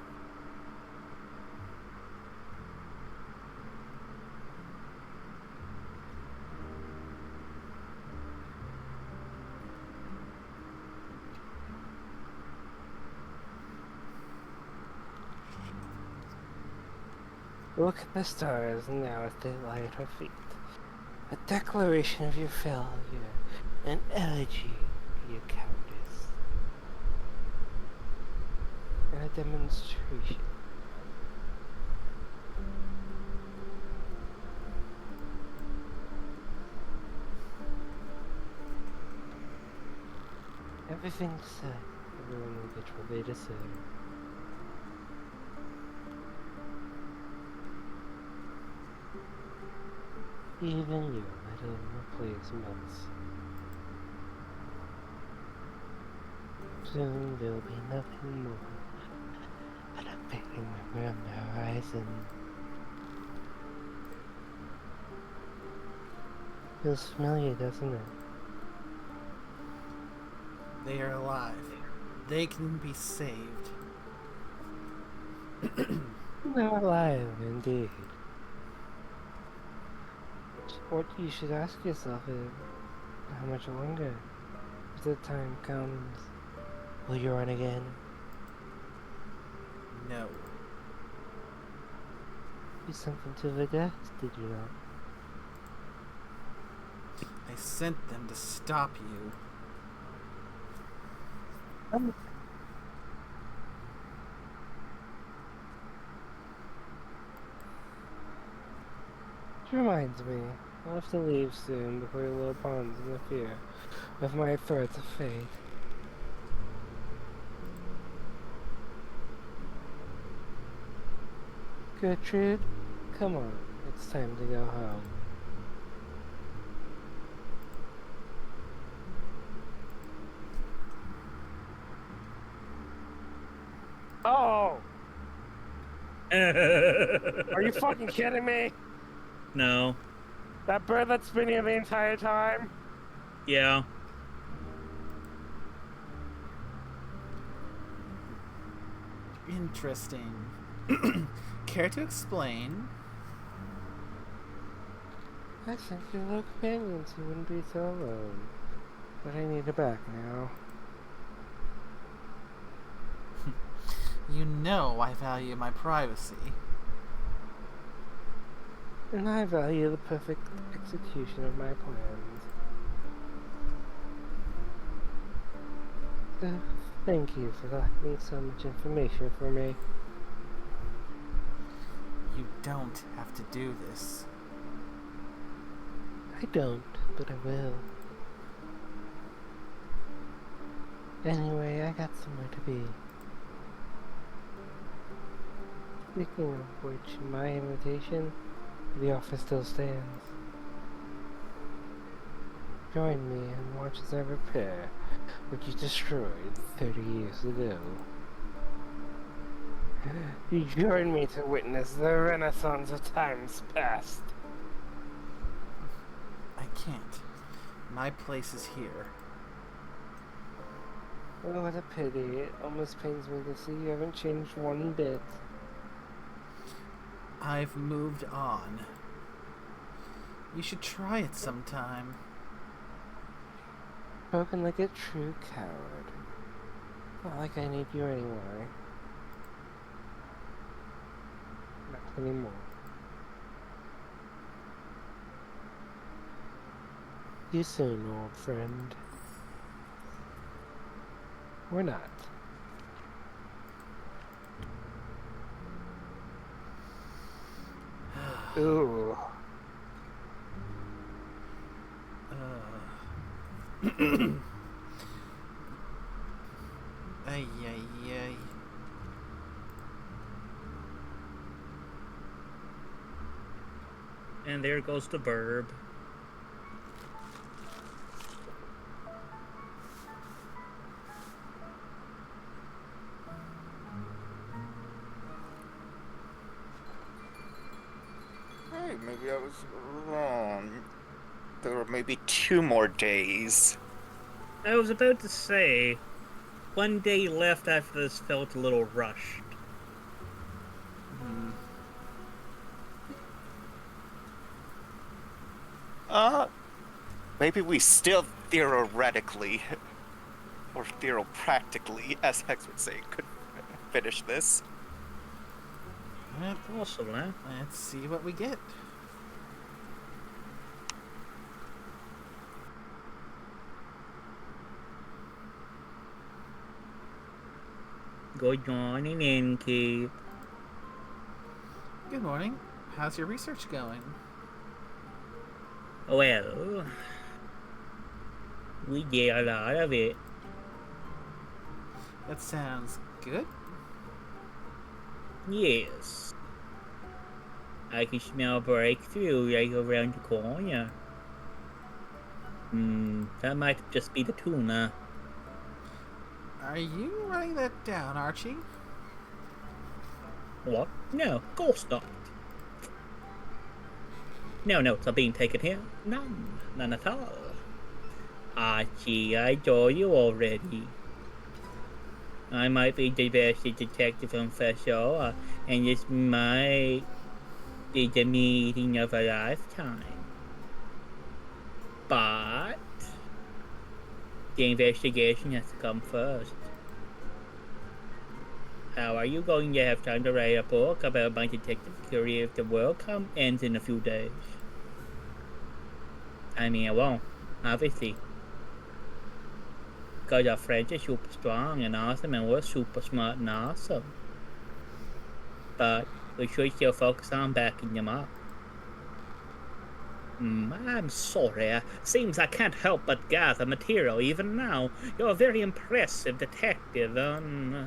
Look at the stars now as they lie at her feet. A declaration of your failure, an elegy for your cowardice, and a demonstration. Everything's said. Everyone will get what they deserve. Even you, little replacements. Soon there'll be nothing more but a fading memory on the horizon. Feels familiar, doesn't it? They are alive. They can be saved. They're alive, indeed. What you should ask yourself is, how much longer? If the time comes, will you run again? No. You sent them to the death, did you not? I sent them to stop you. Which reminds me, I'll have to leave soon before your little ponds interfere with my threats of fate. Gertrude, come on, it's time to go home. Oh! Are you fucking kidding me? No. That bird that's been here the entire time? Yeah. Interesting. Care to explain? I sent you little companions who wouldn't be so alone. But I need her back now. You know I value my privacy. And I value the perfect execution of my plans. So, thank you for collecting so much information for me. You don't have to do this. I don't, but I will. Anyway, I got somewhere to be. Speaking of which, my invitation to the office still stands. Join me and watch as I repair what you destroyed 30 years ago. You join me to witness the renaissance of times past. I can't. My place is here. Oh, what a pity. It almost pains me to see you haven't changed one bit. I've moved on. You should try it sometime. Spoken like a true coward. Not like I need you anyway. Not anymore. See you soon, old friend. Or not. Ooh. Ay, ay, ay. And there goes the verb. Hey, maybe I was wrong. There were maybe 2 more days. I was about to say, one day left after this felt a little rushed. Maybe we still theoretically, or theopractically, as Hex would say, could finish this. Yep, Possibly. let's see what we get. Good morning, Innkeep. Good morning. How's your research going? Well, we did a lot of it. That sounds good. Yes. I can smell breakthrough right around the corner. That might just be the tuna. Are you writing that down, Archie? What? No, of course not. No notes are being taken here. None at all. Archie, I told you already. I might be the best detective on Fashoa, and this might be the meeting of a lifetime. But the investigation has to come first. How are you going to have time to write a book about my detective career if the world ends in a few days? I mean, I won't, obviously. Because our friends are super strong and awesome, and we're super smart and awesome. But we should still focus on backing them up. I'm sorry. Seems I can't help but gather material even now. You're a very impressive detective, And?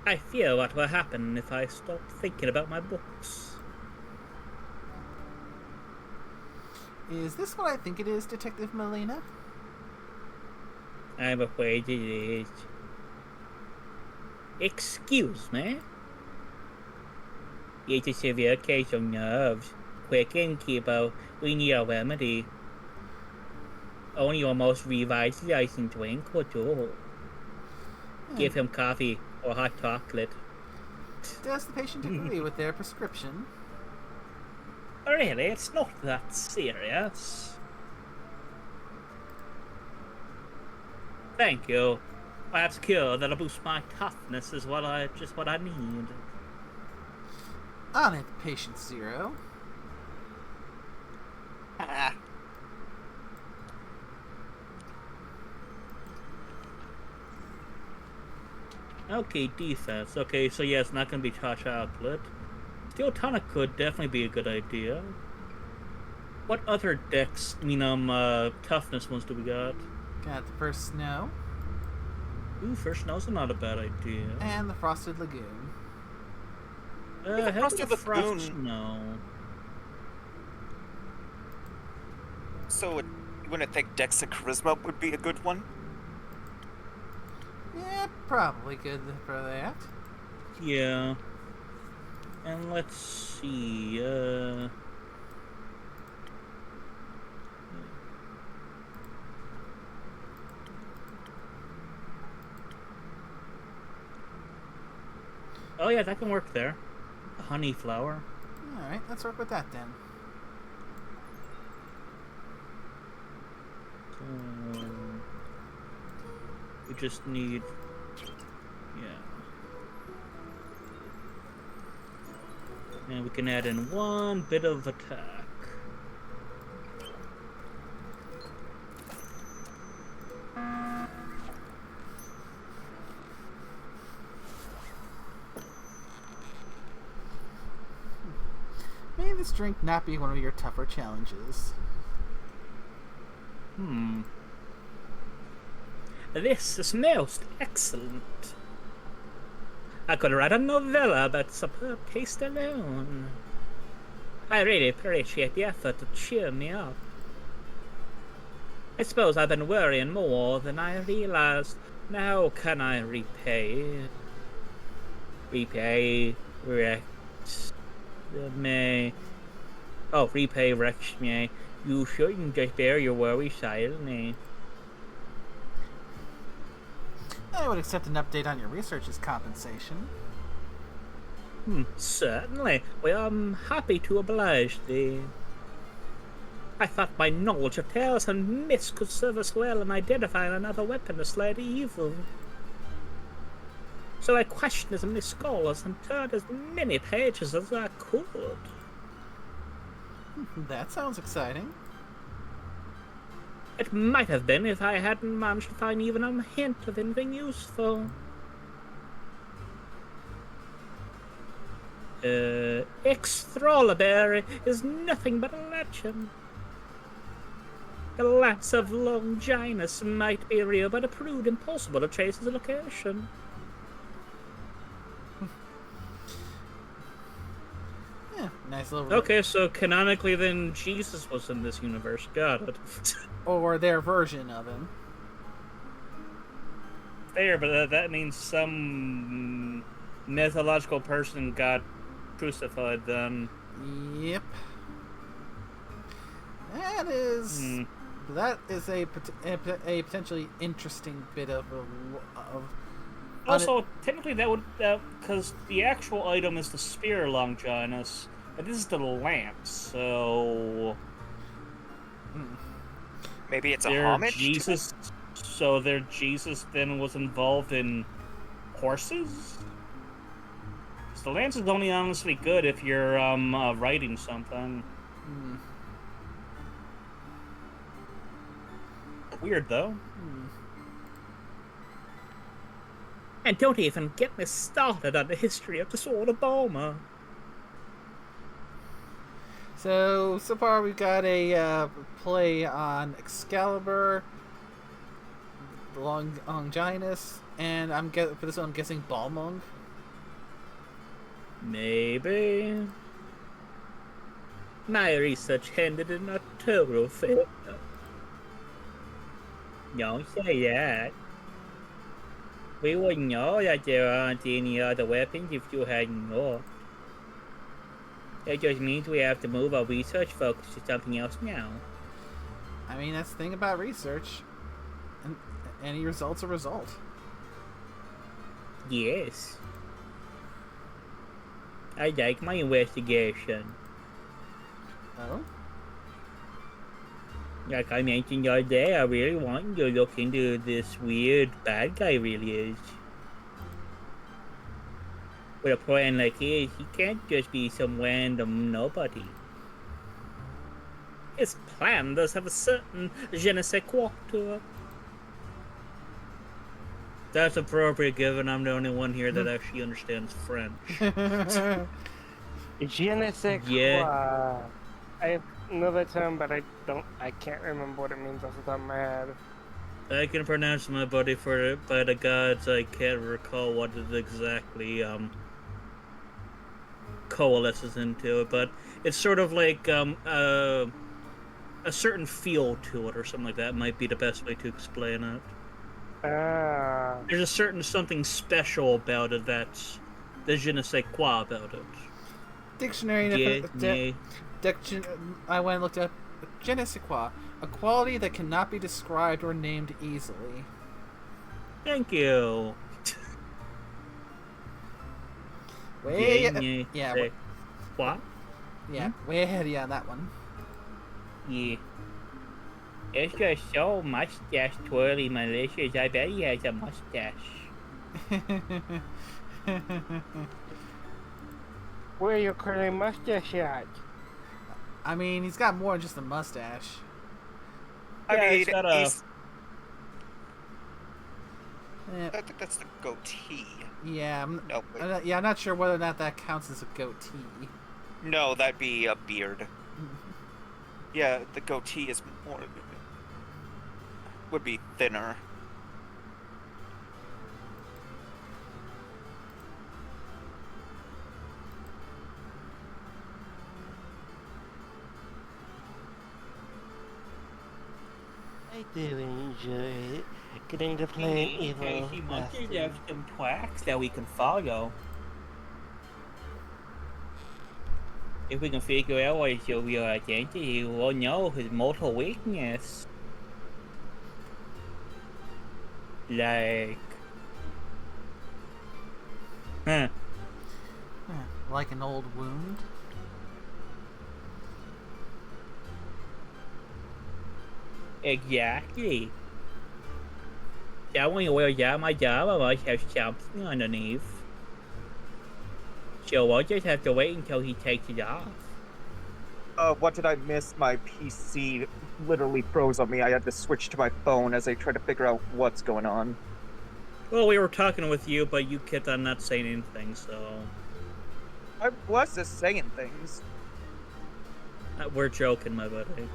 I fear what will happen if I stop thinking about my books. Is this what I think it is, Detective Molina? I'm afraid it is. Excuse me? It's a severe case of nerves. Quick, Innkeeper, we need a remedy. Only your most revitalizing drink will do. Give him coffee or hot chocolate. Does the patient agree with their prescription? Really, it's not that serious. Thank you. Perhaps cure that'll boost my toughness is just what I need. On it, patient 0. Okay, defense. Okay, so yeah, it's not gonna be hot chocolate. Steel tonic could definitely be a good idea. What other toughness ones do we got? Got the first snow. Ooh, first snow's not a bad idea. And the frosted lagoon. The frosted lagoon. Snow. So, you wouldn't think Dex and Charisma would be a good one? Yeah, probably good for that. Yeah. And let's see, oh yeah, that can work there. A honey flower. Alright, let's work with that then. We just need... yeah. And we can add in one bit of attack. May this drink not be one of your tougher challenges. This smells excellent. I could write a novella about superb taste alone. I really appreciate the effort to cheer me up. I suppose I've been worrying more than I realized. Now can I repay? Repay Rex me. Oh, repay Rex me. You shouldn't just bear your worries silently. I would accept an update on your research as compensation. Certainly. Well, I'm happy to oblige thee. I thought my knowledge of tales and myths could serve us well in identifying another weapon to slay the evil. So I questioned as many scholars and turned as many pages as I could. That sounds exciting. It might have been if I hadn't managed to find even a hint of anything useful. Exthrolaberry is nothing but a legend. The lance of Longinus might be real, but it proved impossible to trace its location. Yeah, nice little... Okay, so canonically then Jesus was in this universe. Got it. Or their version of him. Fair, but that means some mythological person got crucified then. Yep. That is a potentially interesting bit of Also, technically that would, because the actual item is the spear Longinus, and this is the lance, so... Maybe it's a homage? Jesus, so their Jesus then was involved in horses? Because the lance is only honestly good if you're writing something. Weird, though. And don't even get me started on the history of the Sword of Balmer. So far we've got a play on Excalibur, Longinus, and for this one I'm guessing Balmung. Maybe. My research ended in a total failure. Don't say that. We wouldn't know that there aren't any other weapons if you hadn't looked. That just means we have to move our research focus to something else now. I mean, that's the thing about research. And any result's a result. Yes. I like my investigation. Oh? Like I mentioned the other day, I really want you to look into this weird bad guy really is. With a plan like his, he can't just be some random nobody. His plan does have a certain je ne sais quoi to it. That's appropriate given I'm the only one here that actually understands French. Je ne sais quoi. Yeah. I have another term, but I can't remember what it means off the top of my head. I can pronounce my buddy for it, by the gods I can't recall what it exactly coalesces into it, but it's sort of like a certain feel to it or something like that might be the best way to explain it. There's a certain something special about it that's the je ne sais quoi about it. Dictionary I went and looked up je ne sais quoi, a quality that cannot be described or named easily. Thank you. Way what? Yeah, way ahead of you on that one. Yeah. It's just so mustache twirly malicious. I bet he has a mustache. Where your curly mustache at? I mean, he's got more than just a mustache. I mean, he's got a... I Eh, think that's the goatee. yeah, No, wait. I'm not sure whether or not that counts as a goatee. No, that'd be a beard. Yeah, the goatee is more... would be thinner. I do enjoy getting to play an evil Casey master. Monkey have some tracks that we can follow. If we can figure out what his real identity, we'll know his mortal weakness. Like... Huh. Like an old wound. Exactly. That when you wear that, my job must have something underneath. So we'll just have to wait until he takes it off. What did I miss? My PC literally froze on me. I had to switch to my phone as I tried to figure out what's going on. Well, we were talking with you, but you kept on not saying anything, so... I was just saying things. We're joking, my buddy.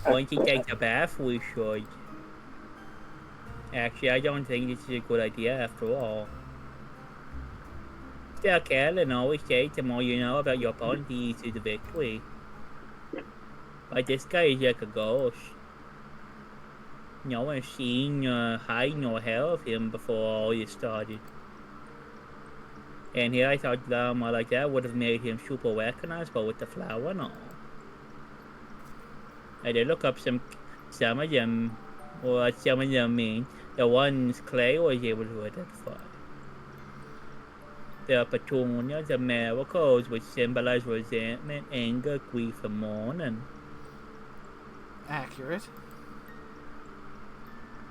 Once he takes a bath, we should. Actually, I don't think this is a good idea after all. Still, Kellen always says the more you know about your opponent, the easier the victory. But this guy is like a ghost. No one's seen hide nor hair of him before all this started. And here I thought drama like that would have made him super recognizable with the flower and all. I did look up some of them, or some of them mean, the ones Clay was able to identify. The petunias and miracles which symbolize resentment, anger, grief, and mourning. Accurate.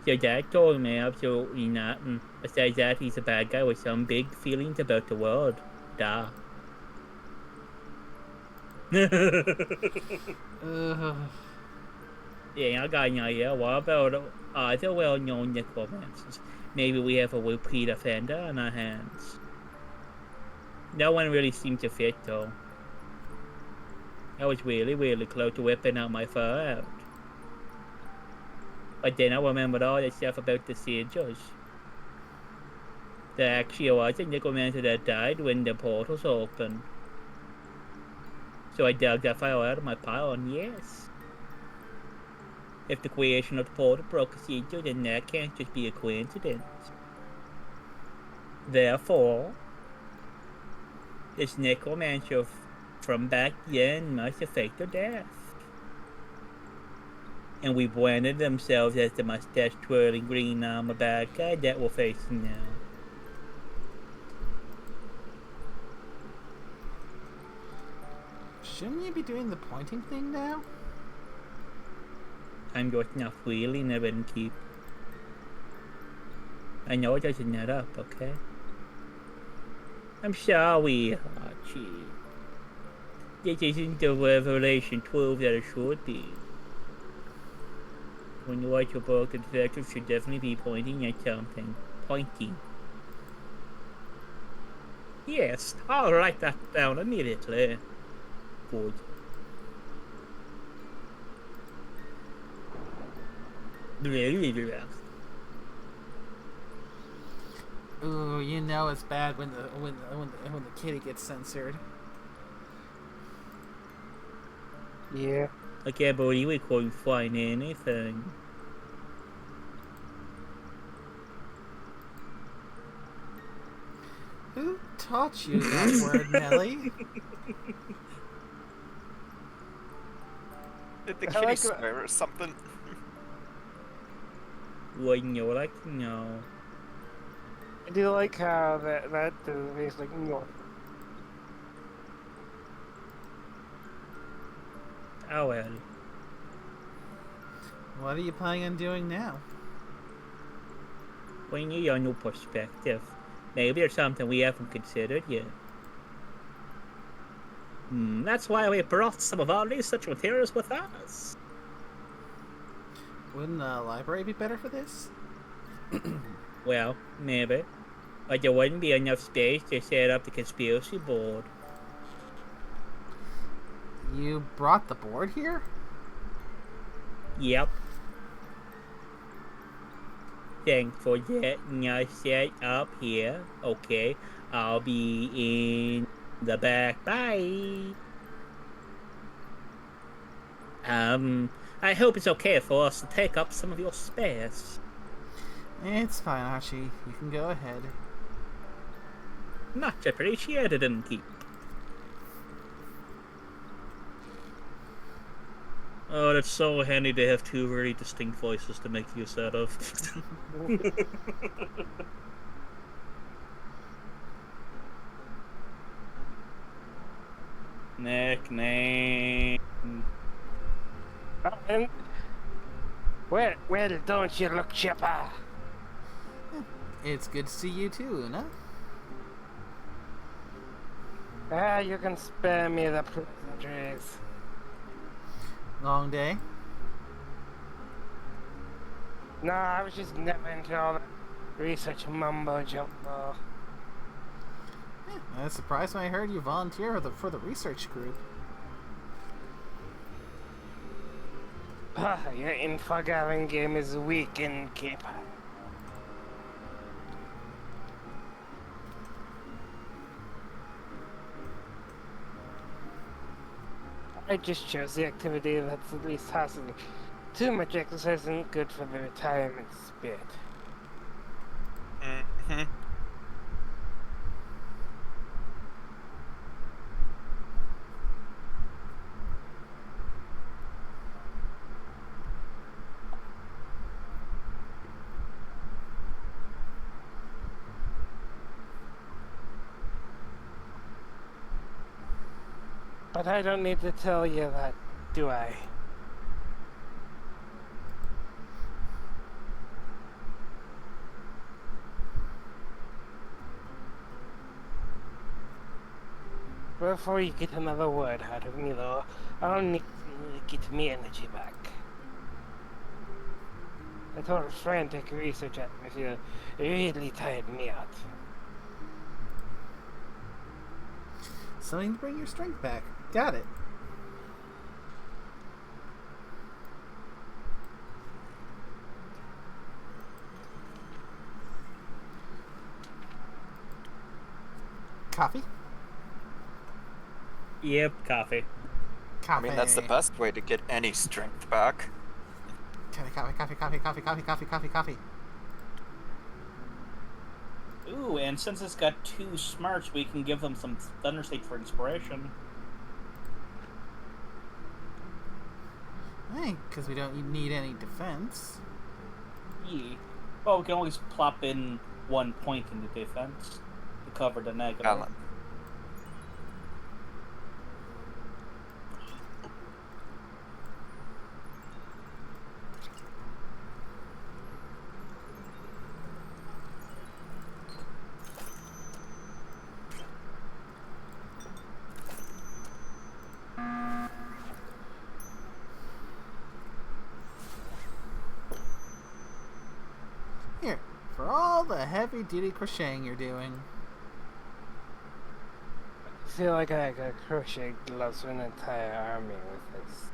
So that told me absolutely nothing. Besides that, he's a bad guy with some big feelings about the world. Duh. Yeah, I got an idea. What about other well-known necromancers? Maybe we have a repeat offender on our hands. No one really seemed to fit, though. I was really, really close to whipping out my fur out. But then I remembered all that stuff about the sigils. There actually was a necromancer that died when the portals opened. So I dug that file out of my pile, and yes. If the creation of the portal broke a sigil, then that can't just be a coincidence. Therefore, this necromancer from back then must have faked their death. And we branded themselves as the mustache-twirling green armor bad guy that we're facing now. Shouldn't you be doing the pointing thing now? I'm just not feeling it and keep. I know it doesn't add up, okay? I'm sorry, Archie. This isn't the Revelation 12 that it should be. When you write your book, the detective should definitely be pointing at something. Pointing. Yes, I'll write that down immediately. Good. Ooh, you know it's bad when the kitty gets censored. Yeah. I can't believe we couldn't find anything. Who taught you that word, Nelly? Did the I kitty like swear or something? Wouldn't you like to know? I do like how that is like, Oh well. What are you planning on doing now? We need a new perspective. Maybe there's something we haven't considered yet. That's why we brought some of our research materials with us. Wouldn't the library be better for this? Well, maybe. But there wouldn't be enough space to set up the conspiracy board. You brought the board here? Yep. Thanks for getting us set up here. Okay, I'll be in the back. Bye. I hope it's okay for us to take up some of your space. It's fine, Archie. You can go ahead. Much appreciated, Keep. Oh, that's so handy to have two very distinct voices to make use out of. Nickname. Well, don't you look chipper? It's good to see you too, Una. You can spare me the pleasantries. Long day? No, I was just never into all that research mumbo jumbo. I was surprised when I heard you volunteer for the research group. Your info-gathering game is weak, Innkeep. I just chose the activity that's the least hassle. Too much exercise isn't good for the retirement spirit. Mm-hmm. But I don't need to tell you that, do I? Before you get another word out of me, though, I'll need to get me energy back. That whole frantic research atmosphere really tired me out. Something to bring your strength back. Got it. Coffee? Yep, coffee. I Coffee. mean, that's the best way to get any strength back. Coffee. Ooh, and since it's got 2 smarts, we can give them some Thunder State for inspiration. Hey, because we don't need any defense. Yeah. Well, we can always plop in 1 point into defense to cover the negative. Alan. Here, for all the heavy-duty crocheting you're doing. I feel like I could crochet gloves for an entire army with this.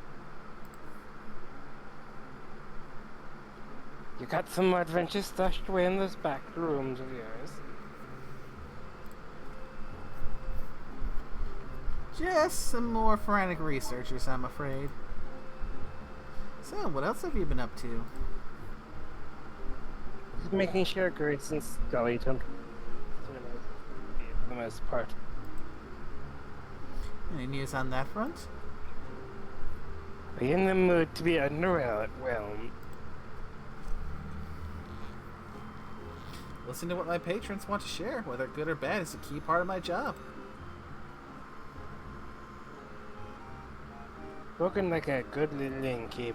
You got some adventures stashed away in those back rooms of yours? Just some more frantic researchers, I'm afraid. So, what else have you been up to? Just making sure Grace and Scully don't for the most part. Any news on that front? Are you in the mood to be underwhelmed? Listen to what my patrons want to share, whether good or bad, is a key part of my job. Spoken like a good little innkeep.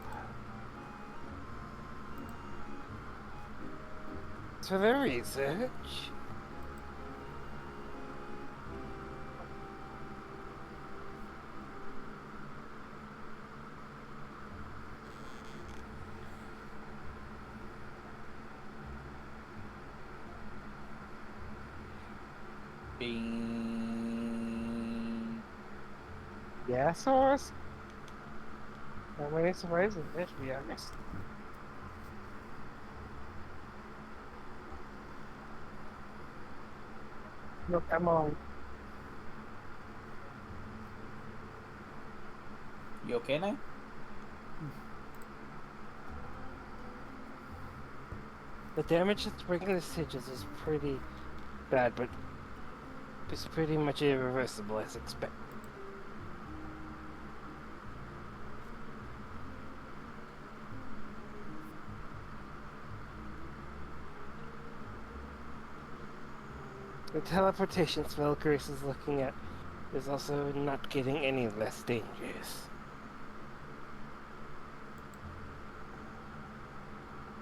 For the research? Bean. Yeah, Source? Not many surprises there, to be honest. No, come on. You okay now? The damage that regular stitches is pretty bad, but it's pretty much irreversible as expected. The teleportation spell Grace is looking at is also not getting any less dangerous.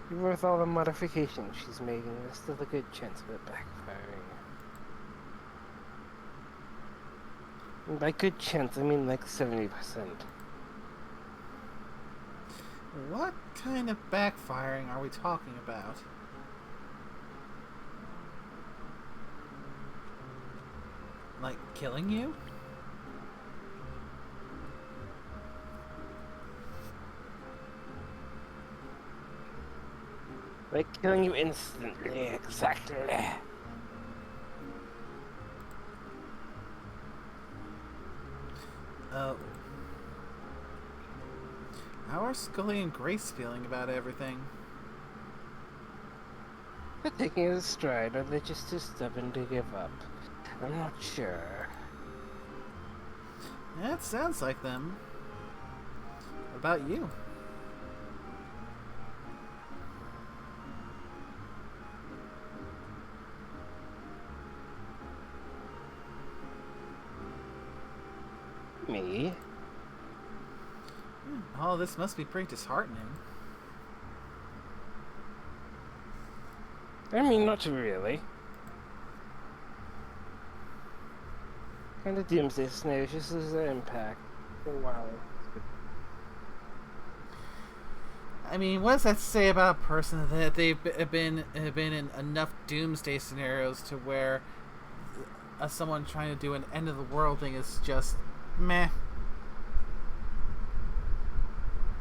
Even with all the modifications she's making, there's still a good chance of it backfiring. And by good chance, I mean like 70%. What kind of backfiring are we talking about? Like killing you? Like killing you instantly, exactly. Oh. How are Scully and Grace feeling about everything? They're taking it as stride, or they're just too stubborn to give up. I'm not sure. That sounds like them. What about you? Me? Oh, this must be pretty disheartening. I mean, not really. Kind of doomsday scenario, just as an impact. For a while. I mean, what does that say about a person that they've been in enough doomsday scenarios to where someone trying to do an end of the world thing is just meh?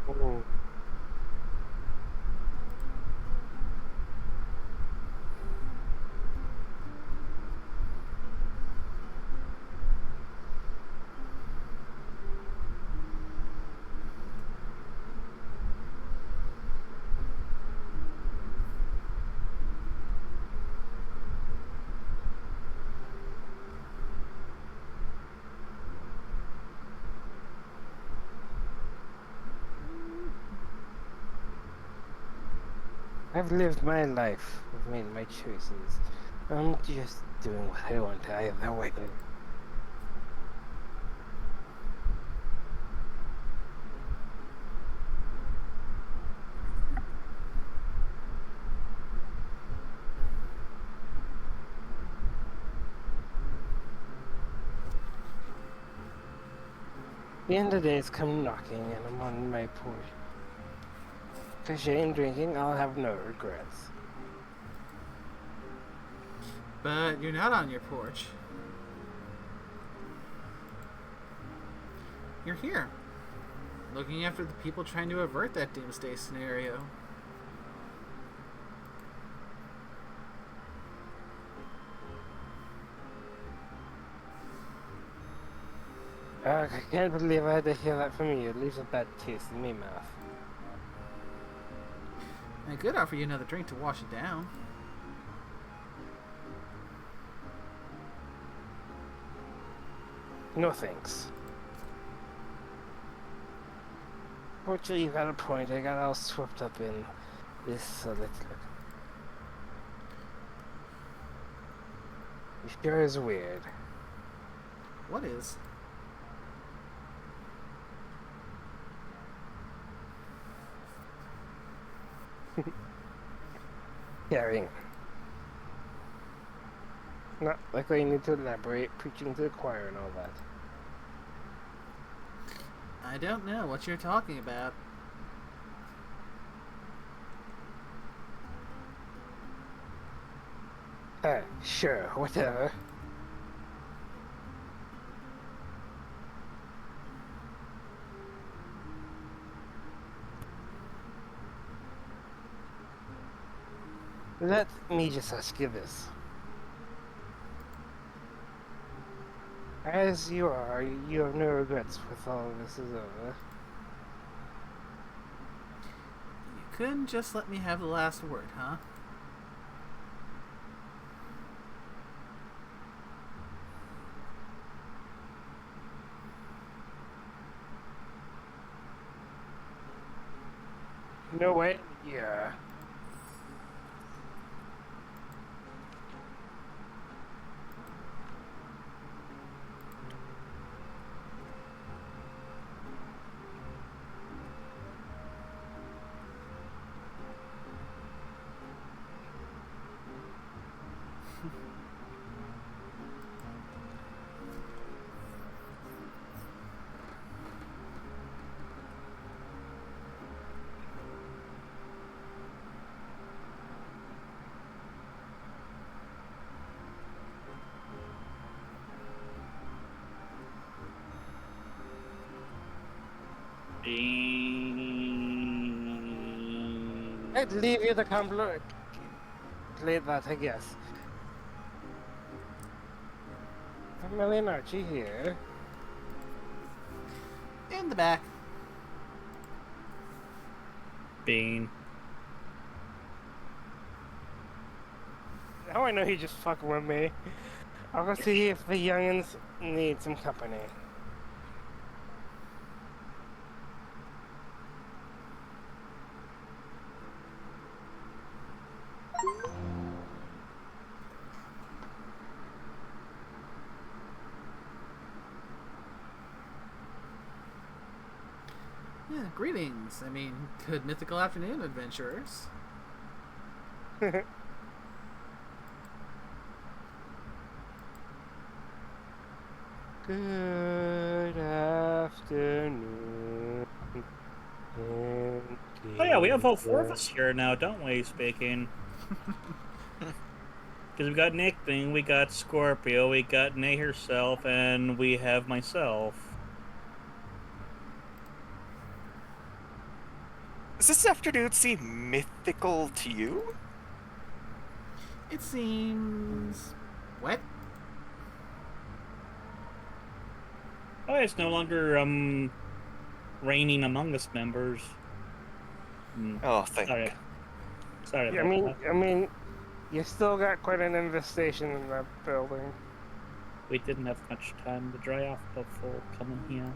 Mm. I've lived my life. I've made my choices. I'm just doing what I want either way. The end of the day is come knocking, and I'm on my porch. Fishing and drinking, I'll have no regrets. But you're not on your porch. You're here, looking after the people trying to avert that doomsday scenario. I can't believe I had to hear that from you. It leaves a bad taste in my mouth. I could offer you another drink to wash it down. No thanks. Fortunately, you got a point. I got all swept up in this solitude. It sure is weird. What is? Caring. Not like I need to elaborate, preaching to the choir and all that. I don't know what you're talking about. Sure, whatever. Let me just ask you this. As you are, you have no regrets with all of this is over. You couldn't just let me have the last word, huh? No way. Yeah. I'd leave you to complete that, I guess. Vermilion Archie here. In the back. Bean. Now I know he just fucking with me. I'll go see if the youngins need some company. Yeah, greetings. I mean, good mythical afternoon, adventurers. Good afternoon. Oh yeah, we have all four of us here now, don't we, speaking? Because we got Nick Thing, we got Scorpio, we got Nay herself, and we have myself. Does this afternoon seem mythical to you? It seems wet. Oh, it's no longer raining Among Us members. Oh, thank Sorry. Sorry Yeah, about that. I mean, you still got quite an infestation in that building. We didn't have much time to dry off before coming here.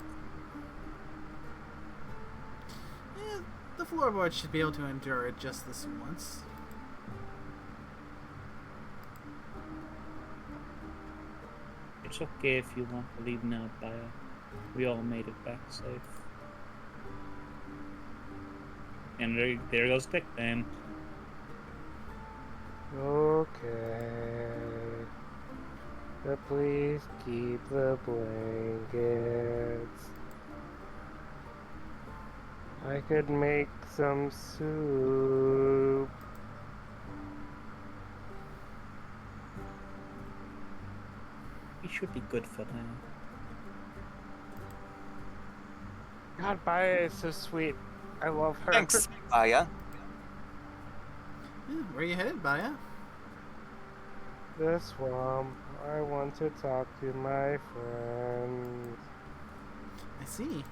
The floorboards should be able to endure it just this once. It's okay if you want to leave now, Baya. We all made it back safe. And there goes Dick then. Okay. But please keep the blankets. I could make some soup. We should be good for now. God, Baya is so sweet. I love her. Thanks, Aya. Yeah, where are you headed, Baya? The swamp. I want to talk to my friends. I see.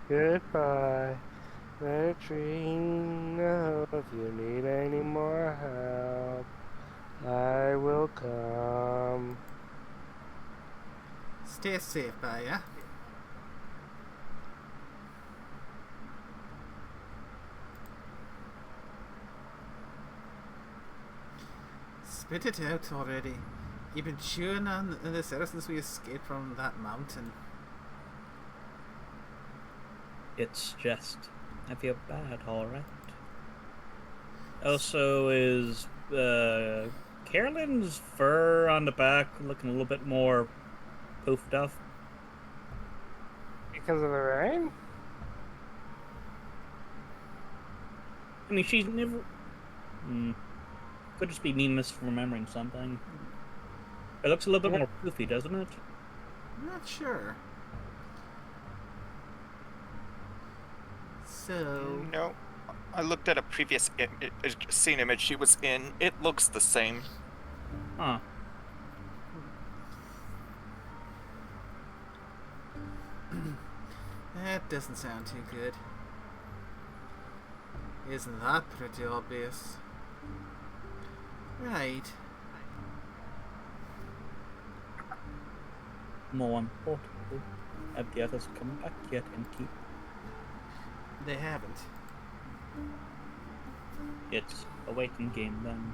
Goodbye. Latrine, know if you need any more help. I will come. Stay safe, Baya. Spit it out already. You've been chewing on this ever since we escaped from that mountain. It's just, I feel bad, alright. Also, is Carolyn's fur on the back looking a little bit more poofed off? Because of the rain? I mean, she's never... Could just be me misremembering something. It looks a little bit more poofy, doesn't it? I'm not sure. So... No. I looked at a previous scene image she was in. It looks the same. Huh. That doesn't sound too good. Isn't that pretty obvious? Right. More importantly, have the others come back yet and keep? They haven't. It's a waiting game then.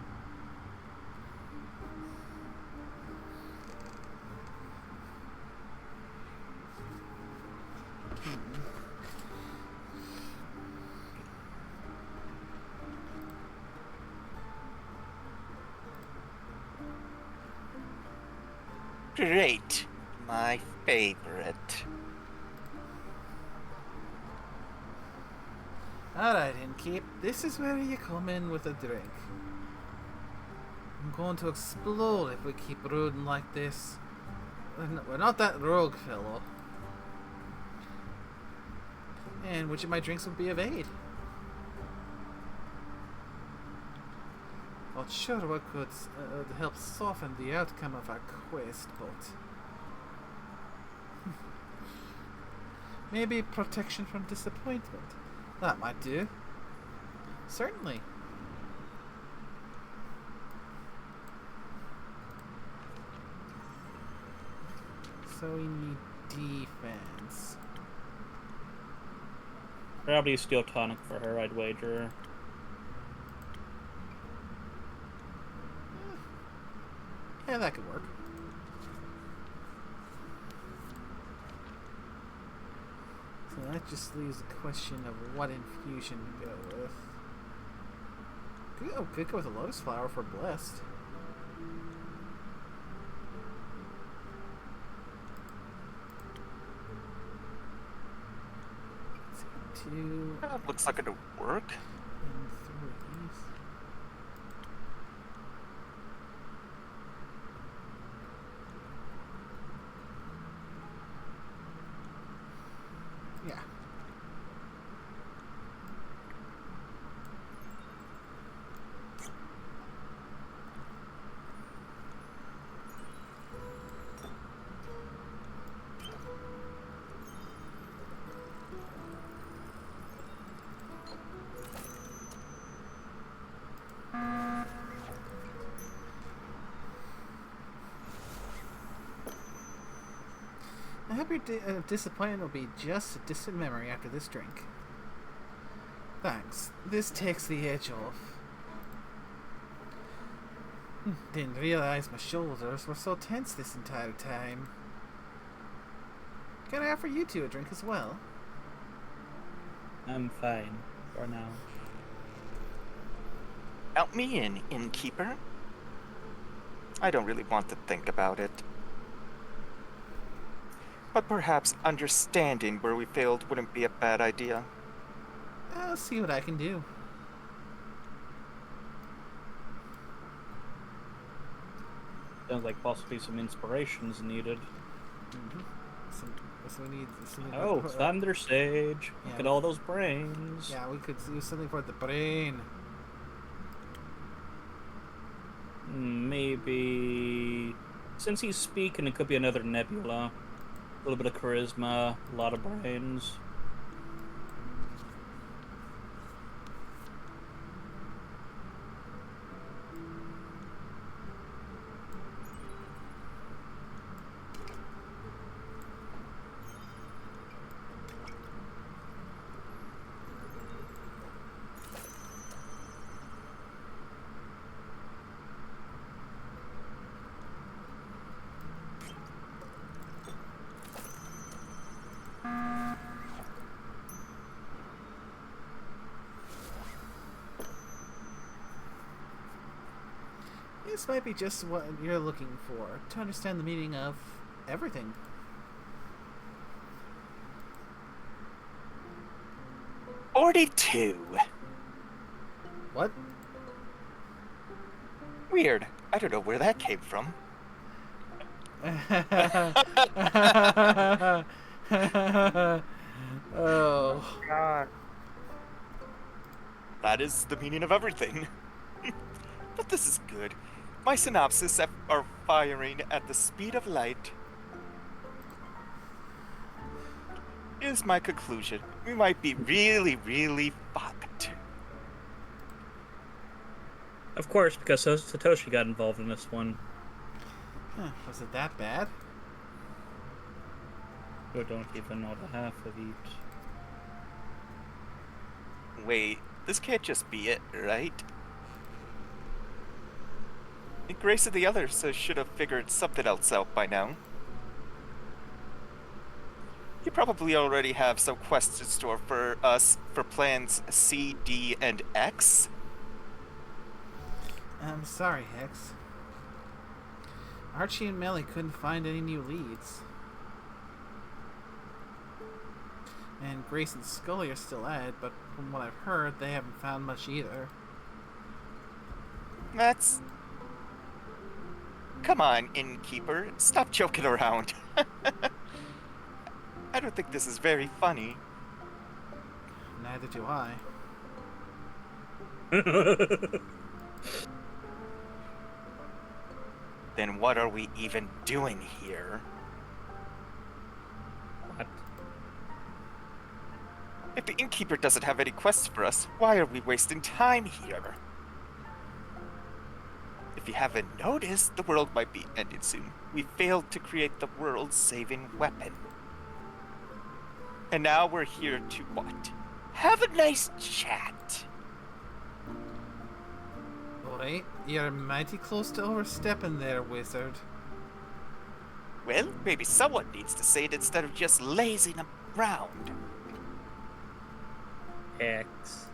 Great. My favorite. Alright, Innkeep. This is where you come in with a drink. I'm going to explode if we keep brooding like this. We're not that rogue fellow. And which of my drinks would be of aid? Well, sure, we could help soften the outcome of our quest, but maybe protection from disappointment. That might do. Certainly. So we need defense. Probably a steel tonic for her, I'd wager. Yeah, that could work. So that just leaves the question of what infusion to go with. Could go with a lotus flower for blessed. Let's see, 2 Looks like it'll work. and 3. Yeah. I hope your disappointment will be just a distant memory after this drink. Thanks. This takes the edge off. Didn't realize my shoulders were so tense this entire time. Can I offer you two a drink as well? I'm fine for now. Count me in, innkeeper. I don't really want to think about it. But perhaps understanding where we failed wouldn't be a bad idea. I'll see what I can do. Sounds like possibly some inspiration's needed. Mm-hmm. So we need something. Oh, Thunder Sage. Yeah. Look at all those brains. Yeah, we could do something for the brain. Maybe... Since he's speaking, it could be another nebula. A little bit of charisma, a lot of brains. This might be just what you're looking for to understand the meaning of everything. "42. What? Weird. I don't know where that came from. Oh. God. that is the meaning of everything. But this is good. My synopsis are firing at the speed of light. Is my conclusion. We might be really, really fucked. Of course, because Satoshi got involved in this one. Huh, was it that bad? We don't even know the half of each. Wait, this can't just be it, right? Grace and the others should have figured something else out by now. You probably already have some quests in store for us for plans C, D, and X. I'm sorry, Hex. Archie and Melly couldn't find any new leads. And Grace and Scully are still at it, but from what I've heard, they haven't found much either. That's... Come on, innkeeper. Stop joking around. I don't think this is very funny. Neither do I. Then what are we even doing here? What? If the innkeeper doesn't have any quests for us, why are we wasting time here? If you haven't noticed, the world might be ending soon. We failed to create the world-saving weapon. And now we're here to what? Have a nice chat. Boy, you're mighty close to overstepping there, wizard. Well, maybe someone needs to say it instead of just lazing around. X.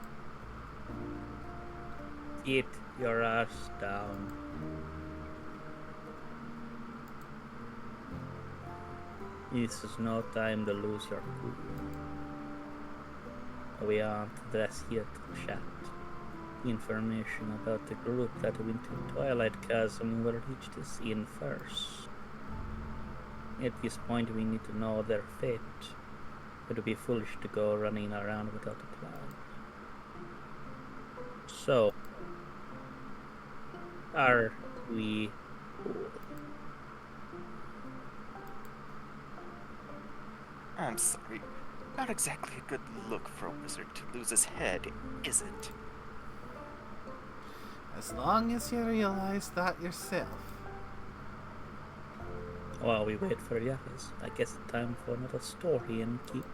Get your ass down. This is no time to lose your cool. We aren't dressed here to chat. Information about the group that went to Twilight Chasm will reach the scene first. At this point we need to know their fate. It would be foolish to go running around without a plan. So, are we cool? I'm sorry. Not exactly a good look for a wizard to lose his head, is it? As long as you realize that yourself. While we wait for the others, I guess it's time for another story and keep.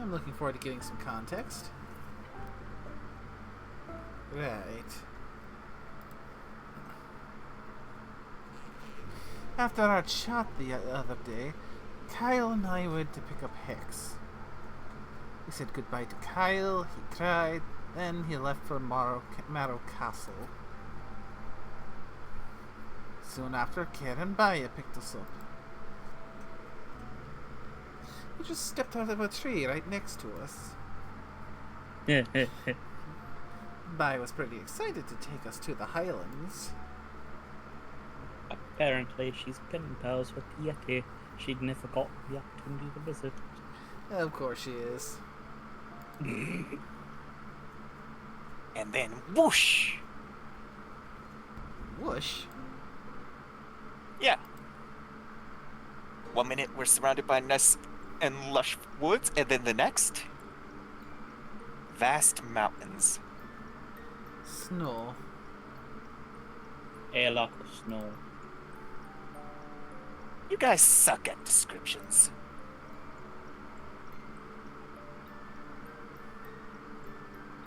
I'm looking forward to getting some context. Right. After our chat the other day, Kyle and I went to pick up Hex. We said goodbye to Kyle, he cried, then he left for Marrow Castle. Soon after, Karen and Baya picked us up. He just stepped out of a tree right next to us. Baya was pretty excited to take us to the Highlands. Apparently she's pen pals with Yeti. She'd never got the opportunity to visit. Of course she is. And then whoosh! Whoosh? Yeah. 1 minute we're surrounded by nice and lush woods, and then the next, vast mountains. Snow. A lot of snow. You guys suck at descriptions.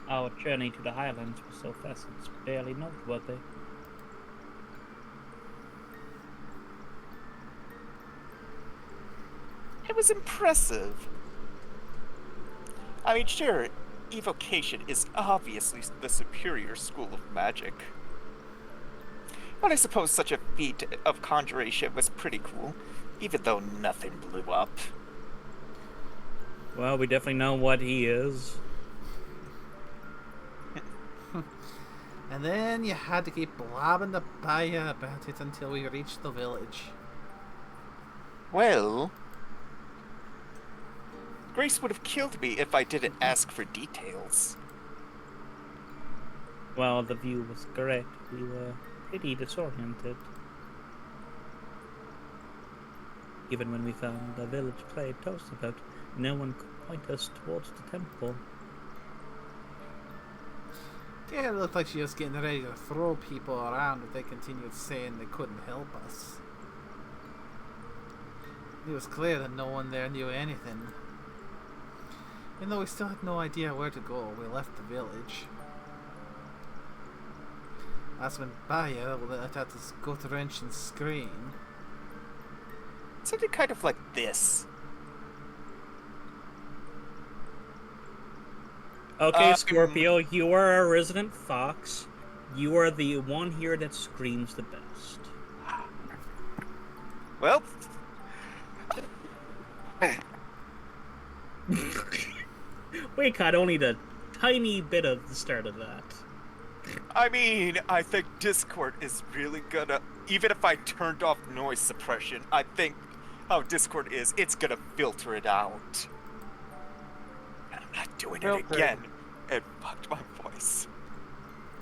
Our journey to the Highlands was so fast it's barely noteworthy. It was impressive. I mean, sure, evocation is obviously the superior school of magic. But I suppose such a feat of conjuration was pretty cool, even though nothing blew up. Well, we definitely know what he is. And then you had to keep blabbing to Baya about it until we reached the village. Well, Grace would have killed me if I didn't ask for details. Well, the view was correct. We were pretty disoriented. Even when we found the village played toast about, no one could point us towards the temple. Yeah, it looked like she was getting ready to throw people around if they continued saying they couldn't help us. It was clear that no one there knew anything. And though we still had no idea where to go, we left the village. That's when Baya let out this gut-wrenching scream. It sounded kind of like this. Okay, Scorpio, you are a resident fox. You are the one here that screams the best. Well, We caught only the tiny bit of the start of that. I mean, I think Discord is really gonna... Even if I turned off noise suppression, I think how Discord is, it's gonna filter it out. And I'm not doing it again. It fucked my voice.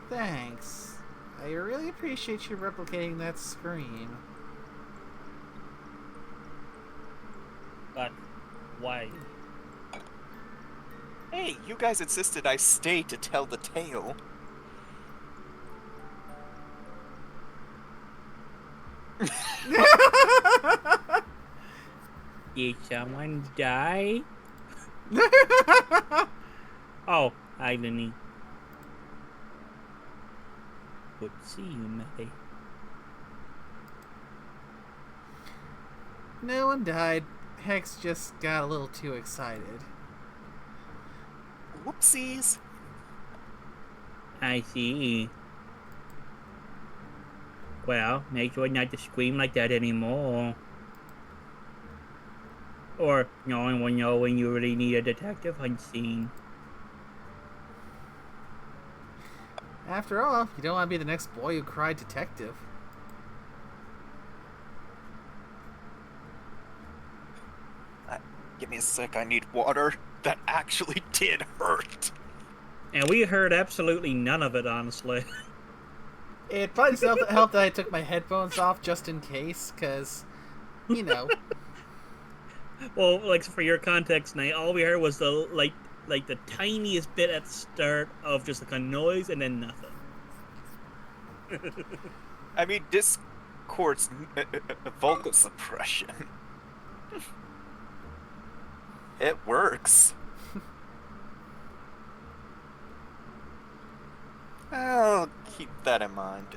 Thanks. I really appreciate you replicating that scream. But why? Hey, you guys insisted I stay to tell the tale. Did someone die? Oh, hi, Lenny. Good to see you, Matty. No one died. Hex just got a little too excited. Whoopsies. I see. Well, make sure not to scream like that anymore. Or no one will know when you really need a detective hunt scene. After all, you don't want to be the next boy who cried detective. Give me a sec, I need water. That actually did hurt. And we heard absolutely none of it, honestly. It probably helped that I took my headphones off just in case, because, you know. Well, like for your context, Nate, all we heard was the like the tiniest bit at the start of just like a noise and then nothing. I mean, Discord's vocal suppression. It works. I'll keep that in mind.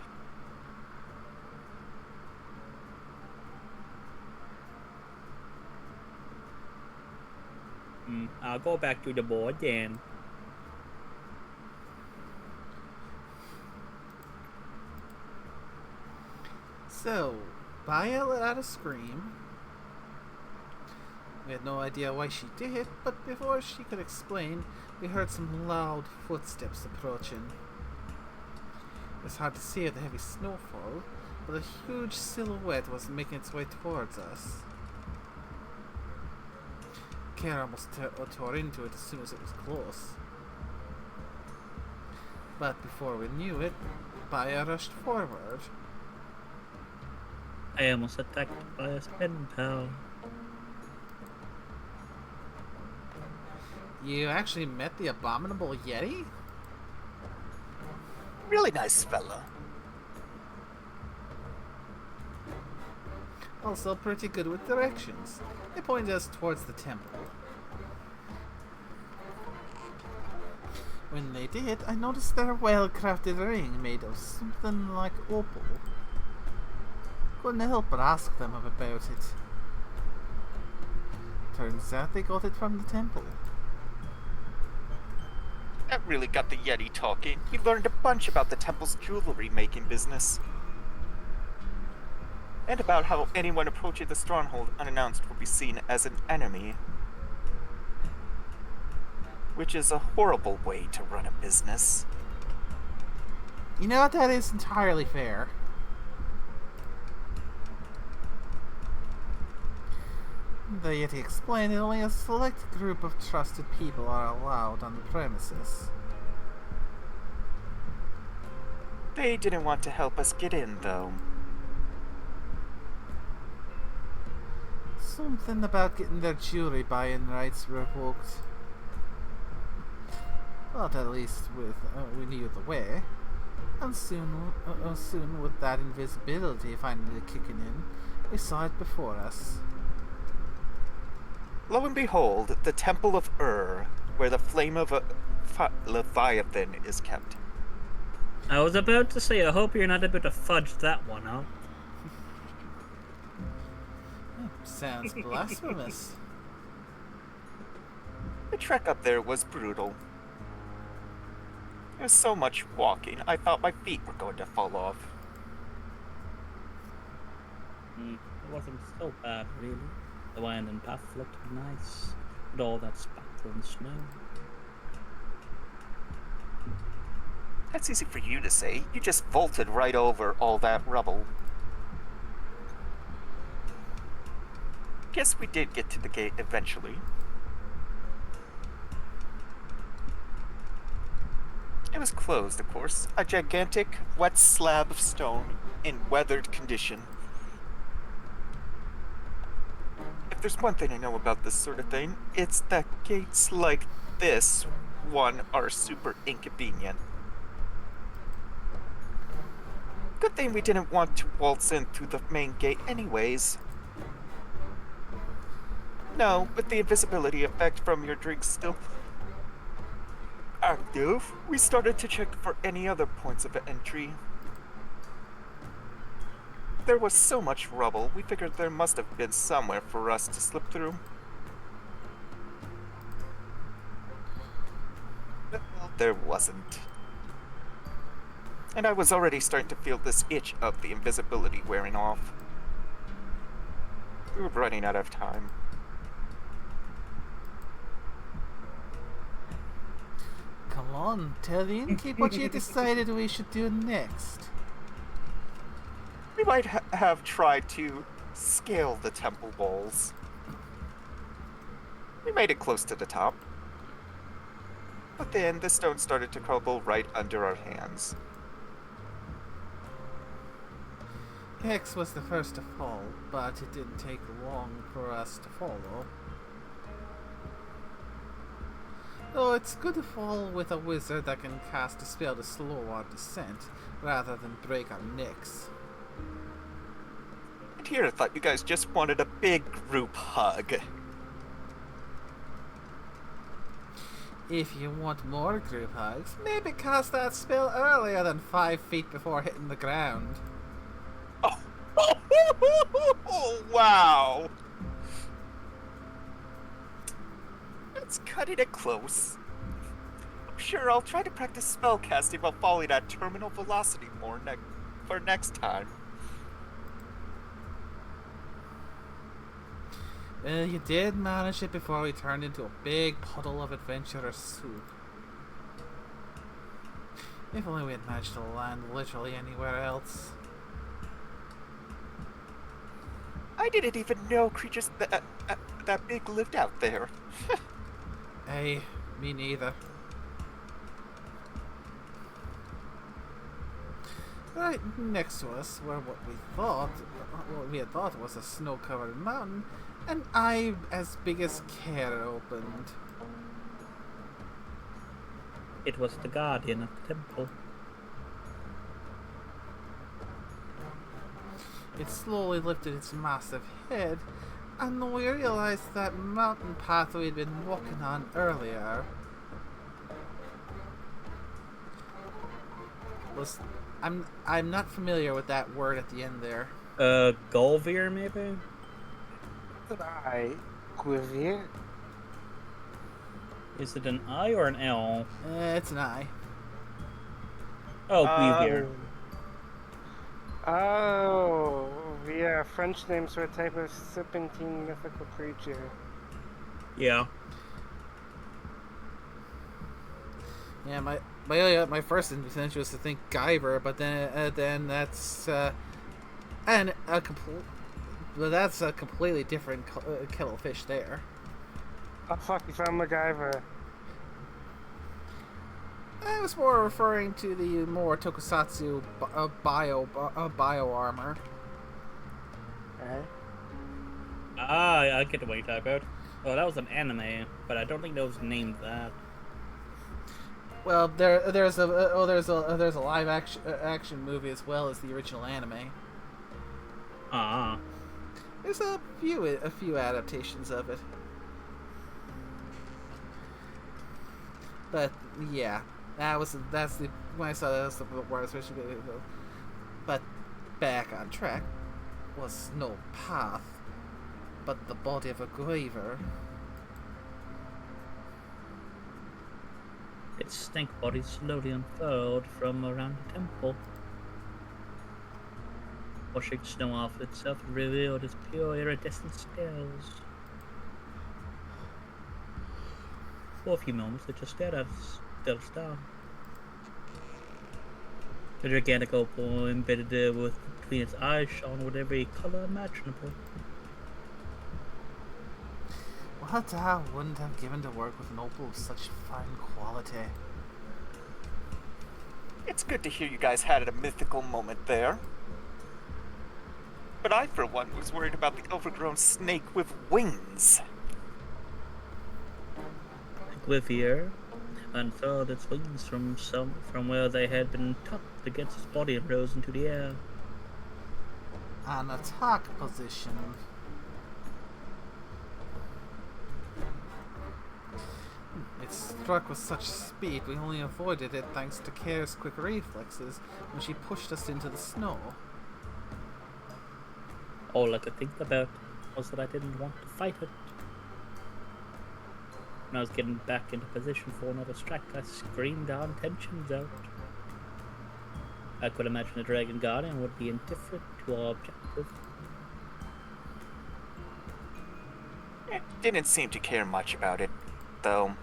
I'll go back to the board then. So, Baya let out a scream. We had no idea why she did, but before she could explain, we heard some loud footsteps approaching. It was hard to see with the heavy snowfall, but a huge silhouette was making its way towards us. Kara almost tore into it as soon as it was close. But before we knew it, Baya rushed forward. I almost attacked by a pen pal. You actually met the abominable Yeti? Really nice fella. Also pretty good with directions. They pointed us towards the temple. When they did, I noticed their well-crafted ring made of something like opal. Couldn't help but ask them about it. Turns out they got it from the temple. That really got the Yeti talking. He learned a bunch about the temple's jewelry making business. And about how anyone approaching the stronghold unannounced will be seen as an enemy. Which is a horrible way to run a business. You know what? That is entirely fair. The Yeti explained that only a select group of trusted people are allowed on the premises. They didn't want to help us get in, though. Something about getting their jury buy-in rights revoked. But at least we knew the way. And soon with that invisibility finally kicking in, we saw it before us. Lo and behold, the Temple of where the flame of a Leviathan is kept. I was about to say, I hope you're not about to fudge that one up. Sounds blasphemous. The trek up there was brutal. There was so much walking, I thought my feet were going to fall off. It wasn't so bad, really. The winding path looked nice, with all that sparkling snow. That's easy for you to say. You just vaulted right over all that rubble. Guess we did get to the gate eventually. It was closed, of course. A gigantic, wet slab of stone in weathered condition. If there's one thing I know about this sort of thing, it's that gates like this one are super inconvenient. Good thing we didn't want to waltz in through the main gate anyways. No, with the invisibility effect from your drinks still active, we started to check for any other points of entry. There was so much rubble, we figured there must have been somewhere for us to slip through. But there wasn't. And I was already starting to feel this itch of the invisibility wearing off. We were running out of time. Come on, tell the innkeep what you decided we should do next. We might have tried to scale the temple walls. We made it close to the top. But then the stone started to crumble right under our hands. Hex was the first to fall, but it didn't take long for us to follow. Though it's good to fall with a wizard that can cast a spell to slow our descent, rather than break our necks. And here I thought you guys just wanted a big group hug. If you want more group hugs, maybe cast that spell earlier than 5 feet before hitting the ground. Oh, wow! That's cutting it close. Sure, I'll try to practice spellcasting while falling at terminal velocity more for next time. You did manage it before we turned into a big puddle of adventurous soup. If only we had managed to land literally anywhere else. I didn't even know creatures that big lived out there. Hey, me neither. Right next to us were what we had thought was a snow-covered mountain, an eye as big as Care opened. It was the guardian of the temple. It slowly lifted its massive head, and we realized that mountain path we'd been walking on earlier was... I'm not familiar with that word at the end there. Golvier, maybe? Did I Quivier? Is it an I or an L? It's an I. Oh, Guivier. Oh, yeah, French names for a type of serpentine mythical creature. Yeah. Yeah, my first intention was to think Guyver, but then that's that's a completely different kettle of fish there. Oh fuck, you found MacGyver. I was more referring to the more tokusatsu bio armor. Okay. Ah, I get what you're talking about. Oh, that was an anime, but I don't think that was named that. Well, there's a live action movie as well as the original anime. Ah, There's a few adaptations of it. But yeah, that's the when I saw that, that's the where I was supposed to go. But back on track was no path, but the body of a graver. its snake body slowly unfurled from around the temple. Washing snow off itself revealed its pure iridescent scales. For a few moments, it just stared at us, still star. The gigantic opal embedded between its eyes shone with every color imaginable. What I wouldn't have given to work with an opal of such fine quality. It's good to hear you guys had a mythical moment there. But I, for one, was worried about the overgrown snake with wings. Glivier unfurled its wings from where they had been tucked against its body and rose into the air. An attack position. It struck with such speed we only avoided it thanks to Kare's quick reflexes when she pushed us into the snow. All I could think about was that I didn't want to fight it. When I was getting back into position for another strike, I screamed our intentions out. I could imagine the Dragon Guardian would be indifferent to our objective. It didn't seem to care much about it, though.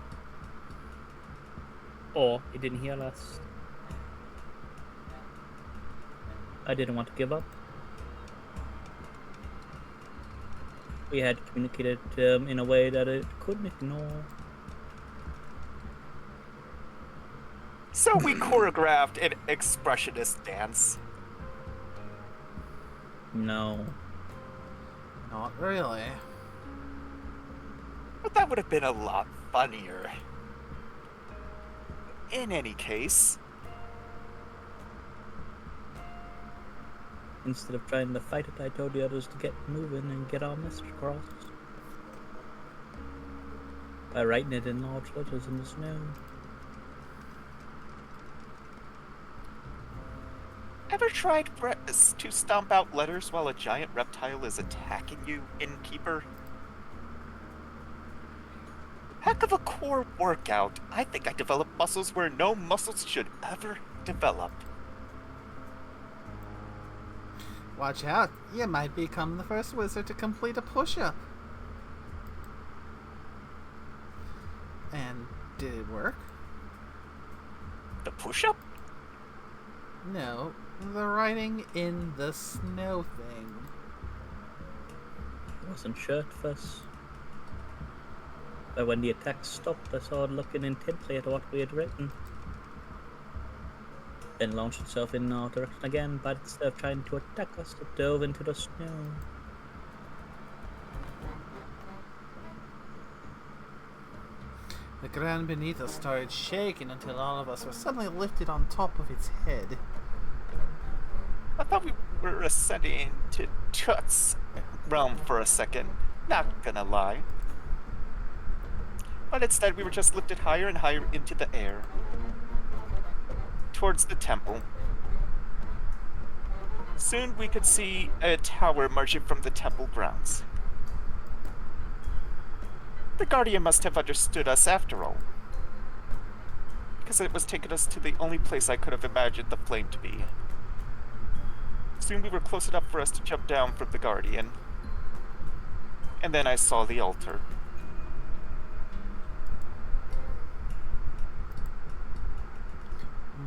Or he didn't hear us. I didn't want to give up. We had communicated in a way that it couldn't ignore. So we choreographed an expressionist dance. No. Not really. But that would have been a lot funnier. In any case, Instead of trying to fight it, I told the others to get moving and get our message across. By writing it in large letters in the snow. ever tried to stomp out letters while a giant reptile is attacking you, innkeeper? Heck of a core workout. I think I developed muscles where no muscles should ever develop. Watch out, you might become the first wizard to complete a push-up. And did it work? The push-up? No, the writing in the snow thing. I wasn't sure at first. But when the attack stopped, I saw it looking intently at what we had written. Then launched itself in our direction again, but instead of trying to attack us, it dove into the snow. The ground beneath us started shaking until all of us were suddenly lifted on top of its head. I thought we were ascending to Tut's realm for a second, not gonna lie. But instead we were just lifted higher and higher into the air. Towards the temple. Soon we could see a tower emerging from the temple grounds. The Guardian must have understood us after all, because it was taking us to the only place I could have imagined the flame to be. Soon we were close enough for us to jump down from the Guardian, and then I saw the altar.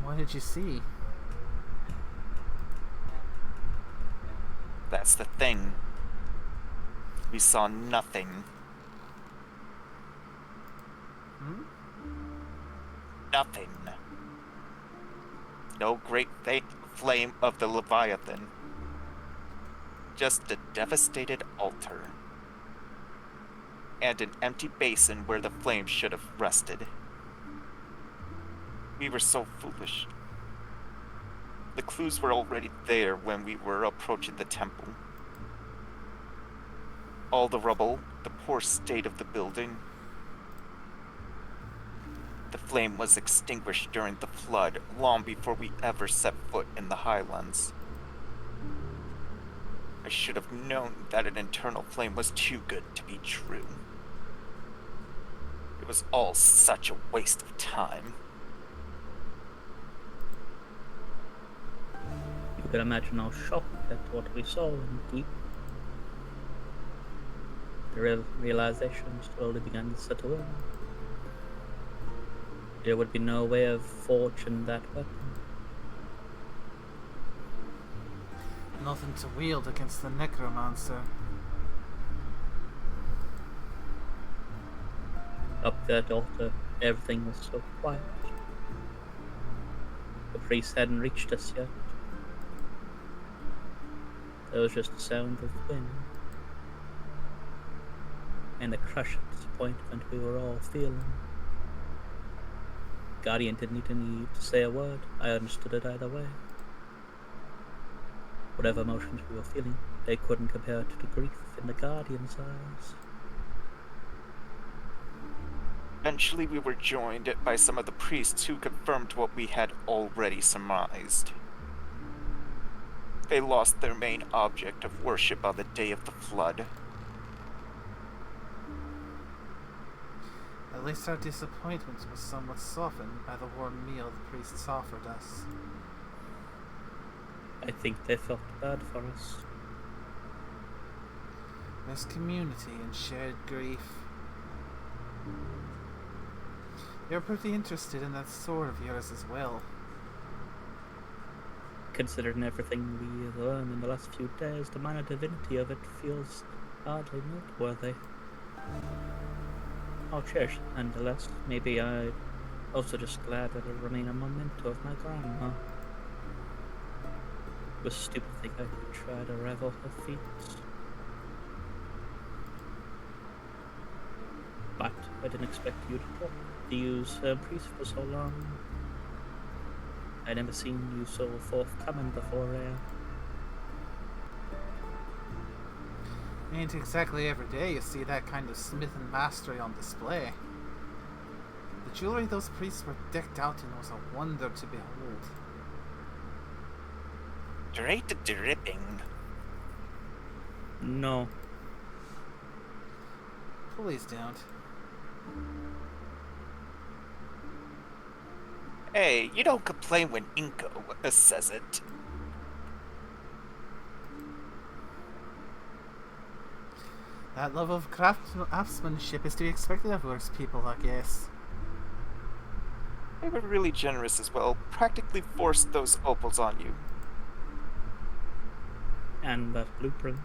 What did you see? That's the thing. We saw nothing. Hmm? Nothing. no great flame of the Leviathan. Just a devastated altar. And an empty basin where the flame should have rested. We were so foolish. The clues were already there when we were approaching the temple. All the rubble, the poor state of the building. The flame was extinguished during the flood, long before we ever set foot in the Highlands. I should have known that an internal flame was too good to be true. It was all such a waste of time. You can imagine our shock at what we saw and the realization slowly began to settle in. There would be no way of forging that weapon. Nothing to wield against the necromancer. Up that altar, everything was so quiet. The priest hadn't reached us yet. There was just the sound of wind and the crushing disappointment we were all feeling. Guardian didn't even need to say a word. I understood it either way. Whatever emotions we were feeling, they couldn't compare to the grief in the Guardian's eyes. Eventually we were joined by some of the priests who confirmed what we had already surmised. They lost their main object of worship on the day of the flood. At least our disappointment was somewhat softened by the warm meal the priests offered us. I think they felt bad for us. There's community and shared grief. You're pretty interested in that sword of yours as well. Considering everything we have learned in the last few days, the minor divinity of it feels hardly noteworthy. I'll cherish it nonetheless. Maybe I'm also just glad that it'll remain a memento of my grandma. It was a stupid thing I could try to revel her feats. But I didn't expect you to use priest for so long. I'd never seen you so forthcoming before. Ain't exactly every day you see that kind of smithing mastery on display. The jewelry those priests were decked out in was a wonder to behold. Straight dripping. No. Please don't. Hey, you don't complain when Inko says it. That love of craftsmanship is to be expected of worse people, I guess. They were really generous as well. Practically forced those opals on you. And that blueprint.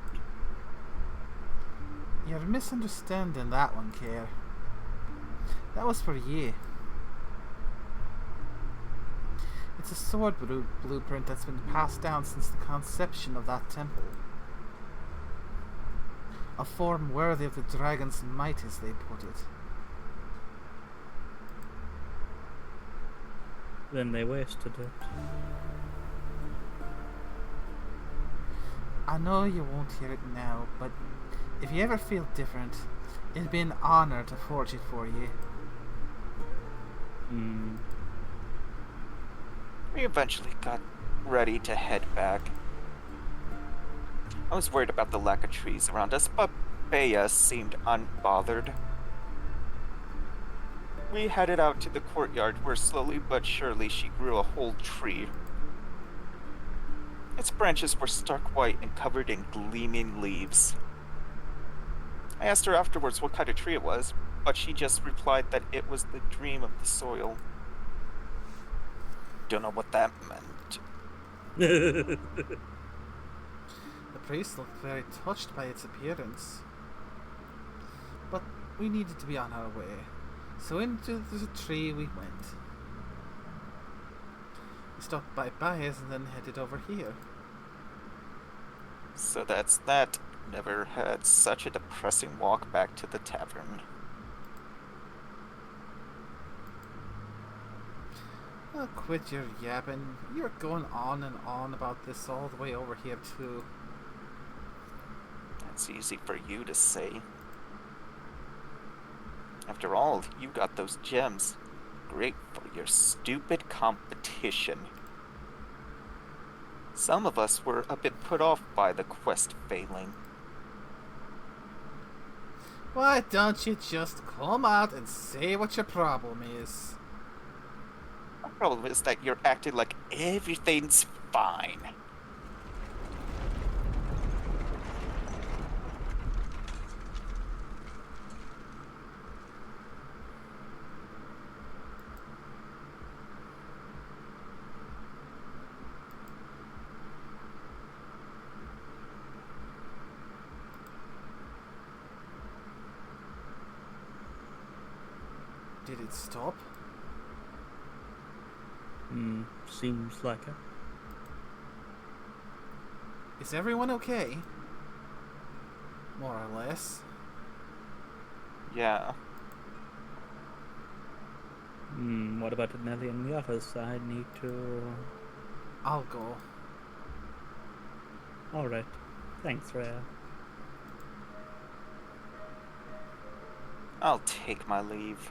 You're misunderstanding that one, Care. That was for ye. It's a sword blueprint that's been passed down since the conception of that temple. A form worthy of the dragon's might, as they put it. Then they wasted it. I know you won't hear it now, but if you ever feel different, it'd be an honor to forge it for you. We eventually got ready to head back. I was worried about the lack of trees around us, but Bea seemed unbothered. We headed out to the courtyard where slowly but surely she grew a whole tree. Its branches were stark white and covered in gleaming leaves. I asked her afterwards what kind of tree it was, but she just replied that it was the dream of the soil. Don't know what that meant. The priest looked very touched by its appearance. But we needed to be on our way, so into the tree we went. The stopped by Bias and then headed over here. So that's that. Never had such a depressing walk back to the tavern. Oh, quit your yapping. You're going on and on about this all the way over here, too. That's easy for you to say. After all, you got those gems. Great for your stupid competition. Some of us were a bit put off by the quest failing. Why don't you just come out and say what your problem is? The problem is that you're acting like everything's fine. Did it stop? Seems like it. Is everyone okay? More or less. Yeah. What about Nelly and the others? I need to... I'll go. Alright. Thanks, Rhea. I'll take my leave.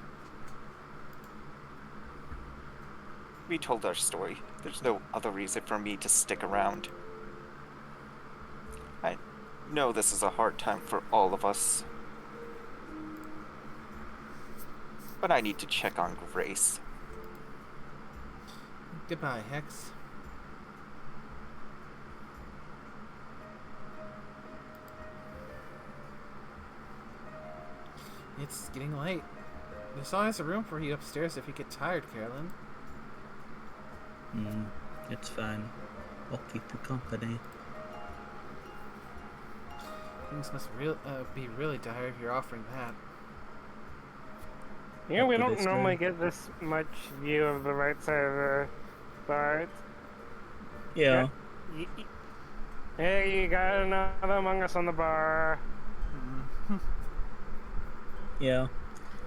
We told our story. There's no other reason for me to stick around. I know this is a hard time for all of us. But I need to check on Grace. Goodbye, Hex. It's getting late. There's always a room for you upstairs if you get tired, Carolyn. It's fine. I'll keep you company. Things must be really dire if you're offering that. Yeah, we After don't this normally day. get this much view of the right side of the bar. Yeah. Hey, you got another Among Us on the bar. Yeah.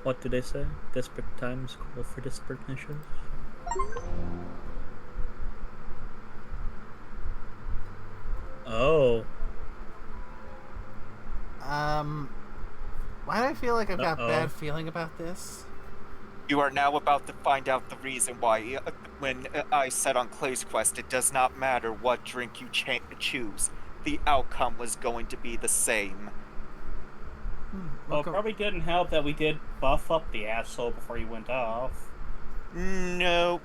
What do they say? Desperate times call for desperate measures. Oh. Why do I feel like I've got a Uh-oh. bad feeling about this? You are now about to find out the reason why, when I said on Clay's quest, it does not matter what drink you choose. The outcome was going to be the same. Well, it Look, probably didn't help that we did buff up the asshole before you went off. No.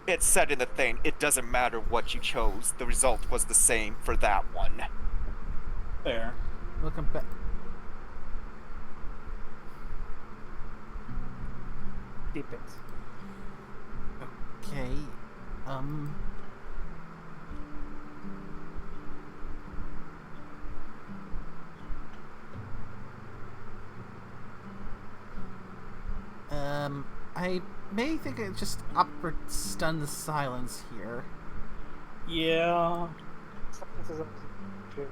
It said in the thing, it doesn't matter what you chose. The result was the same for that one. Fair. looking back. Deep it. Okay. I may think I just awkward stun the silence here. Yeah. Silence is always good.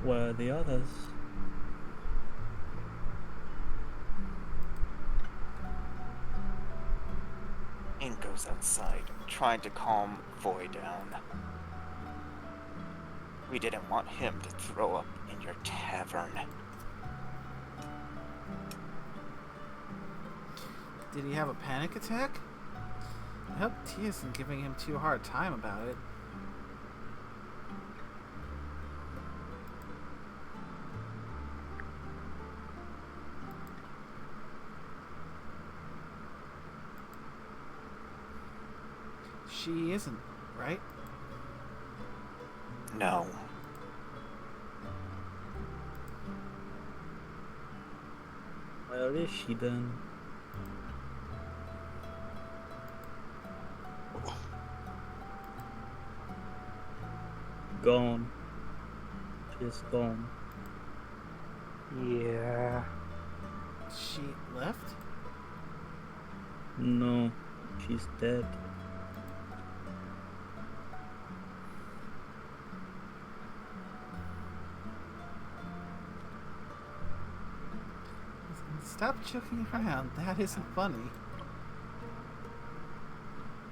Where are the others? In goes outside, trying to calm Voy down. We didn't want him to throw up in your tavern. Did he have a panic attack? I hope T isn't giving him too hard a time about it. She isn't, right? No. Where is she then? Gone. She's gone. Yeah. She left? No, she's dead. Stop joking around. That isn't funny.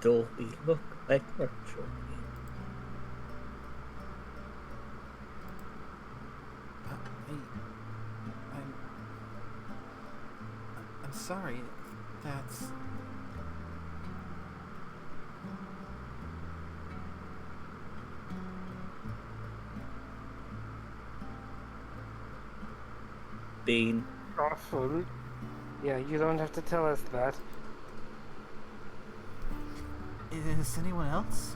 Dolby, look like we're joking. I'm... I'm sorry. That's... Bean. Awful. Yeah, you don't have to tell us that. Is anyone else?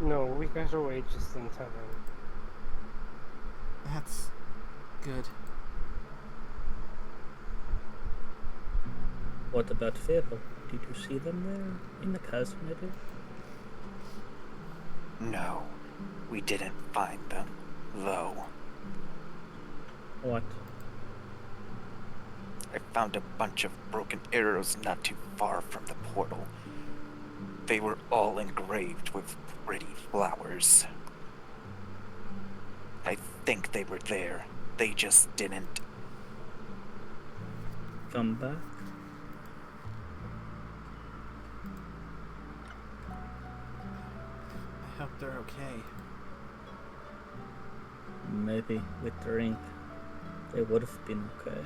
No, we got away just in time. That's... good. What about Fable? Did you see them there in the chasm, maybe? No, we didn't find them, though. What? I found a bunch of broken arrows not too far from the portal. They were all engraved with pretty flowers. I think they were there. They just didn't. Come back? I hope they're okay. Maybe with drink, they would have been okay.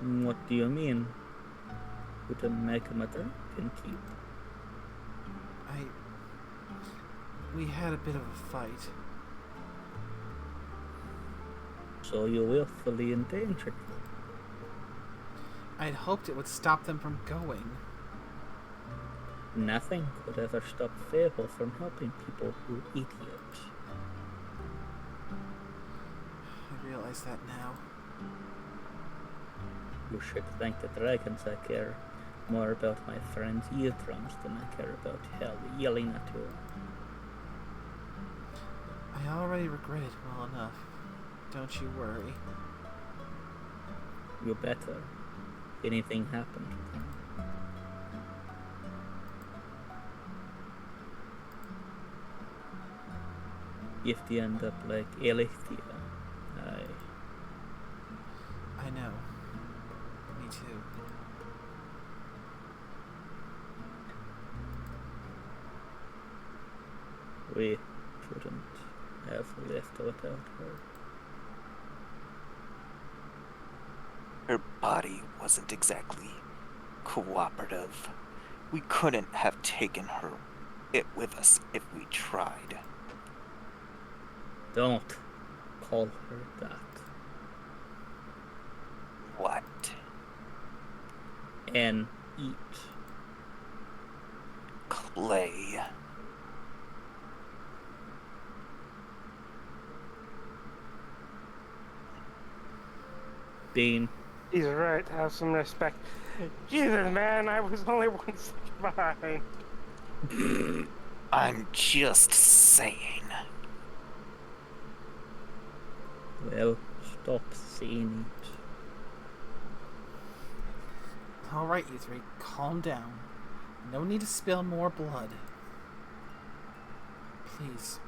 What do you mean? Would a make a drink and keep? We had a bit of a fight. So you willfully endangered them. I'd hoped it would stop them from going. Nothing could ever stop Fable from helping people who idiots. I realize that now. You should thank the dragons. I care more about my friend's eardrums than I care about hell yelling at you. I already regret it well enough. Don't you worry. You better. Anything happened to them. If they end up like Elithia, I know. Me too. we shouldn't have left without her. Her body wasn't exactly cooperative. We couldn't have taken it with us if we tried. Don't call her that. What? And eat. Clay. Bean. He's right, have some respect. Jesus, man, I was only 1 second behind. I'm just saying. Well, stop saying it. Alright, you three, calm down. No need to spill more blood. Please,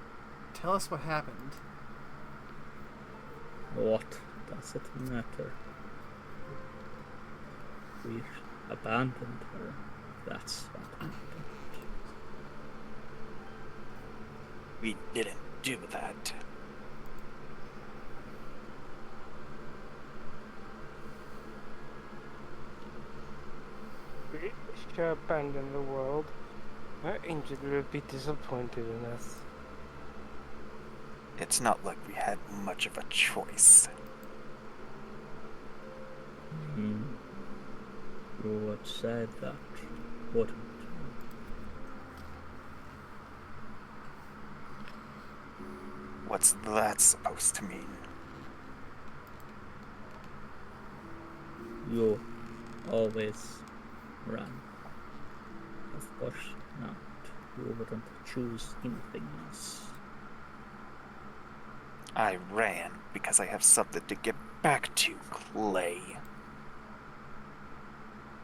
tell us what happened. What does it matter? We abandoned her. That's what happened. We didn't do that. We should abandon the world. Our angel would be disappointed in us. It's not like we had much of a choice. You would say that, wouldn't What's that supposed to mean? you? You always run. Of course not. You wouldn't choose anything else. I ran because I have something to get back to, Clay.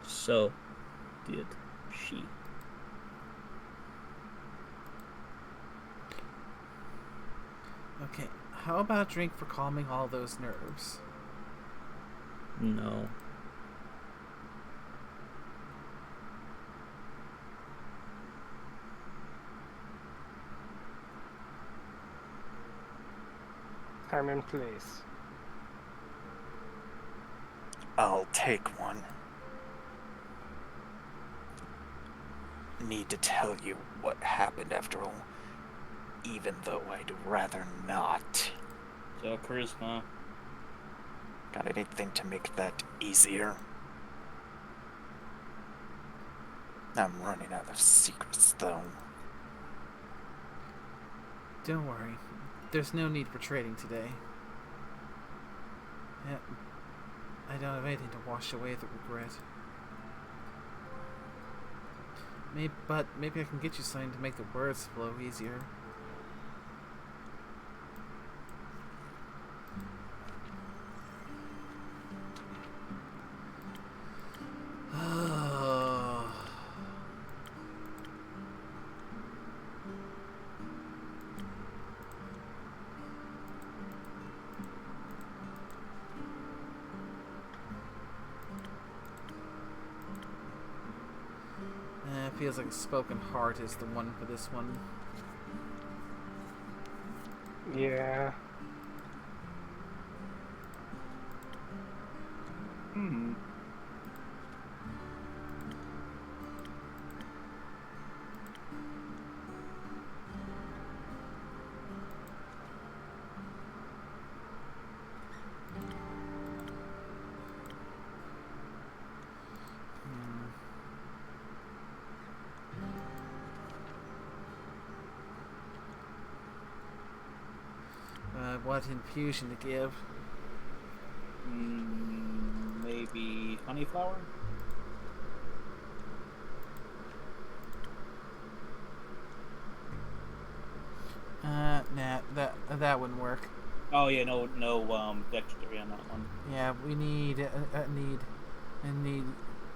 So did she. Okay, how about a drink for calming all those nerves? No. Time and place. I'll take one. Need to tell you what happened after all, even though I'd rather not. So charisma. Got anything to make that easier? I'm running out of secrets, though. Don't worry. There's no need for trading today. Yeah, I don't have anything to wash away the regret. Maybe I can get you something to make the words flow easier. Feels like a spoken heart is the one for this one. Yeah. What infusion to give? Maybe honeyflower? Nah, that wouldn't work. Oh yeah, no dexterity on that one. Yeah, we need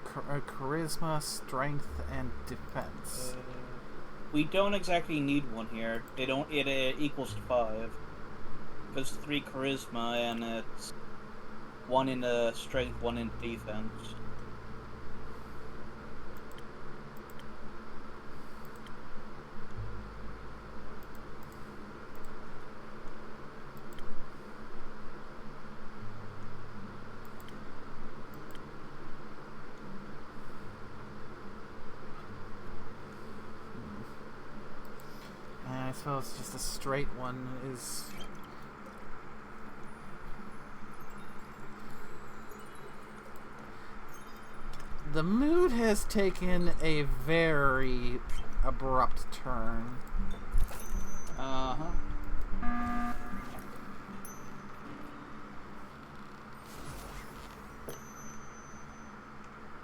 charisma, strength, and defense. We don't exactly need one here. It equals 5. Because 3 charisma and it's 1 in the strength, 1 in defense. I suppose just a straight one is. The mood has taken a very abrupt turn.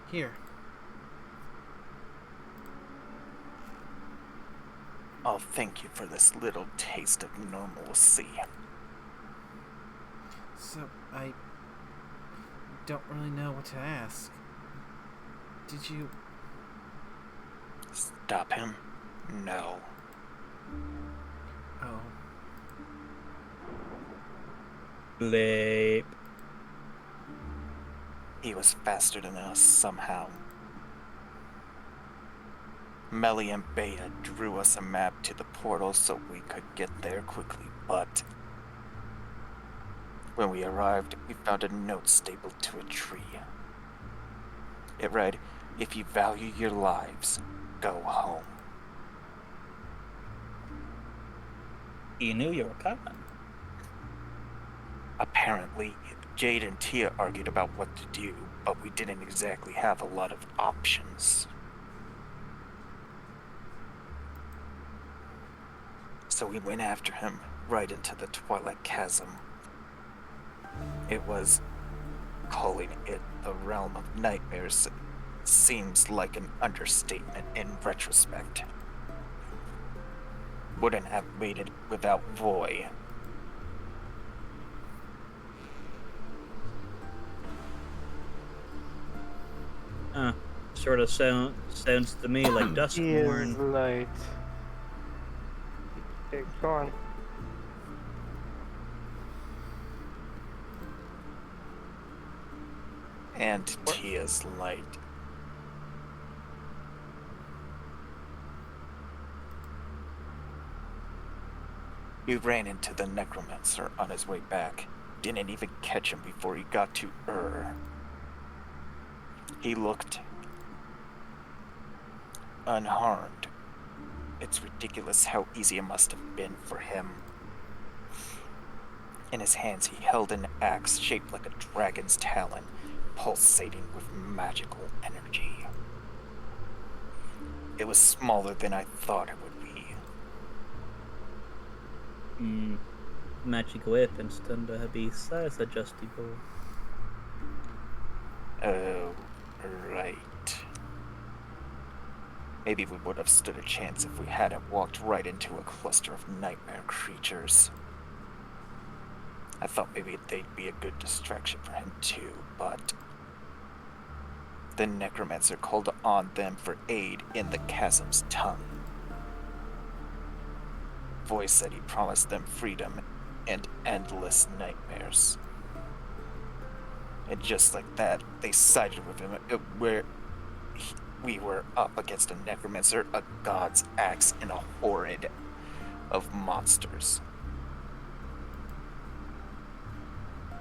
Here. I'll thank you for this little taste of normalcy. So, I don't really know what to ask. Did you... Stop him? No. Oh. Bleep. He was faster than us somehow. Melly and Bea drew us a map to the portal so we could get there quickly, but when we arrived, we found a note stapled to a tree. It read, "If you value your lives, go home." You knew you were coming. Apparently, Jade and Tia argued about what to do, but we didn't exactly have a lot of options. So we went after him right into the Twilight Chasm. It was, calling it the realm of nightmares seems like an understatement in retrospect. wouldn't have made it without Voy. Sort of sounds to me like He is Duskmorn. light. Okay, go on. And Tia's light. We ran into the necromancer on his way back. Didn't even catch him before he got to He looked unharmed. It's ridiculous how easy it must have been for him. In his hands he held an axe shaped like a dragon's talon, pulsating with magical energy. It was smaller than I thought it would be. Magic weapons tend to be size adjustable. Oh, right. Maybe we would have stood a chance if we hadn't walked right into a cluster of nightmare creatures. I thought maybe they'd be a good distraction for him too, but the necromancer called on them for aid in the chasm's tongue. Voice said he promised them freedom and endless nightmares. And just like that, they sided with him we were up against a necromancer, a god's axe, and a horde of monsters.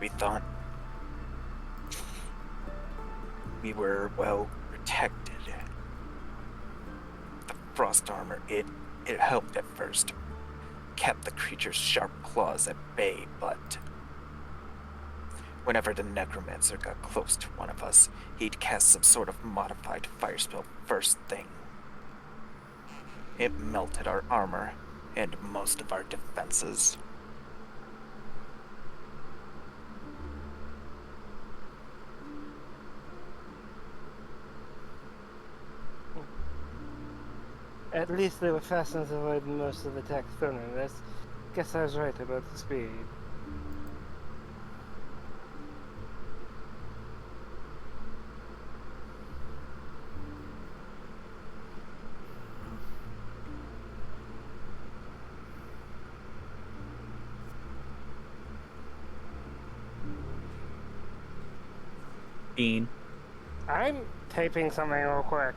We thought we were well protected. The frost armor, it helped at first. Kept the creature's sharp claws at bay, but whenever the necromancer got close to one of us, he'd cast some sort of modified fire spell first thing. It melted our armor and most of our defenses. At least they were fastened to avoid most of the attacks thrown at us. Guess I was right about the speed. Bean. I'm typing something real quick.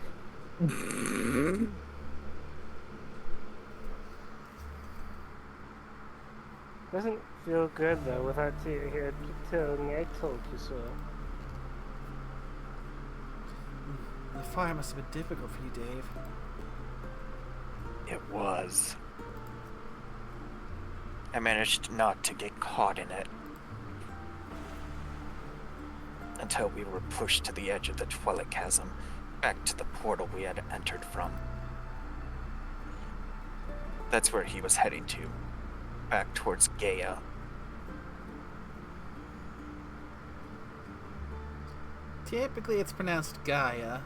Doesn't feel good though without you here telling me I told you so. The fire must have been difficult for you, Dave. It was. I managed not to get caught in it until we were pushed to the edge of the Twilight Chasm, back to the portal we had entered from. That's where he was heading to, back towards Gaia. Typically, it's pronounced Gaia.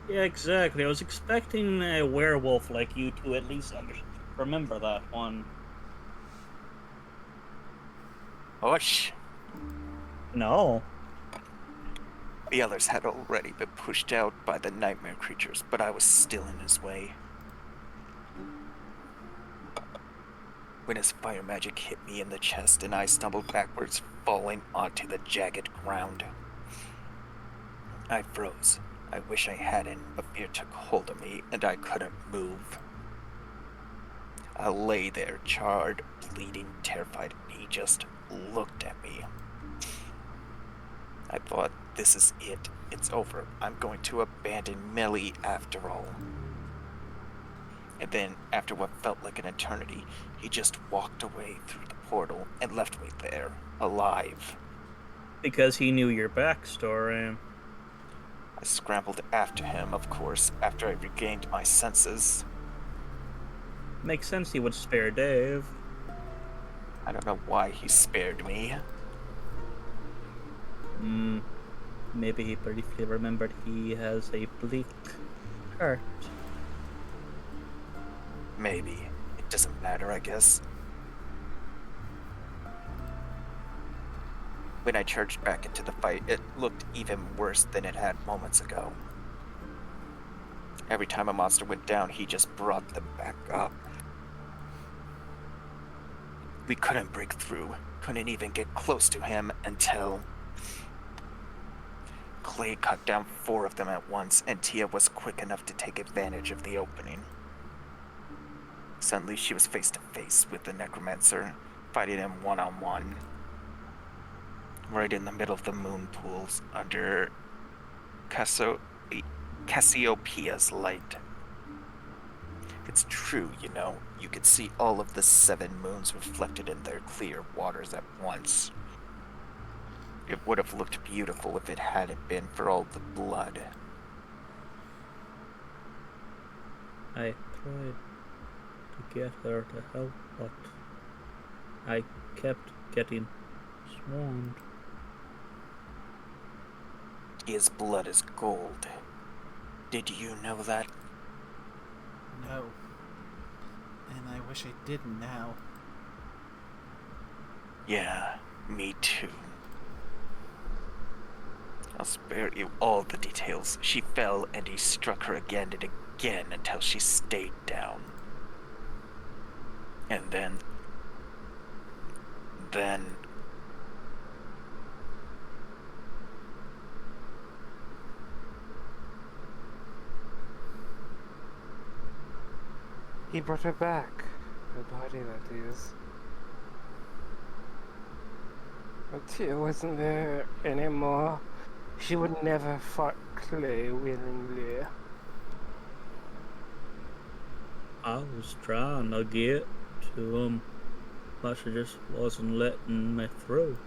Yeah, exactly. I was expecting a werewolf like you to at least remember that one. Hush! No. The others had already been pushed out by the nightmare creatures, but I was still in his way. When his fire magic hit me in the chest and I stumbled backwards, falling onto the jagged ground. I froze. I wish I hadn't, but fear took hold of me and I couldn't move. I lay there, charred, bleeding, terrified, and he just looked at me. I thought, this is it. It's over. I'm going to abandon Millie after all. And then, after what felt like an eternity, he just walked away through the portal and left me there, alive. Because he knew your backstory. I scrambled after him, of course, after I regained my senses. Makes sense he would spare Dave. I don't know why he spared me. Maybe he briefly remembered he has a bleak heart. Maybe. It doesn't matter, I guess. When I charged back into the fight, it looked even worse than it had moments ago. Every time a monster went down, he just brought them back up. We couldn't break through, couldn't even get close to him until Clay cut down 4 of them at once, and Tia was quick enough to take advantage of the opening. Suddenly, she was face to face with the necromancer, fighting him one-on-one, right in the middle of the moon pools under Cassiopeia's light. It's true, you know, you could see all of the 7 moons reflected in their clear waters at once. It would have looked beautiful if it hadn't been for all the blood. I tried to get her to help, but I kept getting swarmed. His blood is gold. Did you know that? No. And I wish I didn't now. Yeah, me too. I'll spare you all the details. She fell and he struck her again and again until she stayed down. And then... He brought her back. Her body, that is. But Tia wasn't there anymore. She would never fight Clay willingly. I was trying to get to him, but she just wasn't letting me through.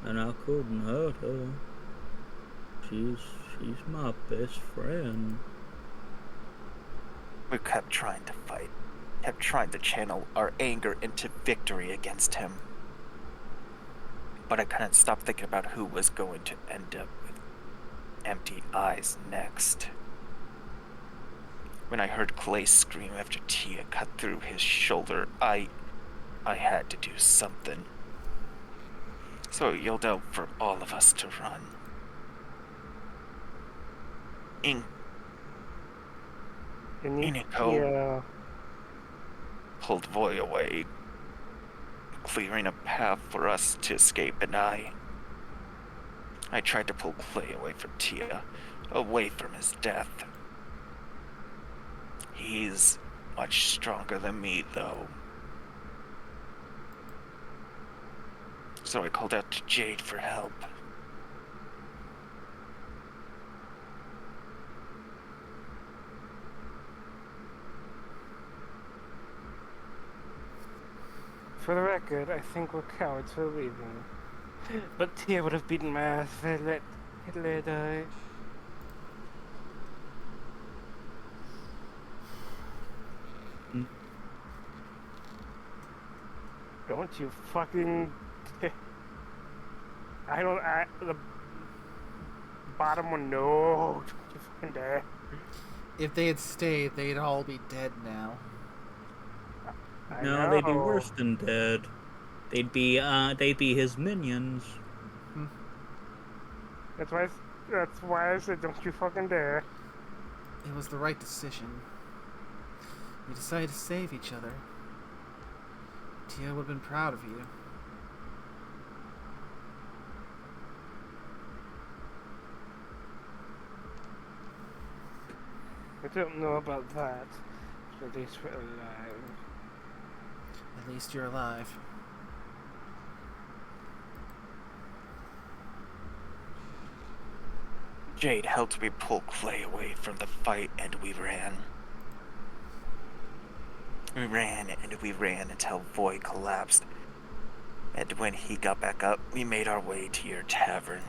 And I couldn't hurt her. She's my best friend. we kept trying to fight. Kept trying to channel our anger into victory against him. But I couldn't stop thinking about who was going to end up with empty eyes next. When I heard Clay scream after Tia cut through his shoulder, I had to do something. So I yelled out for all of us to run. Iniko Yeah. pulled Voy away, clearing a path for us to escape, and I tried to pull Clay away from Tia, away from his death. He's much stronger than me, though. So I called out to Jade for help. For the record, I think we're cowards for leaving. But Tia would have beaten my ass if I let Hitler die. Don't you fucking... the bottom one, no. Don't you fucking dare. If they had stayed, they'd all be dead now. I No, they'd be know. worse than dead. They'd be his minions. That's why I said don't you fucking dare. It was the right decision. We decided to save each other. Tia would have been proud of you. I don't know about that. At least we're alive. At least you're alive. Jade helped me pull Clay away from the fight, and we ran. We ran and we ran until Voy collapsed. And when he got back up, we made our way to your tavern.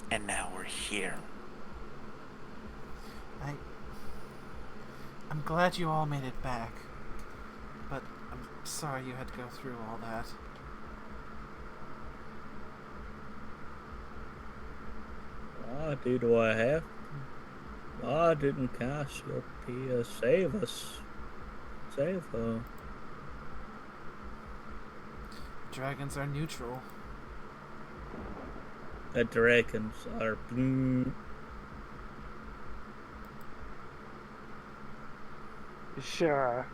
And now we're here. I'm glad you all made it back. But I'm sorry you had to go through all that. Why do I have? Why didn't Cassiopeia save us? Save her. Dragons are neutral. The dragons are Sure.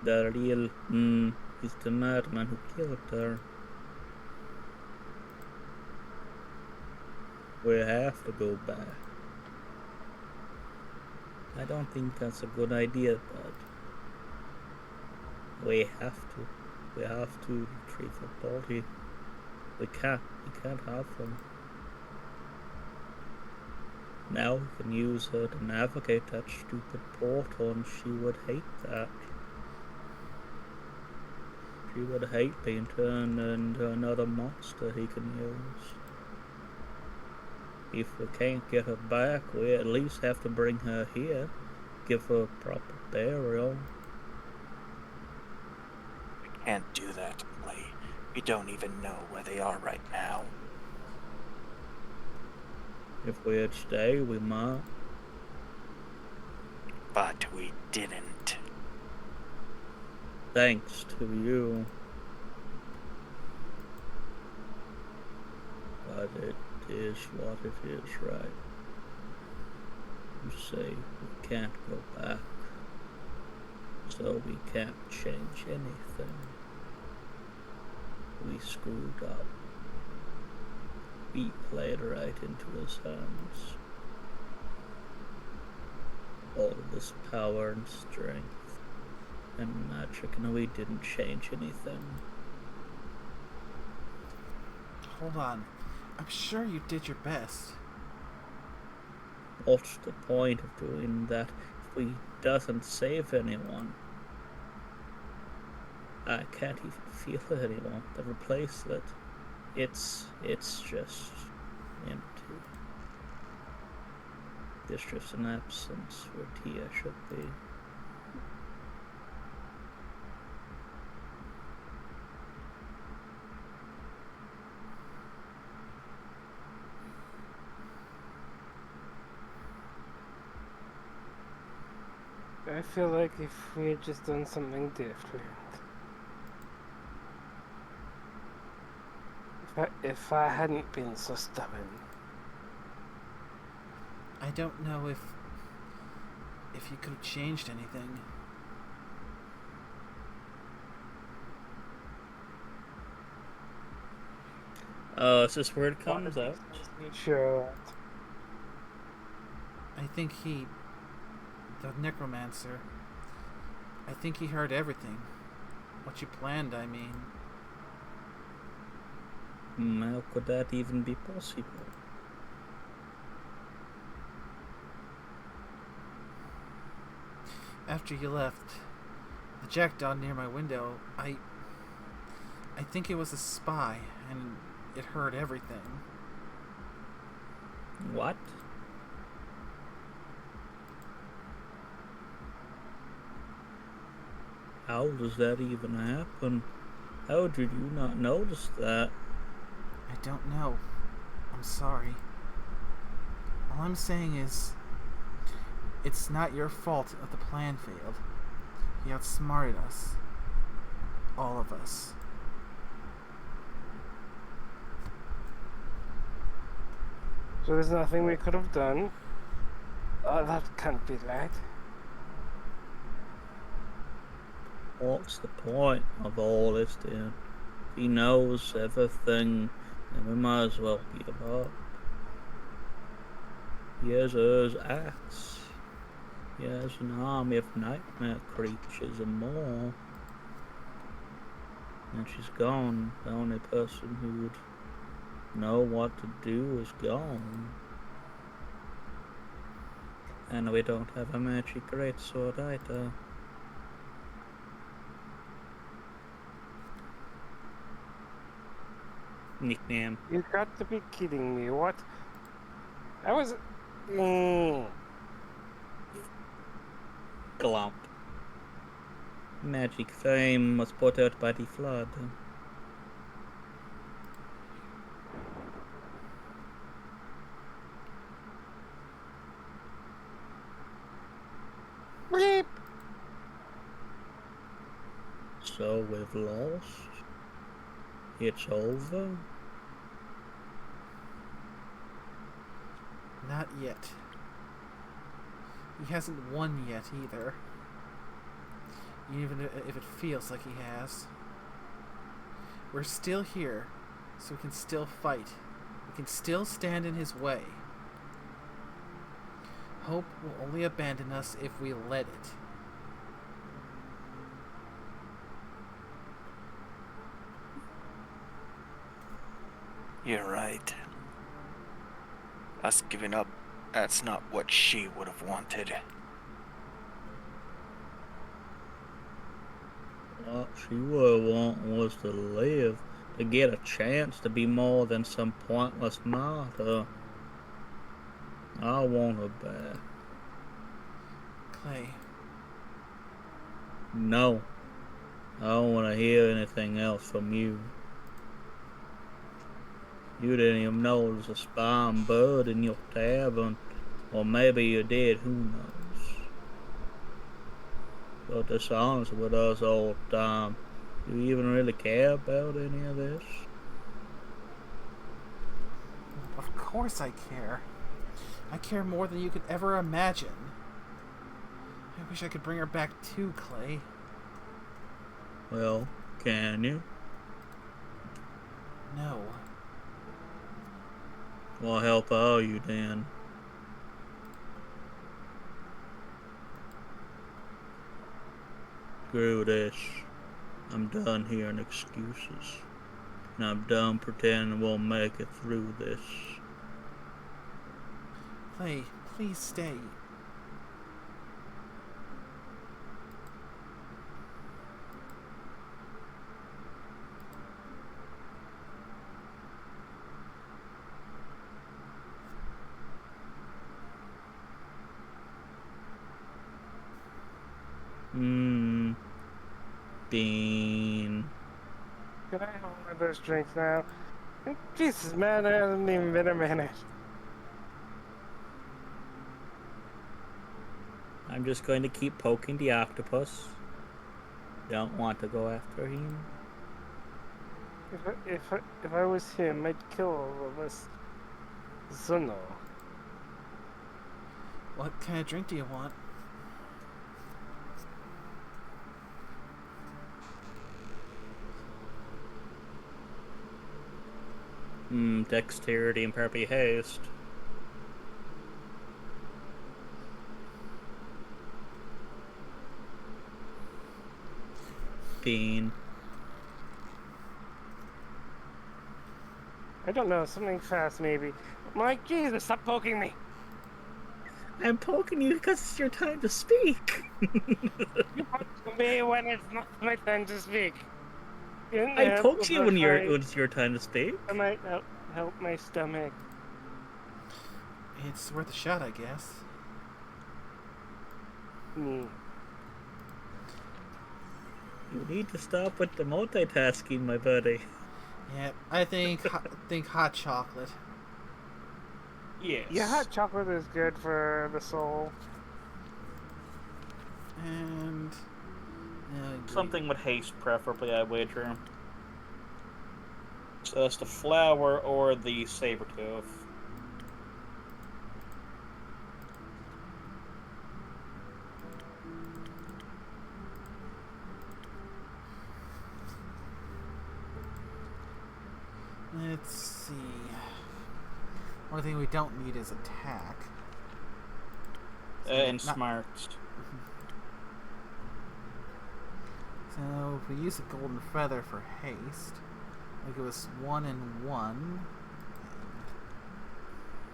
the real is the madman who killed her. We have to go back. I don't think that's a good idea, but we have to. We have to retrieve the body. We can't have her. Now we can use her to navigate that stupid portal, and she would hate that. She would hate being turned into another monster he can use. If we can't get her back, we at least have to bring her here. Give her a proper burial. We can't do that, Emily. We don't even know where they are right now. If we had stayed, we might. But we didn't. Thanks to you. But it is what it is, right? You say we can't go back, so we can't change anything. We screwed up. We played right into his hands. All of this power and strength and magic, and we didn't change anything. Hold on. I'm sure you did your best. What's the point of doing that if we doesn't save anyone? I can't even feel it anymore. To replace it, it's just empty. There's just an absence where Tia should be. I feel like if we had just done something different. If I hadn't been so stubborn. I don't know if you could have changed anything. Is this where it comes out? Sure. I think the necromancer, I think he heard everything. What you planned, I mean. How could that even be possible? After you left, the jackdaw near my window, I think it was a spy, and it heard everything. What? How does that even happen? How did you not notice that? I don't know. I'm sorry. All I'm saying is, it's not your fault that the plan failed. He outsmarted us. All of us. So there's nothing we could have done. Oh, that can't be right. What's the point of all this then? He knows everything, and we might as well give up. He has his axe. He has an army of nightmare creatures and more. And she's gone. The only person who would know what to do is gone. And we don't have a magic greatsword either. Nickname. You got to be kidding me. What? I was. Glump. Magic fame was put out by the flood. So we've lost. It's over. Not yet. He hasn't won yet either. Even if it feels like he has. We're still here, so we can still fight. We can still stand in his way. Hope will only abandon us if we let it. You're right. Us giving up, that's not what she would have wanted. What she would want was to live, to get a chance to be more than some pointless martyr. I want her back. Clay, No, I don't want to hear anything else from you. You didn't even know there was a spine bird in your tavern, or maybe you did, who knows? You're dishonest with us all the time. Do you even really care about any of this? of course I care. I care more than you could ever imagine. I wish I could bring her back too, Clay. Well, can you? No. What help are you then? Screw this. I'm done hearing excuses. And I'm done pretending we'll make it through this. Clay, please stay. Bean. Can I have one of those drinks now? Jesus, man, it hasn't even been a minute. I'm just going to keep poking the octopus. Don't want to go after him. If I was him, I'd kill all of us. Zuno. What kind of drink do you want? Dexterity and probably haste. Bean. I don't know, something fast maybe. I'm like, Jesus, stop poking me! I'm poking you because it's your time to speak. You poke me when it's not my time to speak. I poked you when it's your time to speak. I might help my stomach. It's worth a shot, I guess. Me. You need to stop with the multitasking, my buddy. Yeah, I think hot chocolate. Yes. Yeah, hot chocolate is good for the soul. And Something with haste, preferably, I wager. So that's the flower or the saber-tooth. Let's see. One thing we don't need is attack. And smarts. So if we use a golden feather for haste, it'll give us 1 and 1.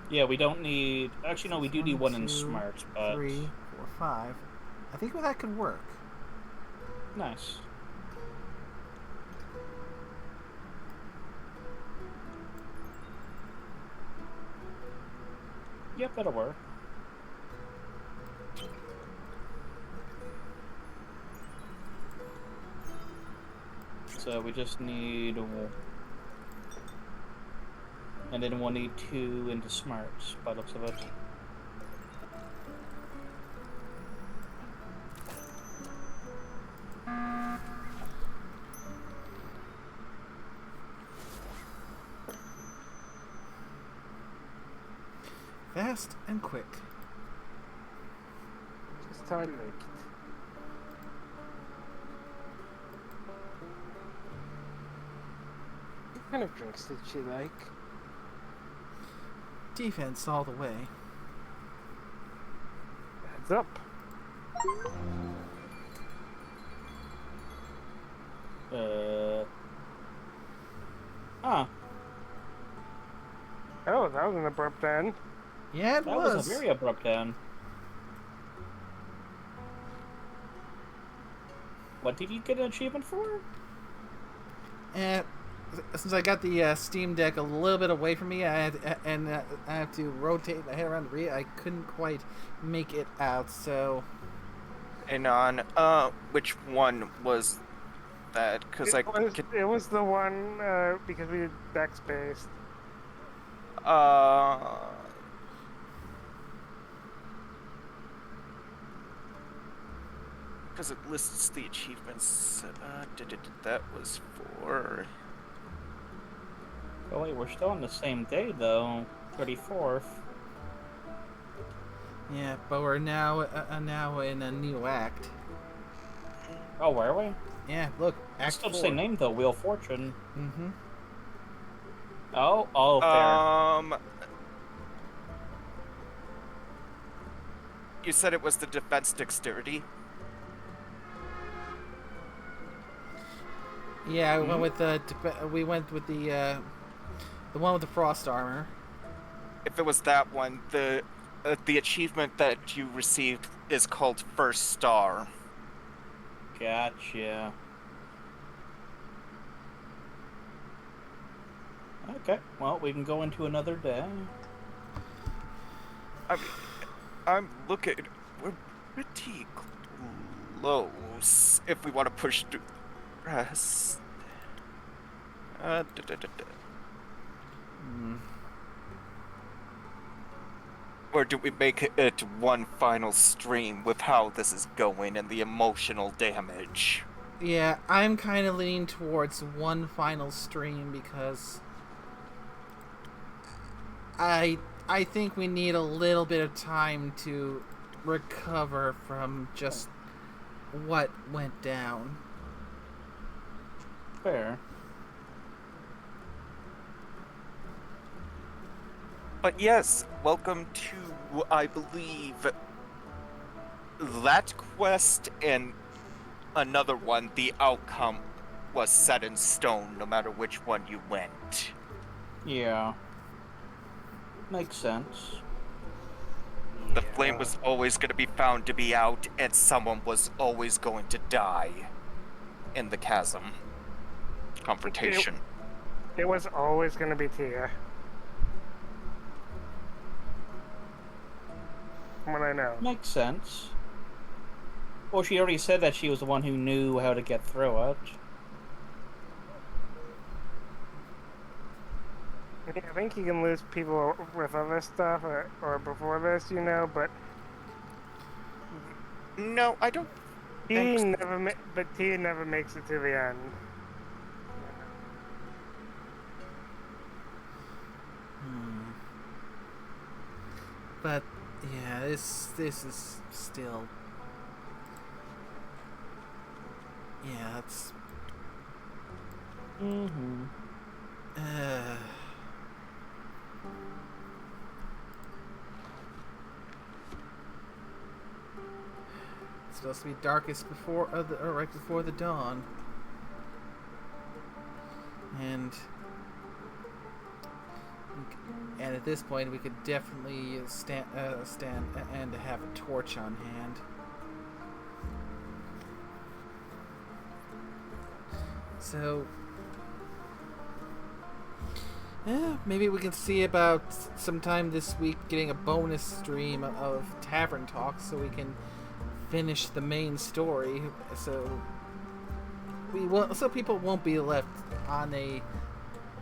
Yeah, we don't need... Actually, no, we do need one in 2, smarts, but... 3, 4, 5. I think that could work. Nice. Yep, that'll work. So we just need... And then we'll need 2 into smarts, by the looks of it. fast and quick. Just how I like it. What kind of drinks did she like? Defense all the way. Heads up. Huh. Oh, that was an abrupt end. Yeah, it That was a very abrupt end. What did you get an achievement for? And since I got the Steam Deck a little bit away from me, I have to rotate my head around the rear. I couldn't quite make it out, so And on which one was that? Because It was the one because we did dex based. Because it lists the achievements. That was for. Oh wait, we're still on the same day though. 34th. yeah. But we're now in a new act. Oh, were we? Yeah, look, It's Act still 4. the same name though, Wheel of Fortune. Mm-hmm. Oh, fair. You said it was the defense dexterity. Yeah, we went with the one with the frost armor. If it was that one, the achievement that you received is called First Star. Gotcha. Okay, well, we can go into another day. I mean, I'm looking. We're pretty close if we want to push through the rest. Or do we make it one final stream with how this is going and the emotional damage? Yeah, I'm kind of leaning towards one final stream because I think we need a little bit of time to recover from just what went down. Fair. But yes, welcome to, I believe, that quest and another one. The outcome was set in stone no matter which one you went. Yeah. Makes sense. The flame was always going to be found to be out, and someone was always going to die in the chasm confrontation. It was always going to be Tia. From what I know. Makes sense. Well, she already said that she was the one who knew how to get through it. I think you can lose people with other stuff or before this, you know, but No, I don't think so. Tia never makes it to the end. But yeah, this is still, yeah, it's it's supposed to be darkest before right before the dawn, and at this point we could definitely stand and have a torch on hand. So yeah, maybe we can see about sometime this week getting a bonus stream of Tavern Talk so we can finish the main story. So people won't be left on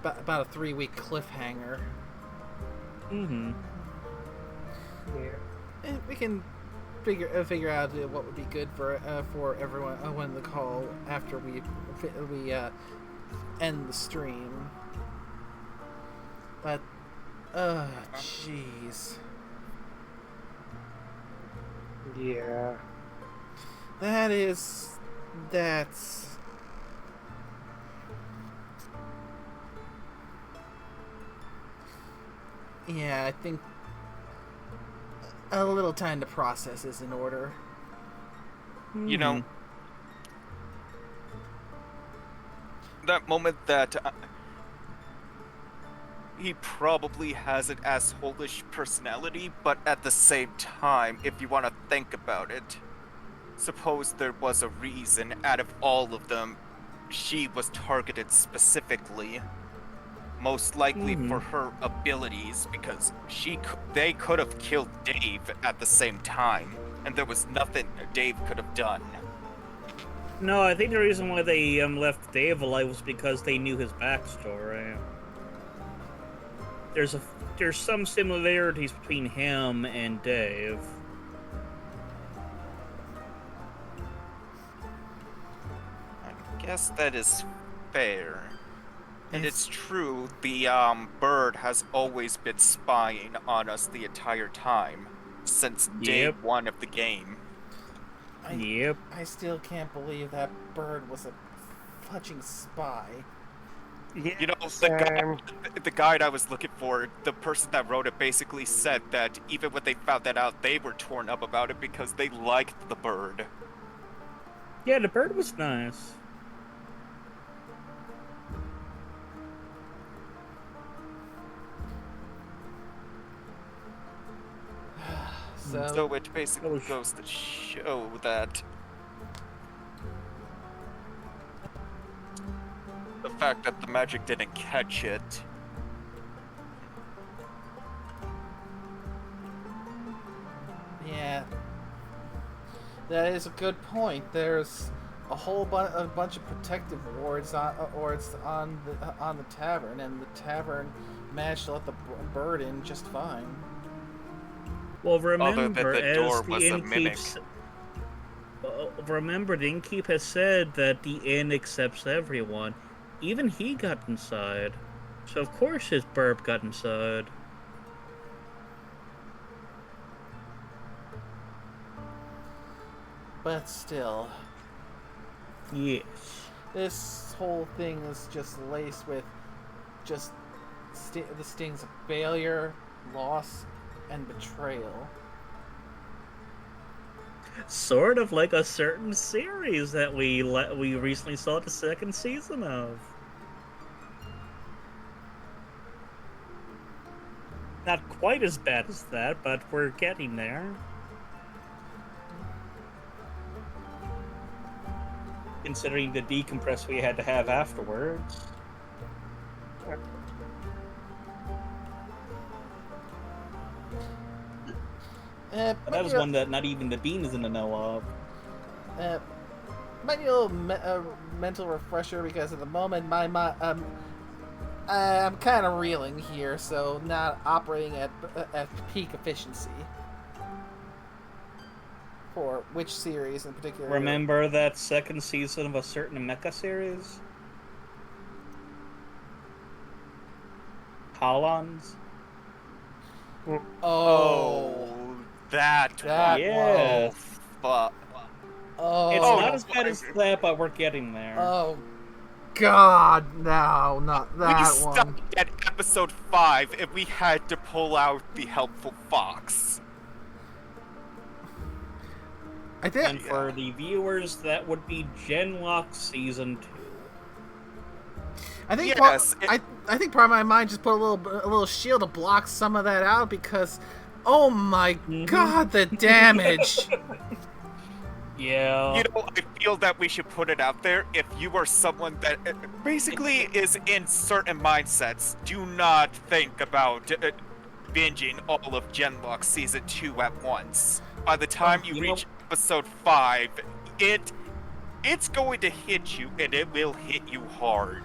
about a 3-week cliffhanger. Yeah. And we can figure out what would be good for everyone on the call after we end the stream. But jeez. Yeah. That's... Yeah, I think a little time to process is in order. You know, that moment that he probably has an asshole-ish personality, but at the same time, if you want to think about it, suppose there was a reason out of all of them she was targeted specifically, most likely for her abilities, because they could have killed Dave at the same time, and there was nothing Dave could have done. No, I think the reason why they left Dave alive was because they knew his backstory. There's some similarities between him and Dave. I guess that is fair. And it's true, the bird has always been spying on us the entire time, since day one of the game. I still can't believe that bird was a fudging spy. Yeah. You know, the guide I was looking for, the person that wrote it basically said that even when they found that out, they were torn up about it because they liked the bird. Yeah, the bird was nice. So it basically goes to show that the fact that the magic didn't catch it. Yeah, that is a good point. There's a whole bunch of protective wards on the tavern, and the tavern managed to let the bird in just fine. Well, remember, the door as was the a inn mimic. keeps... remember, the innkeep has said that the inn accepts everyone. Even he got inside. So of course his burp got inside. But still... Yes. This whole thing is just laced with just the stings of failure, loss, and betrayal. Sort of like a certain series that we recently saw the second season of. Not quite as bad as that, but we're getting there. Considering the decompress we had to have afterwards. That was one that not even the Bean is in the know of. Might need a little mental refresher because at the moment I'm kind of reeling here, so not operating at peak efficiency. For which series in particular? Remember that second season of a certain mecha series? Hollands? Oh, that one. Yeah. Oh, fuck. Oh, It's not as bad as that, but we're getting there. Oh, God, no, not that we one. stopped at episode 5 and we had to pull out the helpful fox. I think. And for the viewers, that would be Genlock Season 2. I think. Yes, I think part of my mind just put a little shield to block some of that out because, oh my God, the damage. Yeah. You know, I feel that we should put it out there. If you are someone that basically is in certain mindsets, do not think about binging all of Genlock Season 2 at once. By the time you reach episode 5, it's going to hit you, and it will hit you hard.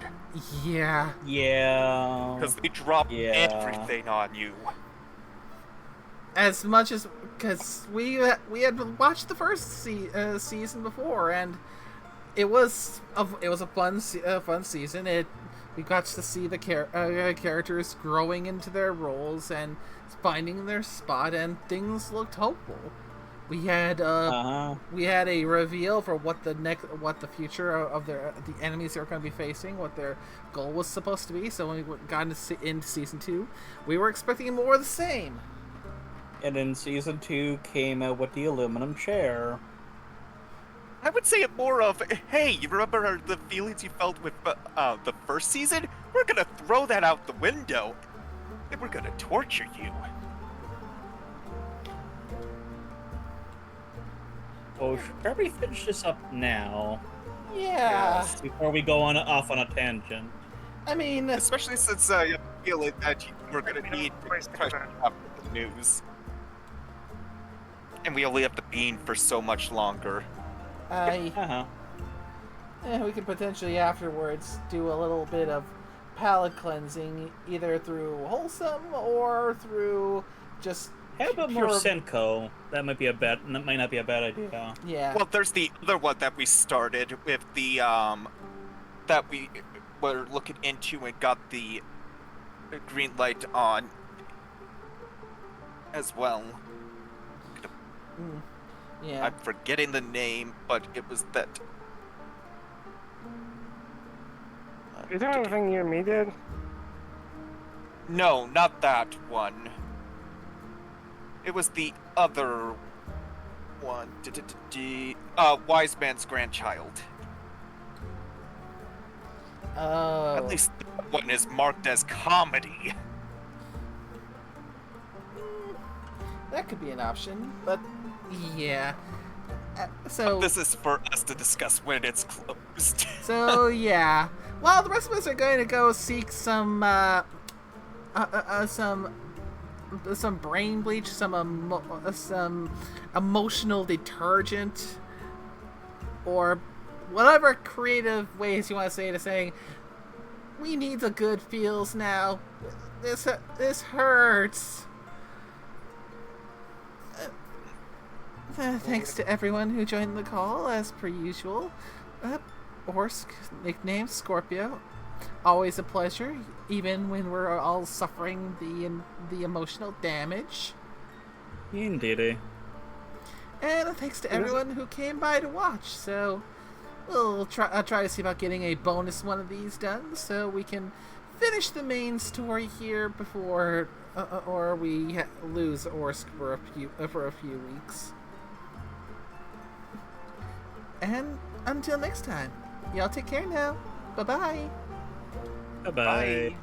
Yeah. Yeah. Because they drop everything on you. As much as because we had watched the first season before, and it was a fun season. We got to see the characters growing into their roles and finding their spot, and things looked hopeful. We had Uh-huh. we had a reveal for what the future of the enemies they were going to be facing, what their goal was supposed to be. So when we got into season 2, we were expecting more of the same. And then season 2 came out with the aluminum chair. I would say it more of, hey, you remember the feelings you felt with the first season? We're gonna throw that out the window, and we're gonna torture you. Oh, we should probably finish this up now. Yeah. Before we go off on a tangent. I mean, Especially since you feel it that we're gonna need to try to have the news. And we only have the bean for so much longer. Uh-huh. We could potentially afterwards do a little bit of palate cleansing, either through wholesome or through just. How about more Senko? That might not be a bad idea. Yeah. Well, there's the other one that we started with the that we were looking into and got the green light on as well. Yeah. I'm forgetting the name, but it was that. Is that everything you and me did? No, not that one. It was the other one. Wise Man's Grandchild. Oh. At least that one is marked as comedy. That could be an option, but yeah. So This is for us to discuss when it's closed. So yeah. Well, the rest of us are going to go seek some brain bleach, some emotional detergent, or whatever creative ways you want to say it, saying we need the good feels now. This hurts. Thanks to everyone who joined the call, as per usual. Orsk, nickname Scorpio. Always a pleasure, even when we're all suffering the emotional damage. Indeed. And thanks to everyone who came by to watch. So I'll try to see about getting a bonus one of these done, so we can finish the main story here before, or we lose Orsk for a few weeks. And until next time, y'all take care now. Bye-bye. Bye-bye. Bye.